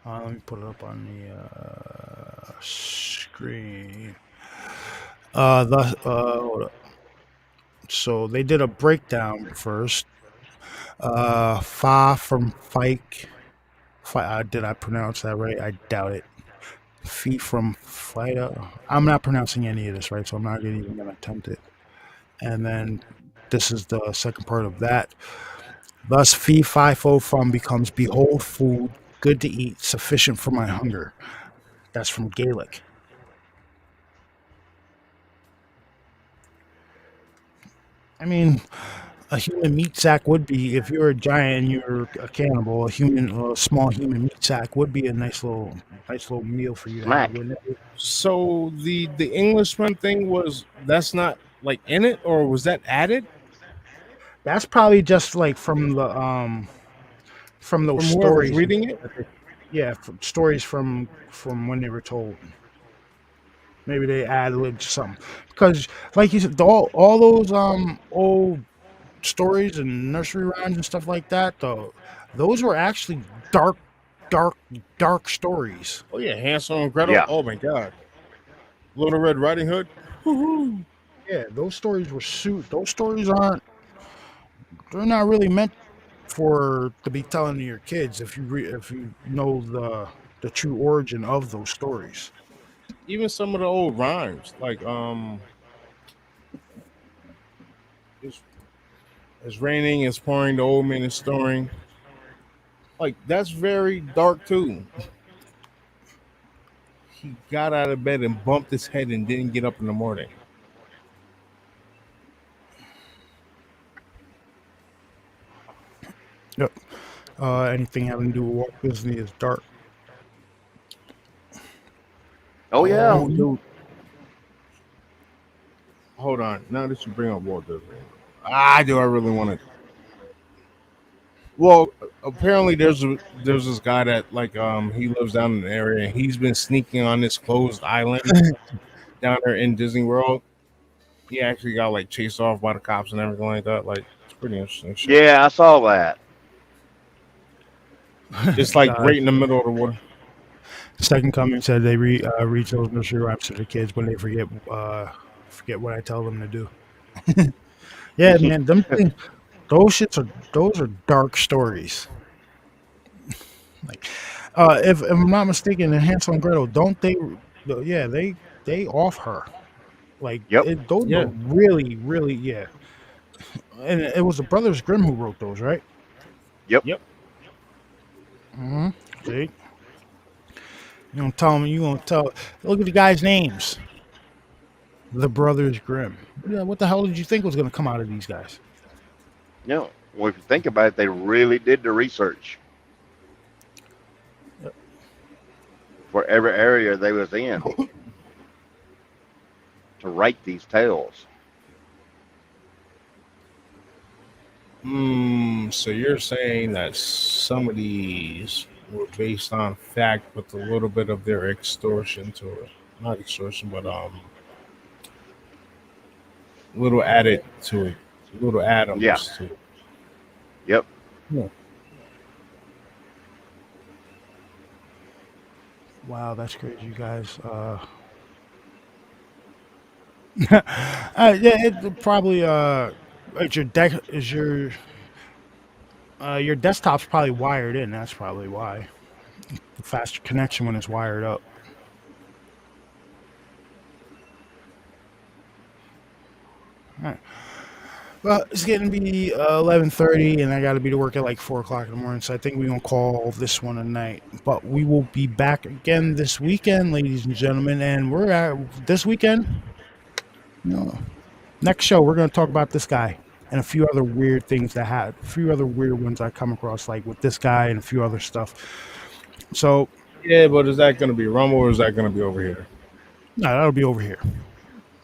Let me put it up on the screen. Hold up. So they did a breakdown first. Fa from Fike. Did I pronounce that right? I doubt it. Fee from Fido. I'm not pronouncing any of this right, so I'm not even going to attempt it. And then this is the second part of that. Thus, fee fi fo fum becomes behold food, good to eat, sufficient for my hunger. That's from Gaelic. I mean, a human meat sack would be, if you're a giant and you're a cannibal, a small human meat sack would be a nice little meal for you to have, Smack. wouldn't it? So the Englishman thing that's not like in it, or was that added That's probably just like from those from whoever's stories. reading it? Yeah, stories from when they were told. Maybe they ad-libbed something because, like you said, all those old stories and nursery rhymes and stuff like that, though, those were actually dark, dark, dark stories. Oh yeah, Hansel and Gretel. Yeah. Oh my God, Little Red Riding Hood. Woo-hoo. Yeah, those stories were Those stories aren't. They're not really meant to be telling to your kids if you know the true origin of those stories. Even some of the old rhymes, like it's, it's raining, it's pouring, the old man is snoring. Like that's very dark too. He got out of bed and bumped his head and didn't get up in the morning. Yep. Anything having to do with Walt Disney is dark. Oh yeah. Oh, dude. Hold on. Now that you bring up Walt Disney, do I really want to? Well, apparently there's this guy that he lives down in the area. And he's been sneaking on this closed island down there in Disney World. He actually got like chased off by the cops and everything like that. Like it's pretty interesting shit. Yeah, I saw that. It's like Uh, right in the middle of the water. Second Coming said they read those nursery rhymes to the kids when they forget what I tell them to do. Yeah, man, those are dark stories. Like, if I'm not mistaken, in Hansel and Gretel, don't they? Yeah, they off her. Like Yep. those Yeah. were really, really, yeah. And it was the Brothers Grimm who wrote those, right? Yep. Yep. Mm-hmm. See, you gonna tell them? You gonna tell? Look at the guys' names. The Brothers Grimm. Yeah, what the hell did you think was gonna come out of these guys? Yeah. Well, if you think about it, they really did the research for every area they was in to write these tales. So you're saying that some of these were based on fact with a little bit of their extortion to it. Not extortion, but little added to it. Little add-ons Yeah. to it. Yep. Wow, that's crazy, you guys. Yeah, it probably it's your deck is your desktop's probably wired in. That's probably why. The faster connection when it's wired up. All right. Well, it's getting to be 11:30, and I got to be to work at like 4 o'clock in the morning. So I think we're gonna call this one a night. But we will be back again this weekend, ladies and gentlemen. And we're at this weekend. No, next show we're gonna talk about this guy and a few other weird things that had a few other weird ones I come across, like with this guy and a few other stuff. So Yeah, but is that going to be Rumble or is that going to be over here? no, that'll be over here.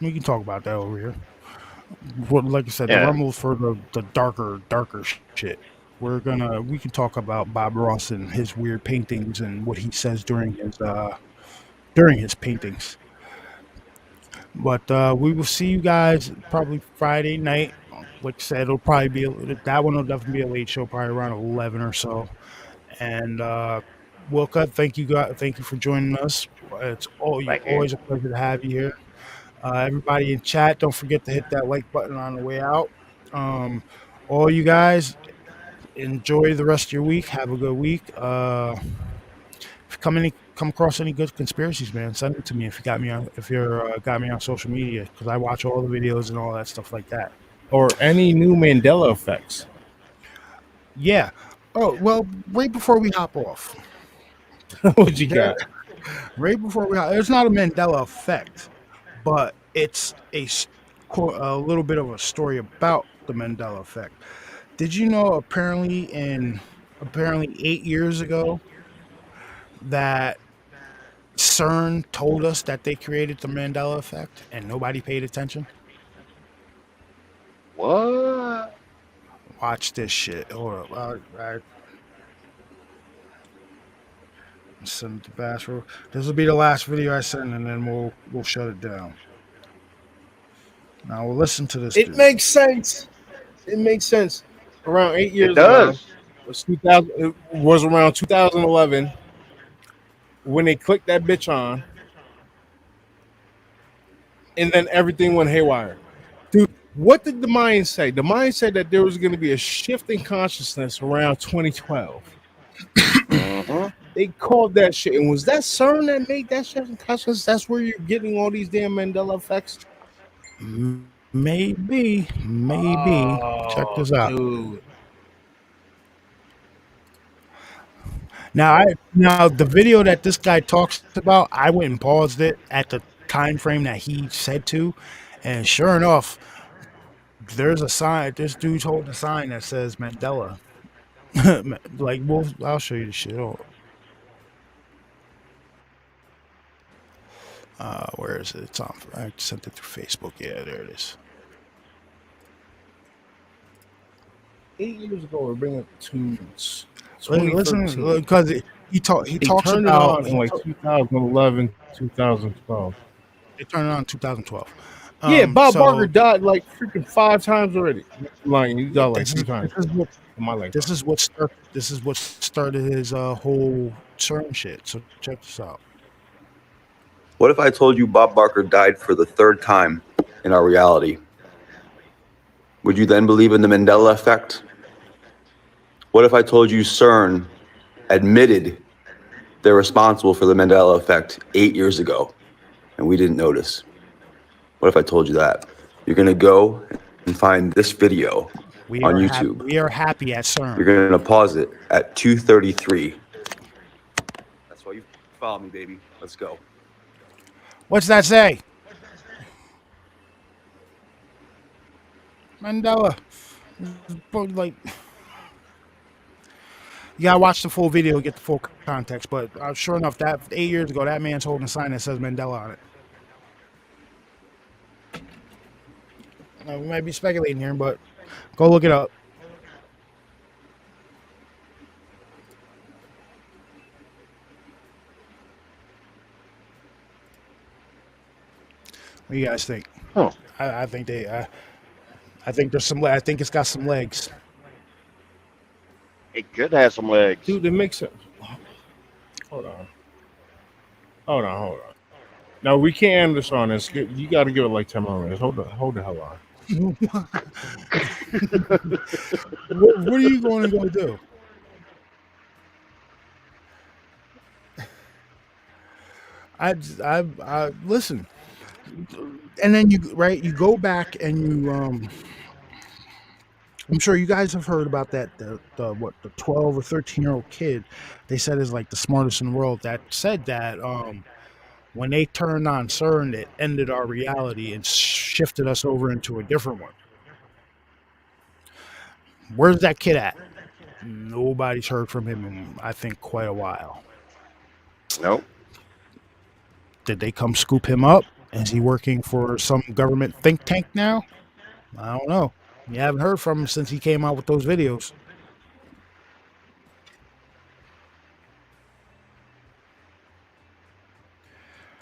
We can talk about that over here. What, like I said, the Yeah. Rumble for the darker shit. We can talk about Bob Ross and his weird paintings and what he says during his paintings. But we will see you guys probably Friday night. Like I said, it'll probably be that one will definitely be a late show, probably around 11 or so. And Wilka, thank you for joining us. It's Thank you. always a pleasure to have you here. Everybody in chat, don't forget to hit that like button on the way out. All you guys, enjoy the rest of your week. Have a good week. If you come across any good conspiracies, man, send it to me. If you're got me on social media, because I watch all the videos and all that stuff like that. Or any new Mandela effects. Yeah. Oh well, right before we hop off, What you got? right before we hop, it's not a Mandela effect, but it's a little bit of a story about the Mandela effect. Did you know apparently 8 years ago that CERN told us that they created the Mandela effect and nobody paid attention? What? Watch this shit. Hold up. I send it to Bashful. This will be the last video I send, and then we'll shut it down. Now we'll listen to this. It makes sense. It makes sense. Around 8 years It does. ago, it was around 2011 when they clicked that bitch on, and then everything went haywire. Dude, what did the Mayans say? The Mayans said that there was going to be a shift in consciousness around 2012. They called that shit. And was that CERN that made that shift in consciousness? That's where you're getting all these damn Mandela effects? Maybe. Check this out. Dude. Now the video that this guy talks about, I went and paused it at the time frame that he said to, and sure enough, there's a sign. This dude's holding a sign that says Mandela. Like, I'll show you the shit. Hold on. Where is it? It's on. I sent it through Facebook. Yeah, there it is. 8 years ago, we're bringing it to Listen, because he talks turned about it on in like 2011, 2012. They turned it on in 2012. Yeah, Bob so Barker died like freaking 5 times already. Lying, he died like 2 times. This is what started his whole CERN shit. So check this out. What if I told you Bob Barker died for the 3rd time in our reality? Would you then believe in the Mandela effect? What if I told you CERN admitted they're responsible for the Mandela effect 8 years ago and we didn't notice? What if I told you that? You're going to go and find this video on YouTube. We are happy at CERN. You're going to pause it at 2:33. That's why you follow me, baby. Let's go. What's that say? Mandela. Like, you gotta watch the full video to get the full context. But sure enough, that 8 years ago, that man's holding a sign that says Mandela on it. We might be speculating here, but go look it up. What do you guys think? Oh, I think I think there's some. I think it's got some legs. it could have some legs. Dude, it makes sense. Hold on. No, we can't end this on this. You got to give it like 10 more minutes. Hold the hell on. What are you going to go do? I listen, and then you go back and you I'm sure you guys have heard about that the 12 or 13-year-old kid they said is like the smartest in the world, that said that when they turned on CERN, it ended our reality and shifted us over into a different one. Where's that kid at? Nobody's heard from him in, I think, quite a while. Nope. Did they come scoop him up? Is he working for some government think tank now? I don't know. You haven't heard from him since he came out with those videos.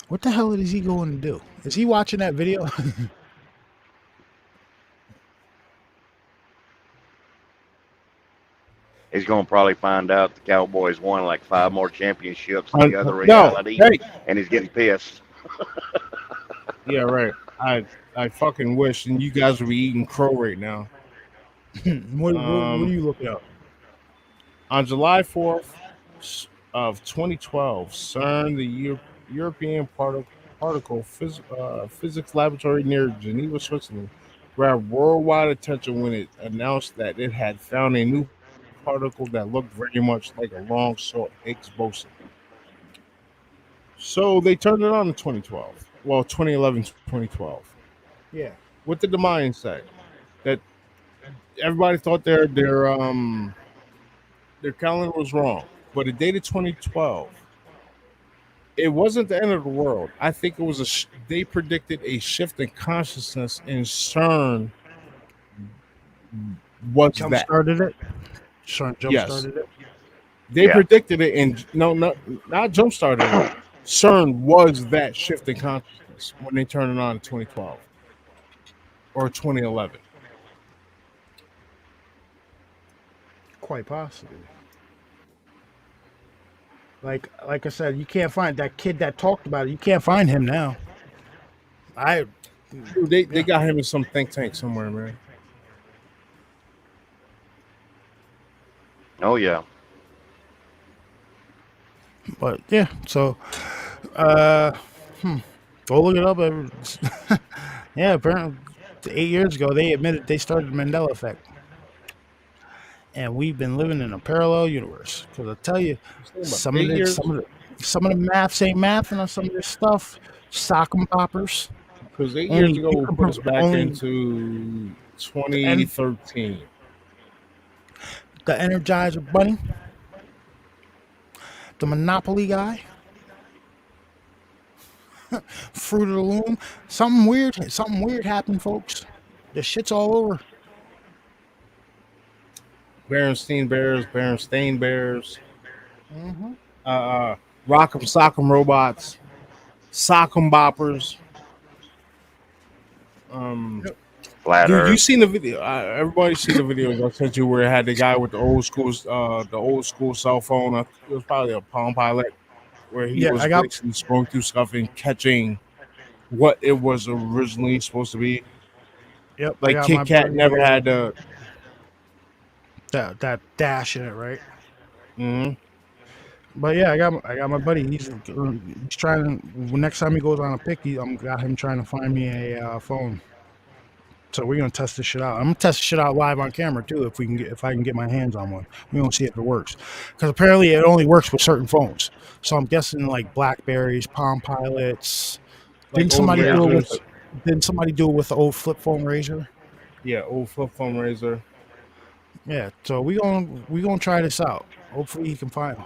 What the hell is he going to do? Is he watching that video? He's going to probably find out the Cowboys won like 5 more championships than the other No, reality, hey, and he's getting pissed. yeah, right. I fucking wish, and you guys would be eating crow right now. what are you looking up? On July 4th of 2012, CERN, the European Particle Physics Laboratory near Geneva, Switzerland, grabbed worldwide attention when it announced that it had found a new particle that looked very much like a long-sought Higgs boson. So they turned it on in 2012. Well, 2011, 2012. Yeah. What did the Mayans say? That everybody thought their calendar was wrong, but it dated 2012. It wasn't the end of the world. I think it was they predicted a shift in consciousness, and CERN was Jump that. started it. Jump Yes. started it. They Yeah. predicted it, and not jump started it. CERN was that shift in consciousness when they turned it on in 2012 or 2011. Quite possibly. Like I said, you can't find that kid that talked about it. You can't find him now. Dude, they got him in some think tank somewhere, man. Oh yeah. But yeah, so go look it up. Yeah, apparently 8 years ago they admitted they started the Mandela effect, and we've been living in a parallel universe. Because I tell you, some of the maths ain't math, and some of this stuff, sock 'em poppers. Because 8 Only- years ago you we can put us put back only- into 2013. The Energizer Bunny, the Monopoly guy, Fruit of the Loom. Something weird happened, folks. The shit's all over. Berenstain Bears, Mm-hmm. Rock'em Sock'em Robots, Sock'em Boppers. Flat Dude, you Earth. seen the video? Everybody's seen the videos I sent you where it had the guy with the old school cell phone. It was probably a Palm Pilot, where he Yeah, was I got- basically scrolling through stuff and catching what it was originally supposed to be. Yep. I Like got Kit my Kat buddy, never had the. that dash in it, right? Mhm. But yeah, I got my buddy. He's trying. Next time he goes on a pick, I'm got him trying to find me a phone. So we're gonna test this shit out. I'm gonna test this shit out live on camera too, if I can get my hands on one. We're gonna see if it works, because apparently it only works with certain phones. So I'm guessing like Blackberries, Palm Pilots. Like Didn't somebody old do it Razors. with? Didn't somebody do it with the old flip phone Razor? Yeah, old flip phone Razor. Yeah. So we gonna try this out. Hopefully he can find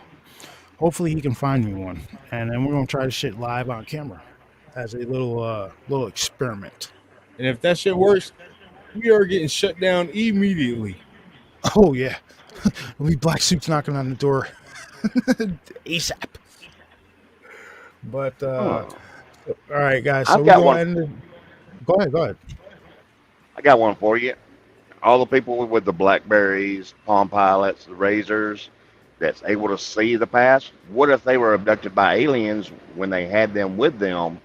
me one, and then we're gonna try this shit live on camera as a little experiment. And if that shit works, we are getting shut down immediately. Oh yeah, there'll be black suits knocking on the door ASAP. But all right, guys. So I've we're got gonna one. end it. Go ahead. I got one for you. All the people with the Blackberries, Palm Pilots, the Razors, that's able to see the past. What if they were abducted by aliens when they had them with them,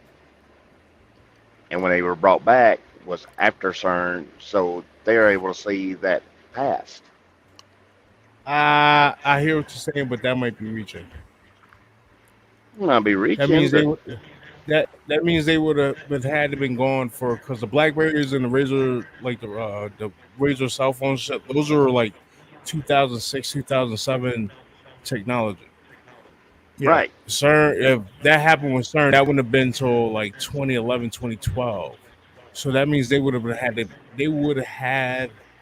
and when they were brought back was after CERN, so they're able to see that past? I hear what you're saying, but that might be reaching. Might be reaching. That means they but would. That means they would have had to been gone for, because the Blackberries and the Razor, like the Razor cell phones, those are like 2006, 2007 technology. Yeah. Right. CERN, if that happened with CERN, that wouldn't have been till like 2011, 2012. So that means they would have had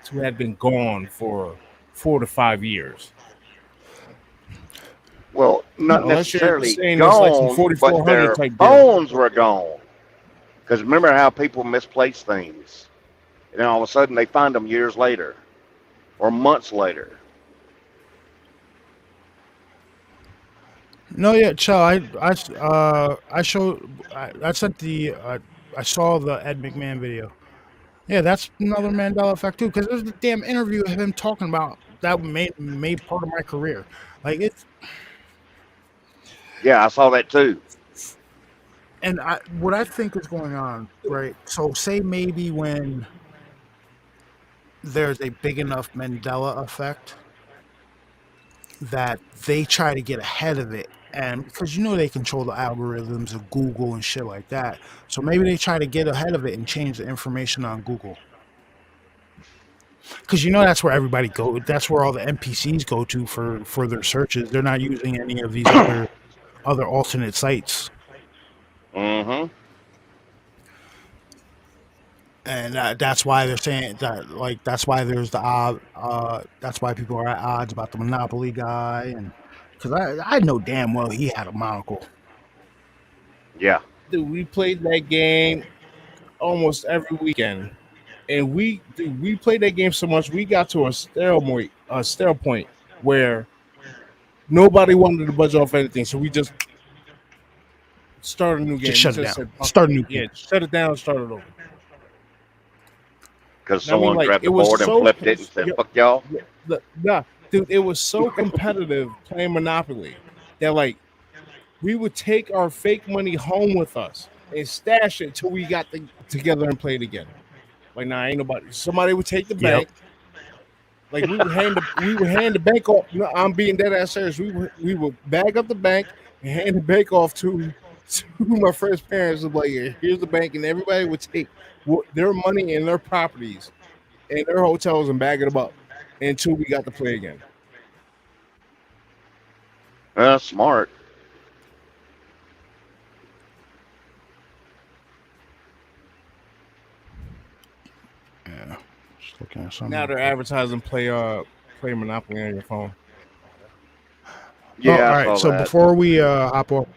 to have been gone for 4 to 5 years. Well, not Unless you're necessarily saying it's like some gone, 4400 but their type deal. phones were gone. Because remember how people misplace things, and then all of a sudden they find them years later, or months later. No, yeah, Chell. I showed. I sent the. I saw the Ed McMahon video. Yeah, that's another Mandela effect too, because there's the damn interview of him talking about that made part of my career. Like it's Yeah, I saw that too. and what I think is going on, right? So say maybe when there's a big enough Mandela effect that they try to get ahead of it. And because they control the algorithms of Google and shit like that. So maybe they try to get ahead of it and change the information on Google. Because that's where everybody go. That's where all the NPCs go to for their searches. They're not using any of these other alternate sites. Mm-hmm. And that's why they're saying that, like, that's why there's the odd, that's why people are at odds about the Monopoly guy. And because I know damn well he had a monocle. Yeah. Dude, we played that game almost every weekend, and we played that game so much we got to a sterile point where nobody wanted to budge off anything, so we just started a new game. Just shut We it down. said, "Fuck Start a it." new Yeah, game. shut it down, start it over. Because I mean, someone like, grabbed it the was board and so flipped it and said, yeah, fuck y'all. nah, dude, it was so competitive playing Monopoly that, like, we would take our fake money home with us and stash it till we got together and played again. Like, nah, ain't nobody. Somebody would take the bank. Like, we would hand the bank off. No, I'm being dead ass serious. We would bag up the bank and hand the bank off to my friend's parents. And like, "Yeah, here's the bank," and everybody would take their money and their properties and their hotels and bag them up until we got to play again. Smart. Yeah. Just looking at something. Now they're advertising play Monopoly on your phone. Yeah, all I right. saw So that. before we hop off,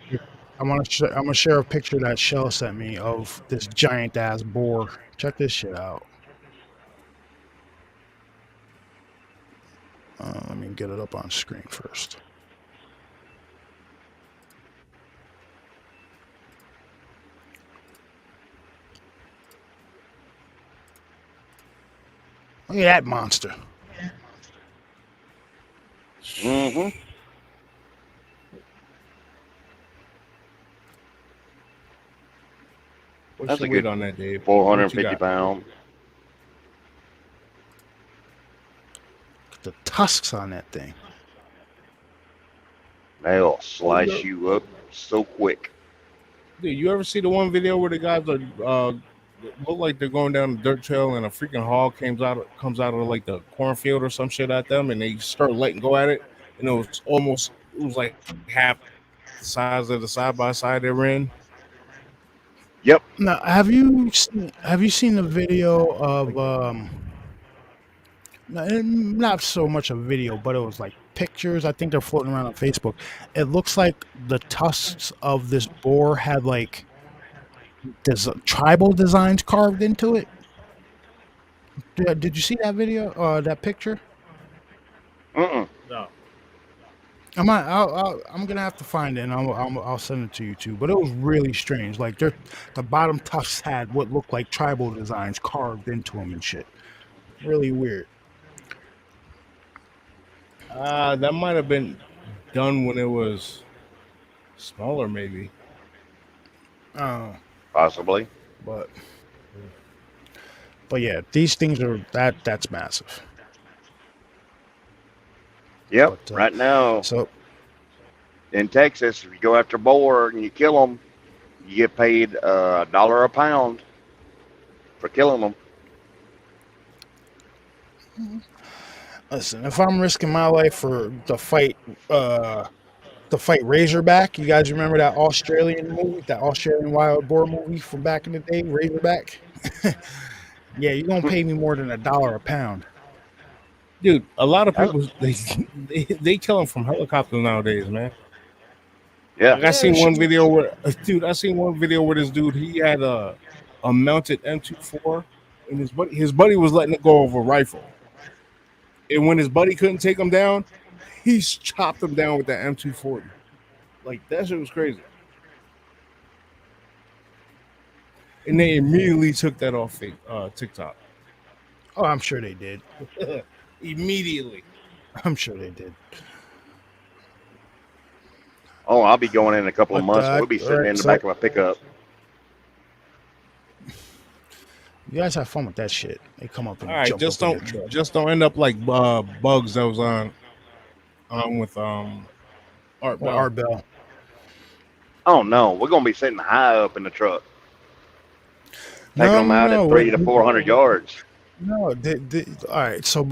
I'm gonna share a picture that Shell sent me of this giant ass boar. Check this shit out. Let me get it up on screen first. Look at that monster. Mm-hmm. What's That's your a weight good on that, Dave? 450 What you got? pounds. The tusks on that thing. They'll slice you up so quick. Dude, you ever see the one video where the guys are look like they're going down the dirt trail and a freaking hog comes out of like the cornfield or some shit at them, and they start letting go at it, and it was like half the size of the side by side they were in. Yep. Now, have you seen the video of not so much a video, but it was like pictures. I think they're floating around on Facebook. It looks like the tusks of this boar had like tribal designs carved into it. Did you see that video? That picture? Mm-mm. No. I'm gonna have to find it, and I'll send it to you too. But it was really strange. Like the bottom tusks had what looked like tribal designs carved into them and shit. Really weird. That might have been done when it was smaller, maybe. Possibly. But yeah, these things are that's massive. Yep. But, right now, So in Texas, if you go after boar and you kill them, you get paid $1 a pound for killing them. listen, if I'm risking my life for the fight Razorback, you guys remember that Australian movie, that Australian wild boar movie from back in the day, Razorback? Yeah, you're gonna pay me more than $1 a pound. Dude, a lot of people they kill them from helicopters nowadays, man. Yeah. Like I seen one video where this dude, he had a mounted M24, and his buddy was letting it go over a rifle. And when his buddy couldn't take him down, he chopped him down with that M240. Like that shit was crazy. And they immediately took that off TikTok. Oh, I'm sure they did. Immediately. I'm sure they did. Oh, I'll be going in a couple of But, months. We'll be sitting in the back of a pickup. You guys have fun with that shit. They come up and All right, jump just up in your truck. don't end up like Bugs that was on with Art Bell. Art Bell. Oh no, we're gonna be sitting high up in the truck, taking them out at 300 to 400 yards. No, all right. So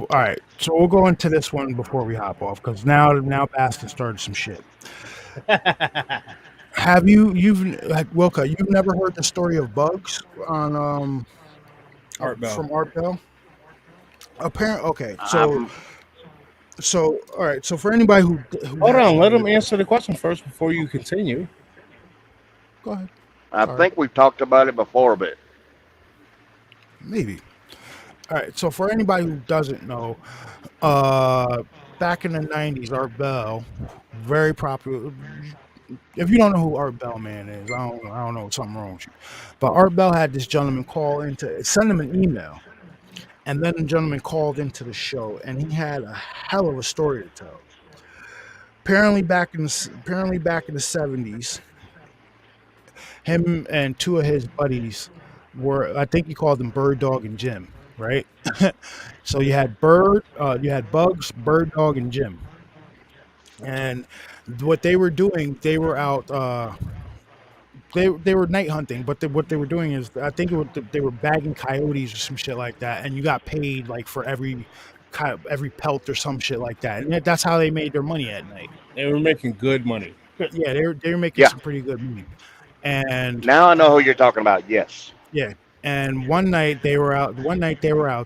we'll go into this one before we hop off because now Baston started some shit. Have you've Wilka? You've never heard the story of Bugs on Art Bell. from Art Bell? Apparently, okay. So all right. So for anybody who hold on, let him answer the question first before you continue. Go ahead. I think we've talked about it before, but maybe. All right. So for anybody who doesn't know, back in the '90s, Art Bell, very popular. If you don't know who Art Bell man is, I don't know, something wrong with you. But Art Bell had this gentleman send him an email, and then the gentleman called into the show, and he had a hell of a story to tell. Apparently back in the '70s, him and two of his buddies were, I think he called them Bird Dog and Jim, right? So you had Bugs, Bird Dog, and Jim. And what they were doing, they were out. They were night hunting, but what they were doing is, I think they were bagging coyotes or some shit like that, and you got paid like for every pelt or some shit like that, and that's how they made their money at night. They were making good money. Yeah, they were making some pretty good money. And now I know who you're talking about. Yes. Yeah. And one night they were out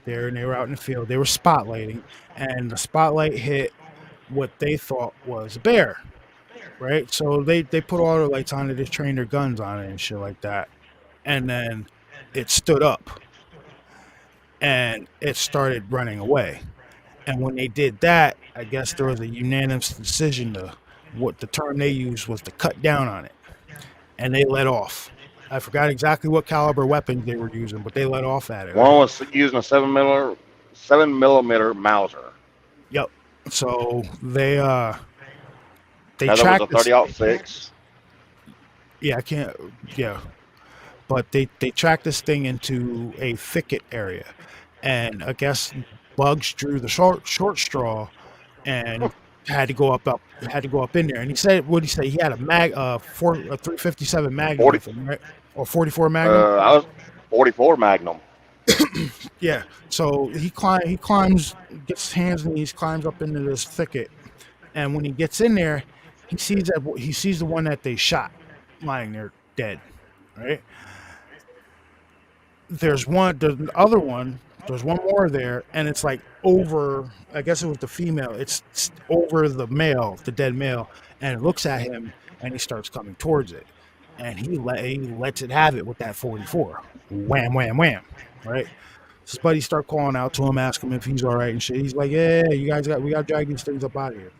there, and they were out in the field. They were spotlighting, and the spotlight hit what they thought was a bear, right? So they put all the lights on it, they trained their guns on it and shit like that. And then it stood up, and it started running away. And when they did that, I guess there was a unanimous decision what the term they used was to cut down on it. And they let off. I forgot exactly what caliber weapons they were using, but they let off at it. One was using a 7mm Mauser. Yep. So they Another tracked was a 30-06. Yeah, I can't. Yeah, but they tracked this thing into a thicket area, and I guess Bugs drew the short straw, and had to go up in there. And he said, what did he say? He had a 357 Magnum with him, right? Or 44 Magnum. I was 44 Magnum. Yeah. So he climbs, gets his hands and knees, climbs up into this thicket, and when he gets in there, he sees the one that they shot lying there dead. Right. There's one more there, and it's like over, I guess it was the female, it's over the dead male, and it looks at him, and he starts coming towards it, and he lets it have it with that 44. Wham, wham, wham, right? His buddies start calling out to him, ask him if he's all right and shit. He's like, yeah, we got to drag these things up out of here.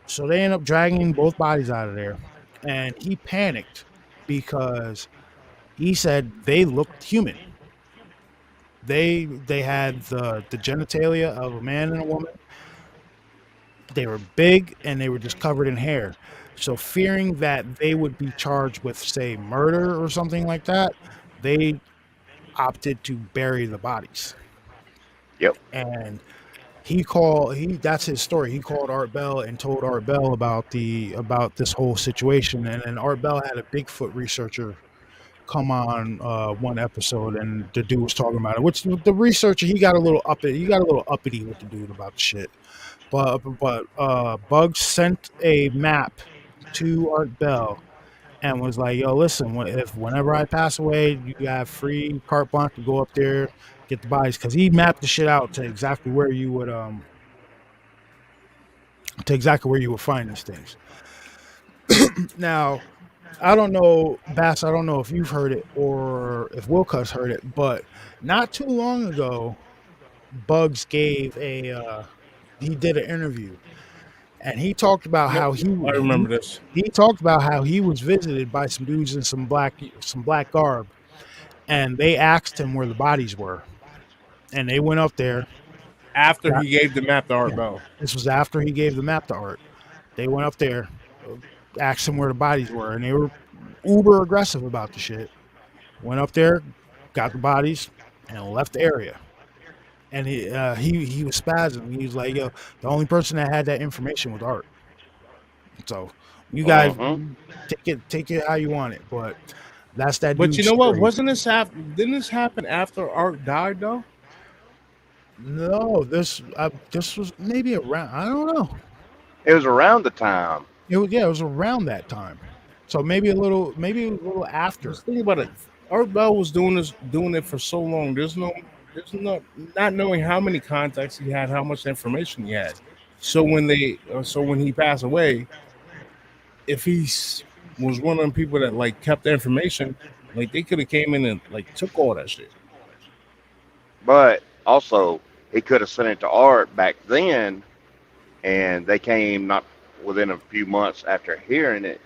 So they end up dragging both bodies out of there, and he panicked because he said they looked human. They had the genitalia of a man and a woman. They were big, and they were just covered in hair. So fearing that they would be charged with, say, murder or something like that, they opted to bury the bodies. Yep. And that's his story. He called Art Bell and told Art Bell about this whole situation. And then Art Bell had a Bigfoot researcher come on one episode, and the dude was talking about it, which the researcher, he got a little uppity with the dude about the shit. But Bugs sent a map to Art Bell and was like, yo, listen, whenever I pass away, you got free carte blanche to go up there, get the bodies, because he mapped the shit out to exactly where you would find these things. Now, I don't know, Bass, I don't know if you've heard it or if Wilcutt's heard it, but not too long ago, Bugs he did an interview, and he talked about how I remember this. he talked about how he was visited by some dudes in some black garb, and they asked him where the bodies were, and they went up there. After he gave the map to Art Bell. This was after he gave the map to Art. They went up there, asked him where the bodies were, and they were uber aggressive about the shit. Went up there, got the bodies, and left the area. And he was spazzing. He was like, "Yo, the only person that had that information was Art." So you guys take it how you want it, but that's that. But dude's you know what? story. Wasn't this didn't this happen after Art died though? No, this was maybe around. I don't know. It was around the time. It was around that time. So maybe a little after. Just think about it. Art Bell was doing it for so long. There's not knowing how many contacts he had, how much information he had. So when he passed away, if he was one of them people that like kept the information, like they could have came in and like took all that shit. But also, he could have sent it to Art back then, and they came not within a few months after hearing it.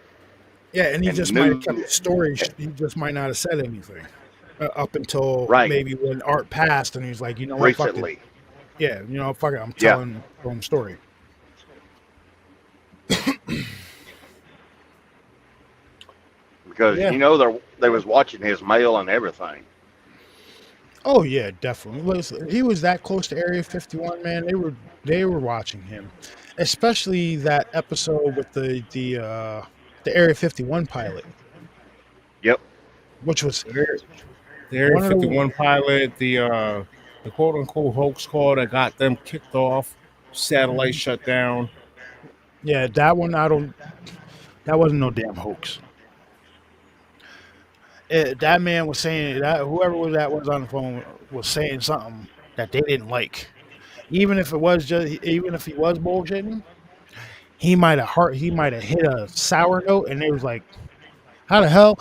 Yeah, and he and just knew- might have kept the story. He just might not have said anything up until Right. maybe when Art passed, and he's like, you know what, fuck it. Recently. Yeah, you know, fuck it. I'm Yeah. telling the wrong story. Because Yeah. you know they was watching his mail and everything. Oh yeah, definitely. Listen, he was that close to Area 51, man. They were watching him, especially that episode with the Area 51 pilot, Yep. which was The Area One of the- 51 pilot, the quote unquote hoax call that got them kicked off, satellite shut down. yeah, that one. That wasn't no damn hoax. That man was saying that whoever was on the phone was saying something that they didn't like. Even if he was bullshitting, he might have hit a sour note, and they was like, "How the hell?"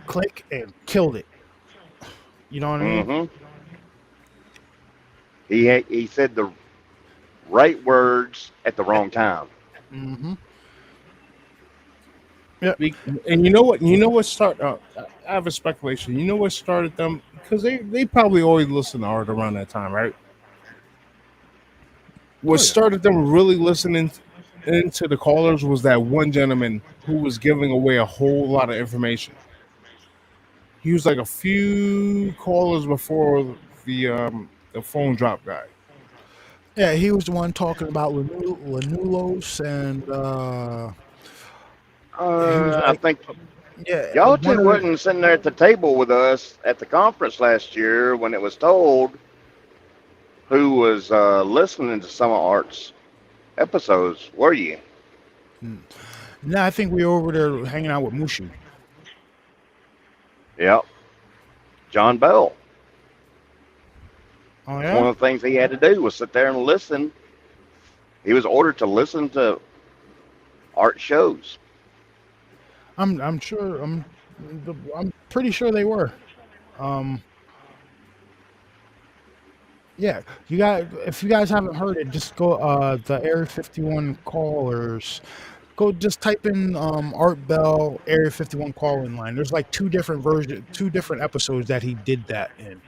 Click and killed it. You know what I mean? Mm-hmm. He said the right words at the wrong time. Mm-hmm. And you know what started? I have a speculation. You know what started them? Because they probably always listened to Art around that time, right? What started them really listening into the callers was that one gentleman who was giving away a whole lot of information. He was like a few callers before the phone drop guy. Yeah, he was the one talking about Lanulos and I think yeah, y'all one two of the- wasn't sitting there at the table with us at the conference last year when it was told who was listening to some of Art's episodes, were you? No, I think we were over there hanging out with Mushu. Yep. John Bell. Oh One yeah. of the things he had to do was sit there and listen. He was ordered to listen to Art shows. I'm sure. I'm pretty sure they were. Yeah, if you guys haven't heard it, just go the Area 51 callers. Go just type in Art Bell Area 51 call-in line. There's like two different episodes that he did that in.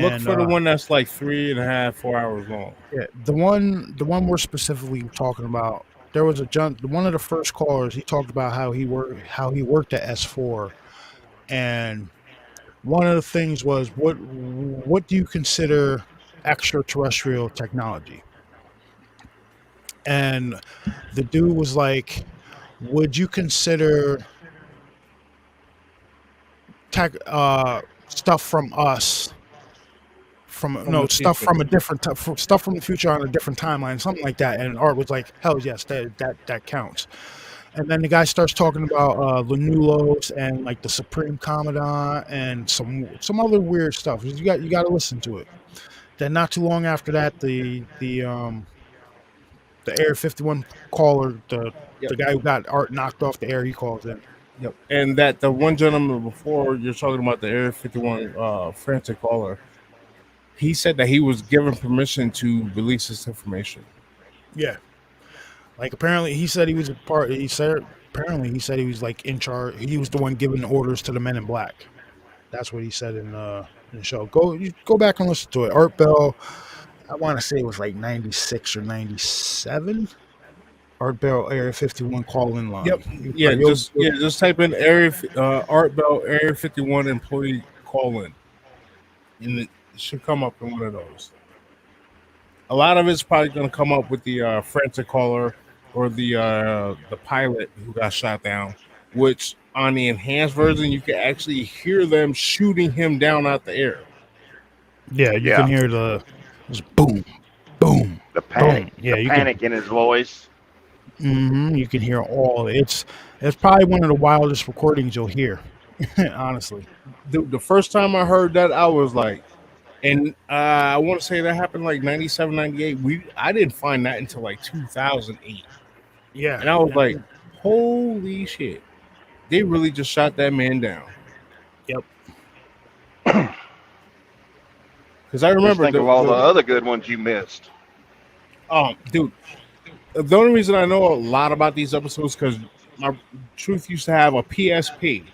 Look And, for the one that's like 3.5, 4 hours long. Yeah, the one we're specifically talking about. There was one of the first callers. He talked about how he worked at S4, and one of the things was what do you consider extraterrestrial technology? And the dude was like, would you consider stuff from us? Stuff from a different stuff from the future on a different timeline, something like that. And Art was like, "Hell yes, that counts." And then the guy starts talking about Lanulos and like the Supreme Commandant and some other weird stuff. You got to listen to it. Then not too long after that, the Area 51 caller, the guy who got Art knocked off the air, he calls in. Yep. And that the one gentleman before you're talking about the Area 51 frantic caller, he said that he was given permission to release this information. Yeah. Like apparently he said he was a part. He said apparently he said he was like in charge. He was the one giving orders to the Men in Black. That's what he said in the show. Go back and listen to it. Art Bell. I want to say it was like 96 or 97. Art Bell Area 51 call in line. Yep. Yeah. Just type in Art Bell Area 51 employee call in, and it should come up in one of those. A lot of it's probably going to come up with the frantic caller or the pilot who got shot down, which on the enhanced version you can actually hear them shooting him down out the air. Yeah, you can hear the boom, boom, the panic, boom. Yeah, the panic in his voice. You can hear all. It's probably one of the wildest recordings you'll hear. Honestly, the first time I heard that, I was like, and I want to say that happened like 97, 98. I didn't find that until like 2008. Yeah, and I was like, holy shit, they really just shot that man down. Yep. Because I remember think of all the other good ones you missed. Dude, the only reason I know a lot about these episodes because my Truth used to have a PSP,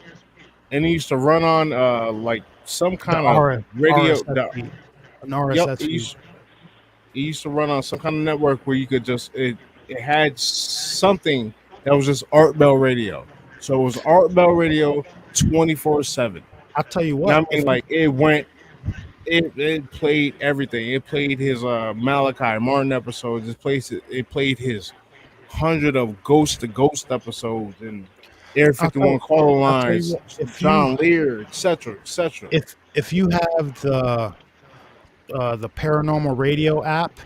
and it used to run on like some kind of radio. An RSS. It used to run on some kind of network where you could just it had something that was just Art Bell Radio. So it was Art Bell Radio 24/7. I'll tell you what. I mean, like it played everything. It played his Malachi Martin episodes. It played his 100 of Ghost to Ghost episodes and Air 51 call lines, John Lear, etc., etc. If you have the Paranormal Radio app,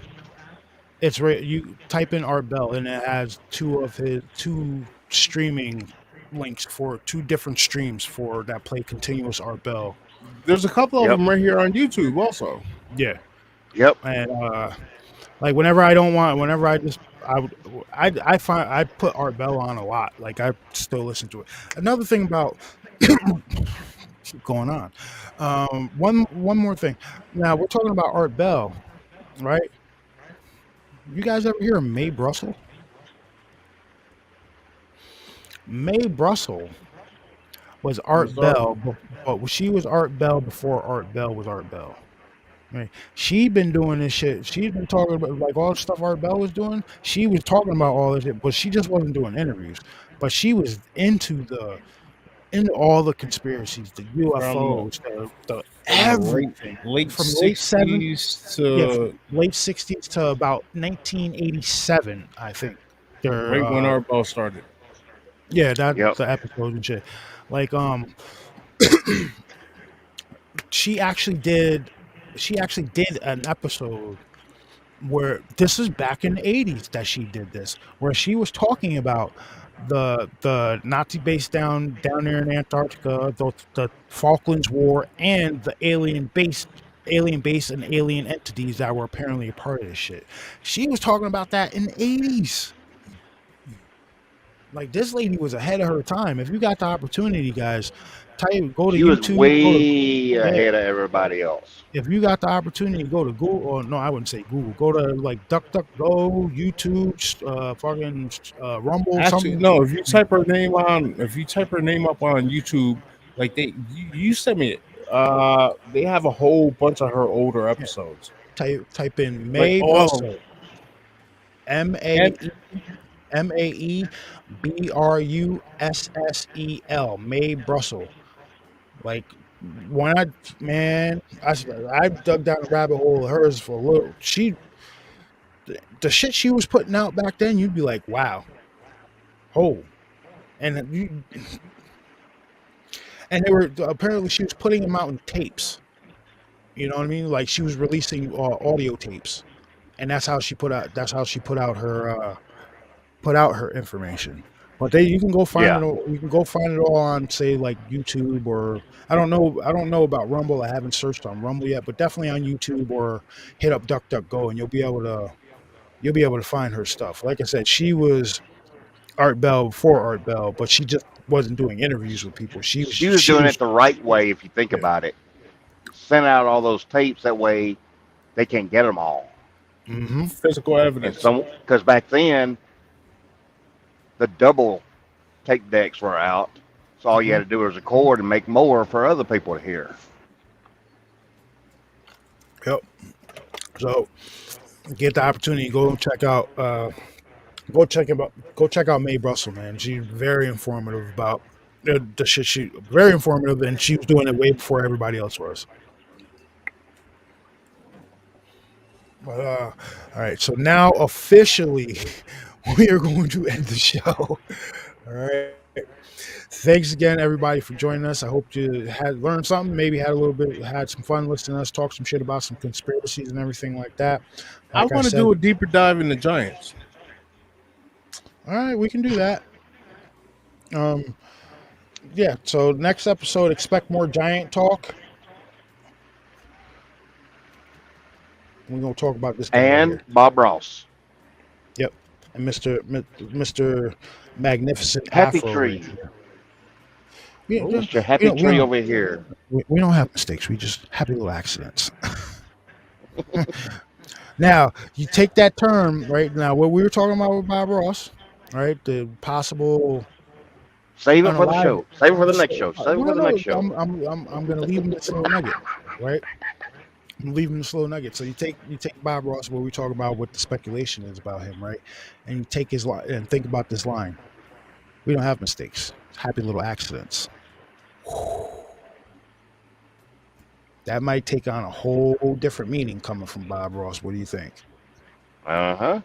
you type in Art Bell and it has two streaming links for two different streams that play continuous Art Bell. There's a couple of them right here on YouTube also. Yeah. Yep. And like whenever I put Art Bell on a lot. Like I still listen to it. Another thing about keep going on. One more thing. Now we're talking about Art Bell, right? You guys ever hear of Mae Brussel? Mae Brussel was Art Bell, but she was Art Bell before Art Bell was Art Bell. Right? She'd been doing this shit. She'd been talking about like all the stuff Art Bell was doing. She was talking about all this shit, but she just wasn't doing interviews. But she was into all the conspiracies, the UFOs, the everything. Late from 60s to late 60s to about 1987, I think. Right when Art Bell started. Yeah, that's the episode and shit. Like she actually did an episode where this is back in the 80s that she did this, where she was talking about the Nazi base down there in Antarctica, the Falklands War, and the alien base and alien entities that were apparently a part of this shit. She was talking about that in the 80s. Like this lady was ahead of her time. If you got the opportunity, guys, go to YouTube. She was way ahead of everybody else. If you got the opportunity, go to Google. Or no, I wouldn't say Google. Go to like DuckDuckGo, YouTube, fucking Rumble. Actually, something. No. If you type her name up on YouTube, like you sent me it. They have a whole bunch of her older episodes. Type in Mae Brussel. MAEBRUSSEL. Mae Brussel. Like when I dug down a rabbit hole of hers for a little. The shit she was putting out back then, you'd be like, wow. Oh. And they were apparently she was putting them out in tapes. You know what I mean? Like she was releasing audio tapes. And that's how she put out her information. But you can go find it. You can go find it all on, say, like YouTube or I don't know about Rumble. I haven't searched on Rumble yet, but definitely on YouTube or hit up DuckDuckGo, and you'll be able to find her stuff. Like I said, she was Art Bell before Art Bell, but she just wasn't doing interviews with people. She was doing it the right way, if you think about it. Send out all those tapes that way they can get them all. Mm-hmm. Physical evidence. Because back then, the double tape decks were out. So all you had to do was record and make more for other people to hear. Yep. So get the opportunity, go check out go check out Mae Russell, man. She's very informative about the shit. She very informative, and she was doing it way before everybody else was. But all right, so now officially we are going to end the show. All right. Thanks again, everybody, for joining us. I hope you had learned something, maybe had some fun listening to us talk some shit about some conspiracies and everything like that. I want to do a deeper dive in the Giants. All right, we can do that. Yeah, so next episode, expect more Giant talk. We're going to talk about this guy And right Bob Ross. here. Yep, and Mr. Magnificent Happy Afro Tree. right here. Mr. Happy Tree over here. We don't have mistakes. We just happy little accidents. Now, you take that term, right? Now, what we were talking about with Bob Ross, right? The possible... Save it for the show. Save it for the next show. Save it for the next show. I'm going to leave him this little nugget, right? I'm leaving this little nugget. So you take Bob Ross, where we talk about what the speculation is about him, right? And you take his line and think about this line. We don't have mistakes. Happy little accidents. That might take on a whole different meaning coming from Bob Ross. What do you think? Uh-huh.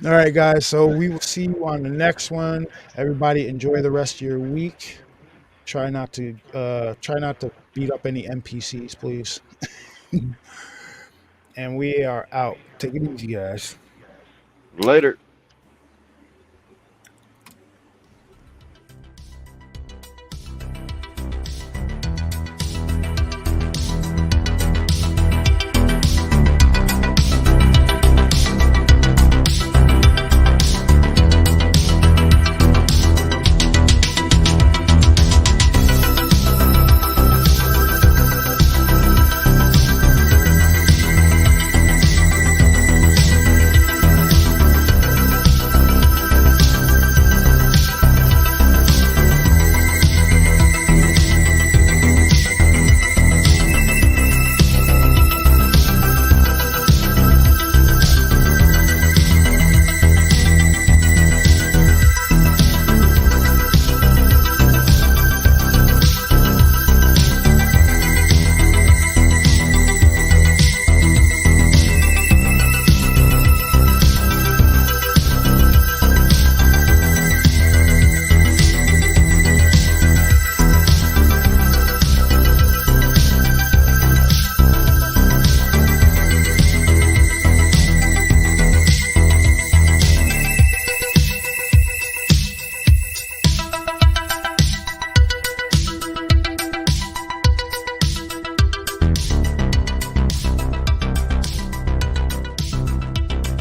All right, guys. So we will see you on the next one. Everybody enjoy the rest of your week. Try not to beat up any NPCs, please. And we are out. Take it easy, guys. Later.